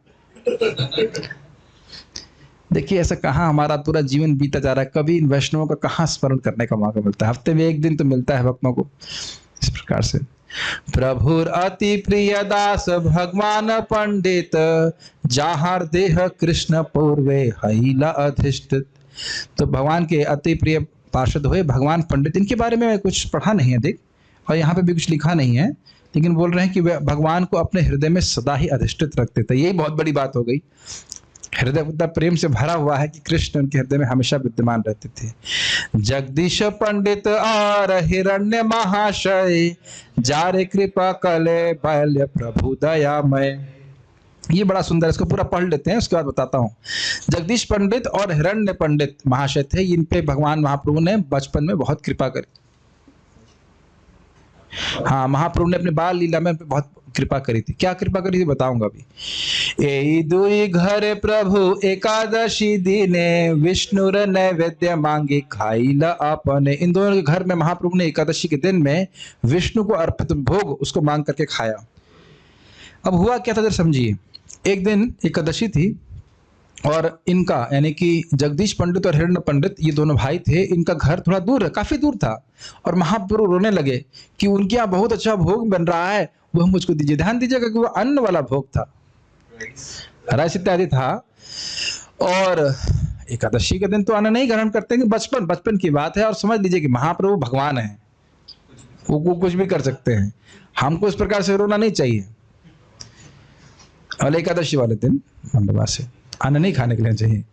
देखिए ऐसा कहाँ हमारा पूरा जीवन बीता जा रहा है, कभी इन वैष्णवों का कहाँ स्मरण करने का मौका मिलता है, हफ्ते में एक दिन तो मिलता है भक्तों को। इस प्रकार से प्रभुर अति प्रिय दास भगवान पंडित, जाहर देह कृष्ण पूर्वे हईला अधिष्ठित। तो भगवान के अति प्रिय पार्षद हुए भगवान पंडित, इनके बारे में कुछ पढ़ा नहीं है देख, और यहाँ पे भी कुछ लिखा नहीं है, लेकिन बोल रहे हैं कि वे भगवान को अपने हृदय में सदा ही अधिष्ठित रखते थे। यही बहुत बड़ी बात हो गई, हृदय उतना प्रेम से भरा हुआ है कि कृष्ण उनके हृदय में हमेशा विद्यमान रहते थे। जगदीश पंडित और हिरण्य महाशय, जारे कृपा कले बाल्य प्रभु दयामय। ये बड़ा सुंदर है, इसको पूरा पढ़ लेते हैं, उसके बाद बताता हूँ। जगदीश पंडित और हिरण्य पंडित महाशय थे, इन पे भगवान महाप्रभु ने बचपन में बहुत कृपा करी। हाँ, महाप्रभु ने अपने बाल लीला में बहुत कृपा करी थी। क्या कृपा करी थी बताऊंगा अभी। ए दुई घर प्रभु एकादशी दिने विष्णुर नैवेद्य मांगे खाइला अपने। इन दोनों के घर में महाप्रभु ने एकादशी के दिन में विष्णु को अर्पित भोग उसको मांग करके खाया। अब हुआ क्या था जरा समझिए। एक दिन एकादशी थी और इनका यानी कि जगदीश पंडित और हिरण्य पंडित, ये दोनों भाई थे, इनका घर थोड़ा दूर है, काफी दूर था। और महाप्रभु रोने लगे कि उनके यहाँ बहुत अच्छा भोग बन रहा है, वह मुझको दीजिए। ध्यान दीजिएगा कि वह अन्न वाला भोग था, रस इत्यादि था। और एकादशी के दिन तो अन्न नहीं ग्रहण करते हैं, बचपन की बात है। और समझ लीजिए कि महाप्रभु भगवान है, वो कुछ भी कर सकते हैं। हमको इस प्रकार से रोना नहीं चाहिए। और एकादशी वाले दिन मंडवा से अन्न नहीं खाने के लिए चाहिए।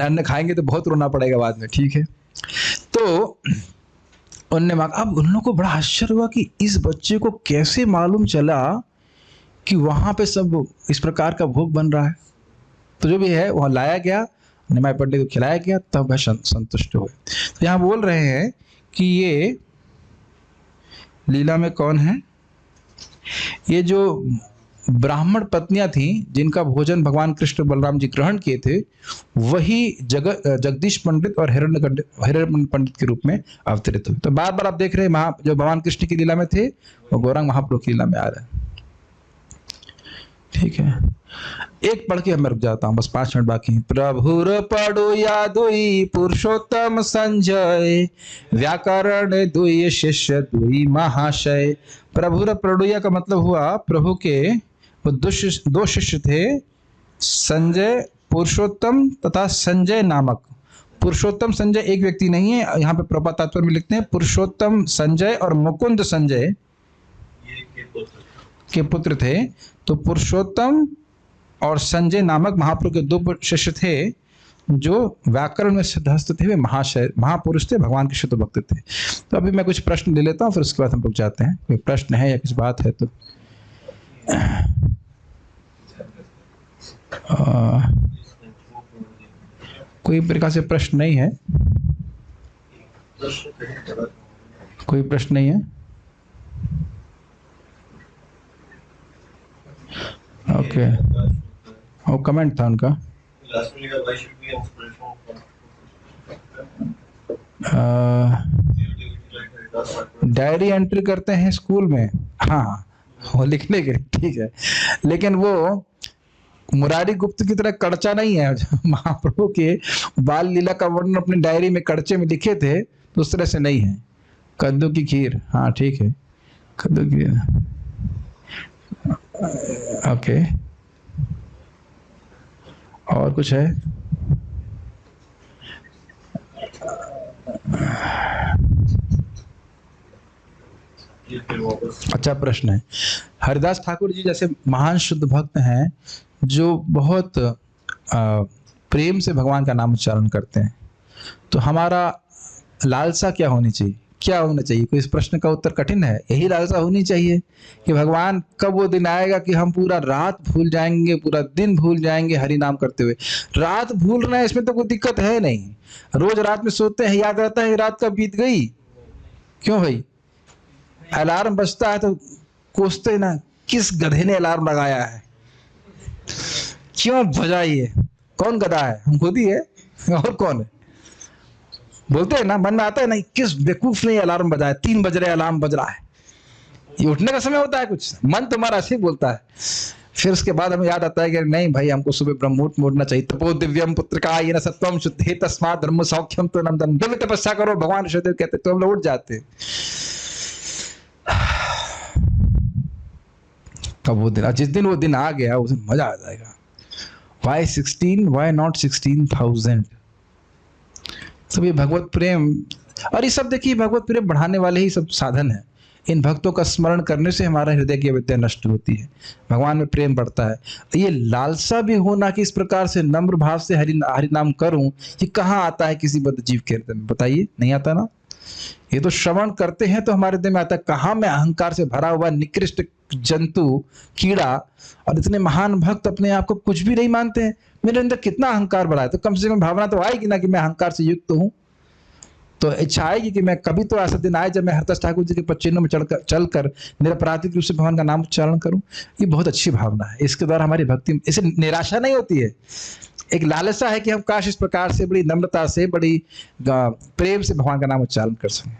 अन्न खाएंगे तो बहुत रोना पड़ेगा बाद में, ठीक है। तो उनने मांगा। अब उन लोगों को बड़ा आश्चर्य हुआ कि इस बच्चे को कैसे मालूम चला कि वहां पे सब इस प्रकार का भोग बन रहा है। तो जो भी है वहां लाया गया, निमाय पंडित को खिलाया गया, तब वह संतुष्ट हुए। तो यहाँ बोल रहे हैं कि ये लीला में कौन है, ये जो ब्राह्मण पत्नियां थीं जिनका भोजन भगवान कृष्ण बलराम जी ग्रहण किए थे, वही जगदीश पंडित और हिरण्य पंडित के रूप में अवतरित हुए। तो बार बार आप देख रहे हैं जो भगवान कृष्ण की लीला में थे वो गौरांग महाप्रभु की लीला में आ रहा है, ठीक है। एक पढ़ के मैं रुक जाता हूँ, बस 5 मिनट बाकी हैं। प्रभुर पढ़ो या दुई पुरुषोत्तम संजय, व्याकरण दुई शिष्य दुई महाशय। प्रभुर पढ़ोया का मतलब हुआ प्रभु के वो दो शिष्य थे, संजय पुरुषोत्तम तथा संजय नामक। पुरुषोत्तम संजय एक व्यक्ति नहीं है, यहाँ पे प्रभा तात्पर्य में लिखते हैं पुरुषोत्तम संजय और मुकुंद संजय के पुत्र थे। तो पुरुषोत्तम और संजय नामक महाप्रभु के 2 शिष्य थे जो व्याकरण में सिद्धहस्त थे, वे महापुरुष थे, भगवान के शुद्ध भक्त थे। तो अभी मैं कुछ प्रश्न ले लेता हूँ, फिर उसके बाद हम रुक जाते हैं। कोई प्रश्न है या कुछ बात है तो कोई प्रकार से प्रश्न नहीं है, कोई प्रश्न नहीं है। ओके, वो कमेंट था उनका। डायरी एंट्री करते हैं स्कूल में, हाँ वो लिखने के, ठीक है। लेकिन वो मुरारी गुप्त की तरह कड़चा नहीं है। महाप्रभु के बाल लीला का वर्णन अपनी डायरी में कड़चे में लिखे थे, तो उस तरह से नहीं है। कद्दू की खीर, हाँ ठीक है, कद्दू की, ओके। और कुछ है? अच्छा प्रश्न है। हरिदास ठाकुर जी जैसे महान शुद्ध भक्त हैं जो बहुत प्रेम से भगवान का नाम उच्चारण करते हैं, तो हमारा लालसा क्या होनी चाहिए, क्या होना चाहिए? कोई इस प्रश्न का उत्तर कठिन है। यही लालसा होनी चाहिए कि भगवान कब वो दिन आएगा कि हम पूरा रात भूल जाएंगे, पूरा दिन भूल जाएंगे हरि नाम करते हुए। रात भूलना है इसमें तो कोई दिक्कत है नहीं, रोज रात में सोते हैं, याद रहता है रात कब बीत गई। क्यों भाई, अलार्म बजता है तो कोसते ना, किस गधे ने अलार्म लगाया है, क्यों बजाइए, कौन गधा है? हम खुद ही है, और कौन है? बोलते हैं ना, मन में आता है ना, किस बेवकूफ ने अलार्म बजाया, 3 बज रहे अलार्म बज रहा है, ये उठने का समय होता है। कुछ मन तुम्हारा ऐसे बोलता है। फिर उसके बाद हमें याद आता है कि नहीं भाई, हमको सुबह ब्रह्म मुहूर्त में उठना चाहिए। तपो दिव्यम पुत्र का ये न सत्वम शुद्धि तस्मात् धर्म सौख्यम तो नंदन। जब तपस्या करो, भगवान ऋषिदेव कहते, तो हम लोग उठ जाते हैं। कब वो दिन, जिस दिन वो दिन आ गया उस दिन मजा आ जाएगा। Why 16? Why not 16,000? सब ये भगवत प्रेम, और ये सब देखिए भगवत प्रेम बढ़ाने वाले ही सब साधन है। इन भक्तों का स्मरण करने से हमारा हृदय की अविद्या नष्ट होती है, भगवान में प्रेम बढ़ता है। ये लालसा भी होना कि इस प्रकार से नम्र भाव से हरि नाम करूं, ये कहाँ आता है किसी बद्ध जीव के हृदय में? बताइए, नहीं आता ना। ये तो श्रवण करते हैं तो हमारे दिल में आता है, कहाँ मैं अहंकार से भरा हुआ निकृष्ट जंतु, कीड़ा, और इतने महान भक्त अपने आप को कुछ भी नहीं मानते हैं। मेरे अंदर कितना अहंकार भरा है, तो कम से कम भावना तो आएगी ना कि मैं अहंकार से युक्त हूँ। तो इच्छा आएगी कि मैं कभी तो ऐसा दिन आए जब मैं हरदास ठाकुर जी के पच्चीनों में चलकर निरपराधिक रूप से भगवान का नाम उच्चारण करूं। ये बहुत अच्छी भावना है, इसके द्वारा हमारी भक्ति, इसे निराशा नहीं होती है, एक लालसा है कि हम काश इस प्रकार से बड़ी नम्रता से, बड़ी प्रेम से भगवान का नाम उच्चारण कर सकें।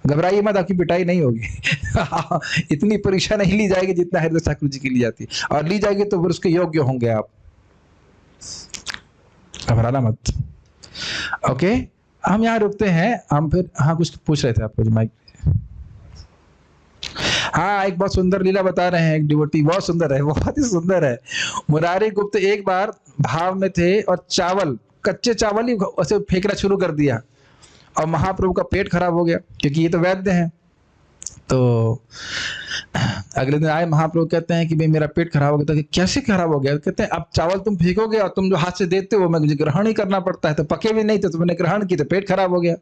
घबराइए मत, आपकी पिटाई नहीं होगी इतनी परीक्षा नहीं ली जाएगी जितना हरदास ठाकुर जी की ली जाती है, और ली जाएगी तो फिर उसके योग्य होंगे आप, घबराना मत। ओके, हम यहाँ रुकते हैं। हम फिर, हाँ कुछ पूछ रहे थे आपको माइक। हाँ, एक बहुत सुंदर लीला बता रहे हैं, एक डिवोटी, बहुत सुंदर है, बहुत ही सुंदर है। मुरारी गुप्त एक बार भाव में थे और चावल, कच्चे चावल ही ऐसे फेंकना शुरू कर दिया, और महाप्रभु का पेट खराब हो गया, क्योंकि ये तो वैद्य हैं। तो अगले दिन आए महाप्रभु, कहते हैं कि भाई मेरा पेट खराब हो गया। तो कैसे खराब हो गया? कहते हैं अब चावल तुम फेंकोगे और तुम जो हाथ से देते हो मुझे ग्रहण ही करना पड़ता है, तो पके भी नहीं थे, तुमने ग्रहण की तो पेट खराब हो गया।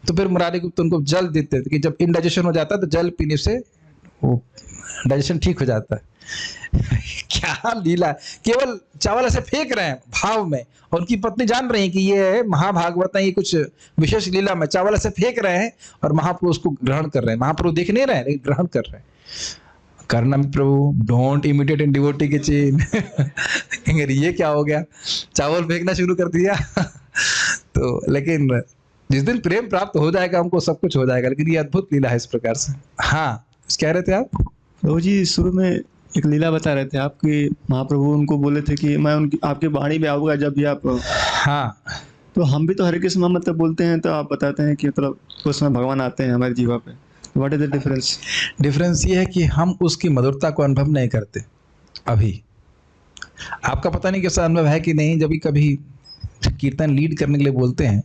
तो फिर मुरारी गुप्त उनको जल देते थे कि जब इनडाइजेशन हो जाता है तो जल पीने से वो डाइजेशन ठीक हो जाता है क्या लीला, केवल चावल ऐसे फेंक रहे हैं भाव में, और उनकी पत्नी जान रही है कि ये महाभागवत है, ये कुछ विशेष लीला में चावल ऐसे फेंक रहे हैं और महाप्रभु उसको ग्रहण कर रहे हैं। महाप्रभु देख नहीं रहे हैं, लेकिन ग्रहण कर रहे हैं। करना भी प्रभु, डोंट इमिटेट इन डिवोटी के चेन ये क्या हो गया, चावल फेंकना शुरू कर दिया तो लेकिन जिस दिन प्रेम प्राप्त हो जाएगा हमको सब कुछ हो जाएगा। लेकिन ये अद्भुत लीला है इस प्रकार से। हाँ, कह रहे थे आप? प्रभु जी शुरू में एक लीला बता रहे थे आपके, महाप्रभु उनको बोले थे कि मैं उनकी आपके वाणी में आऊंगा जब भी आप। हाँ, तो हम भी तो हरे कृष्ण मतलब बोलते हैं, तो आप बताते हैं कि मतलब उस समय भगवान आते हैं हमारी जीवा पे। What is the difference? Difference ये है कि हम उसकी मधुरता को अनुभव नहीं करते। अभी आपका पता नहीं कैसा अनुभव है कि नहीं, जब भी कभी कीर्तन लीड करने के लिए बोलते हैं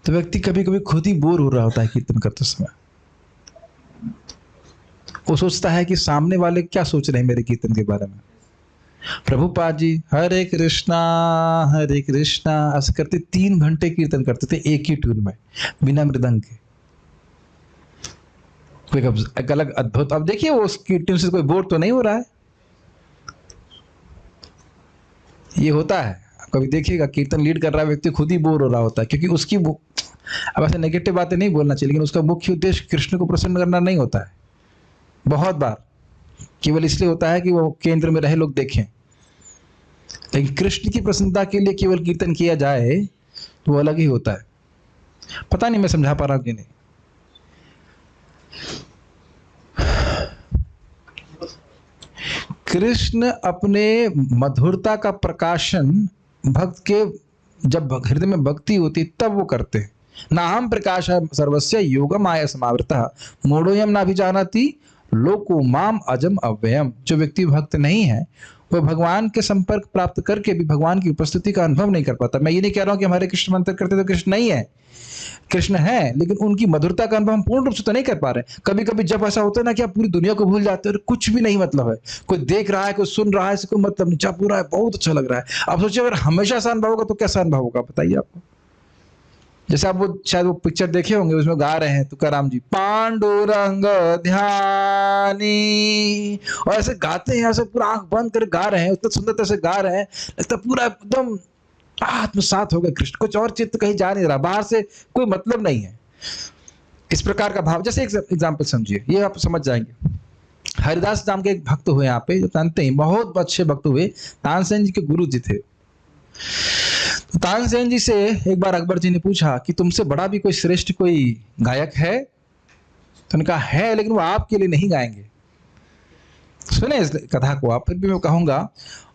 तो व्यक्ति कभी कभी खुद ही बोर हो रहा होता है कीर्तन करते समय। वो सोचता है कि सामने वाले क्या सोच रहे हैं मेरे कीर्तन के बारे में। प्रभुपाद जी हरे कृष्णा ऐसे करते 3 घंटे कीर्तन करते थे एक ही ट्यून में, बिना मृदंग के। एक अलग अद्भुत। अब देखिए वो उस कीर्तन से कोई बोर तो नहीं हो रहा है। ये होता है, कभी देखिएगा कीर्तन लीड कर रहा है व्यक्ति खुद ही बोर हो रहा होता है, क्योंकि उसकी, अब ऐसे नेगेटिव बातें नहीं बोलना चाहिए, लेकिन उसका मुख्य उद्देश्य कृष्ण को प्रसन्न करना नहीं होता है। बहुत बार केवल इसलिए होता है कि वो केंद्र में रहे, लोग देखें। लेकिन कृष्ण की प्रसन्नता के लिए केवल कीर्तन किया जाए तो वो अलग ही होता है। पता नहीं मैं समझा पा रहा हूं कि नहीं। कृष्ण अपने मधुरता का प्रकाशन भक्त के, जब हृदय में भक्ति होती तब वो करते हैं। नाहम प्रकाश सर्वस्य योगम आय समावृतः मूढ़ोयम नाभिजानाति लोको माम अजम अव्ययम। जो व्यक्ति भक्त नहीं है वह भगवान के संपर्क प्राप्त करके भी भगवान की उपस्थिति का अनुभव नहीं कर पाता। मैं ये नहीं कह रहा हूं कि हमारे कृष्ण मंत्र करते तो कृष्ण नहीं है, कृष्ण है, लेकिन उनकी मधुरता का अनुभव हम पूर्ण रूप से तो नहीं कर पा रहे। कभी कभी जब ऐसा होता है ना कि आप पूरी दुनिया को भूल जाते हो, कुछ भी नहीं मतलब है, कोई देख रहा है, कोई सुन रहा है, कोई मतलब नहीं, चाप पूरा है, बहुत अच्छा लग रहा है। आप सोचिए अगर हमेशा ऐसा अनुभव होगा तो कैसा अनुभव होगा, बताइए आपको। जैसे आप वो शायद वो पिक्चर देखे होंगे, उसमें गा रहे हैं तुकाराम जी, पांडुरंग ध्यानी, और ऐसे गाते हैं, ऐसे पूरा आंख बंद कर गा रहे हैं, उतना सुंदरता से गा रहे हैं, लगता पूरा एकदम आत्मसात हो गए कृष्ण, कुछ और चित्त कहीं जा नहीं रहा, बाहर से कोई मतलब नहीं है। इस प्रकार का भाव, जैसे एक एग्जाम्पल समझिए, ये आप समझ जाएंगे। हरिदास नाम के एक भक्त हुए यहाँ पे, जो जानते हैं बहुत अच्छे भक्त हुए, तानसेन जी के गुरु जी थे। तानसेन जी से एक बार अकबर जी ने पूछा कि तुमसे बड़ा भी कोई श्रेष्ठ कोई गायक है? तो उन्होंने कहा है, लेकिन वो आपके लिए नहीं गाएंगे। सुने इस कथा को आप, फिर भी मैं कहूंगा।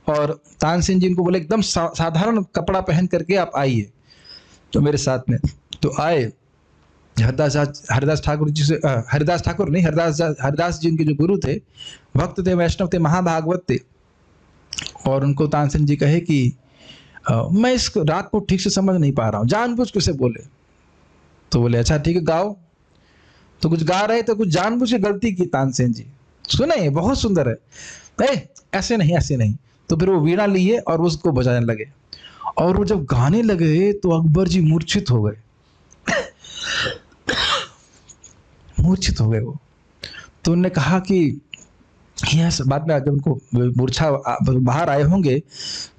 और तानसेन जी इनको बोले एकदम साधारण कपड़ा पहन करके आप आइए तो मेरे साथ में। तो आए, हरिदास ठाकुर जी से, हरिदास ठाकुर नहीं, हरिदास जी उनके जो गुरु थे, भक्त थे, वैष्णव थे, महाभागवत थे। और उनको तानसेन जी कहे कि मैं इस रात को ठीक से समझ नहीं पा रहा हूँ, जानबूझ के से बोले। तो बोले अच्छा ठीक है गाओ। तो कुछ गा रहे थे, कुछ जानबूझ के गलती की तानसेन जी। सुने बहुत सुंदर है, ऐसे नहीं ऐसे नहीं। तो फिर वो वीणा लिए और उसको बजाने लगे, और वो जब गाने लगे तो अकबर जी मूर्छित हो गए। मूर्छित हो गए वो। तो उन्होंने कहा कि यह बाद में जब उनको मूर्छा बाहर आए होंगे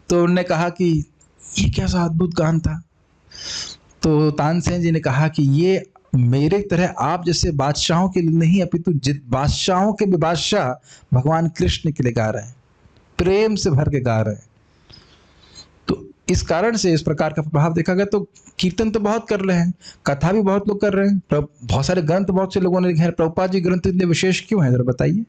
तो उन्होंने कहा कि ये कैसा अद्भुत गान था। तो तानसेन जी ने कहा कि ये मेरे तरह आप जैसे बादशाहों के लिए नहीं, अपितु बादशाहों के भी बादशाह भगवान कृष्ण के लिए गा रहे हैं, प्रेम से भर के गा रहे हैं। तो इस कारण से इस प्रकार का प्रभाव देखा गया। तो कीर्तन तो बहुत कर रहे हैं, कथा भी बहुत लोग कर रहे हैं, बहुत सारे ग्रंथ बहुत से लोगों ने लिखे हैं। प्रभुपाद जी ग्रंथ इतने विशेष क्यों हैं, जरा बताइए।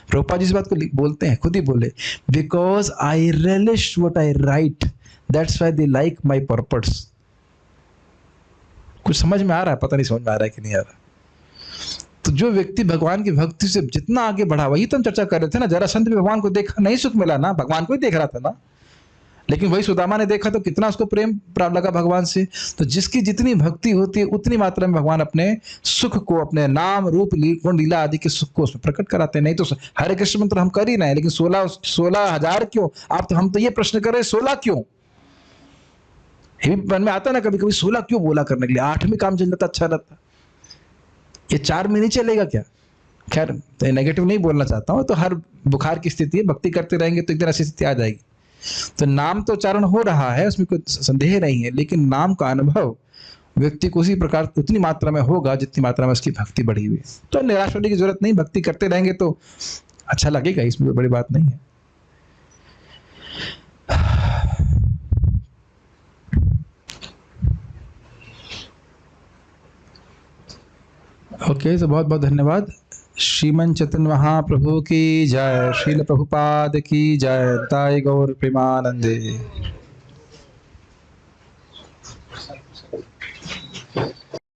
प्रभुपाद जी इस बात को बोलते हैं, खुद ही बोले, because I relish what I right, that's why they like my purpose. कुछ समझ में आ रहा है, पता नहीं समझ में आ रहा है कि नहीं आ रहा। तो जो व्यक्ति भगवान की भक्ति से जितना आगे बढ़ा, वही तो हम चर्चा कर रहे थे ना, जरासंध भी भगवान को देखा नहीं सुख मिला ना, भगवान को ही देख रहा था ना, लेकिन वही सुदामा ने देखा तो कितना उसको प्रेम प्राप्त लगा भगवान से। तो जिसकी जितनी भक्ति होती है उतनी मात्रा में भगवान अपने सुख को, अपने नाम रूप गुण लीला आदि के सुख को उसमें प्रकट कराते हैं। नहीं तो हरे कृष्ण मंत्र हम कर ही रहे हैं, लेकिन 16,000 क्यों? आप तो, हम तो ये प्रश्न कर रहे हैं 16 क्यों? ये भी मन में आता है ना कभी कभी, 16 क्यों बोला करने के लिए, 8 में काम चल जाता अच्छा रहता, ये 4 में नहीं चलेगा क्या? खैर तो नेगेटिव नहीं बोलना चाहता हूँ। तो हर बुखार की स्थिति है, भक्ति करते रहेंगे तो एक दिन ऐसी स्थिति आ जाएगी। तो नाम तो उच्चारण हो रहा है, उसमें कोई संदेह नहीं है, लेकिन नाम का अनुभव व्यक्ति को उसी प्रकार उतनी मात्रा में होगा जितनी मात्रा में उसकी भक्ति बढ़ी हुई। तो निराश होने की जरूरत नहीं, भक्ति करते रहेंगे तो अच्छा लगेगा, इसमें कोई बड़ी बात नहीं है। ओके, तो बहुत बहुत धन्यवाद। श्रीमन चैतन्य महाप्रभु की जय, श्रील प्रभुपाद की जय, ताई गौर प्रेमानंदे।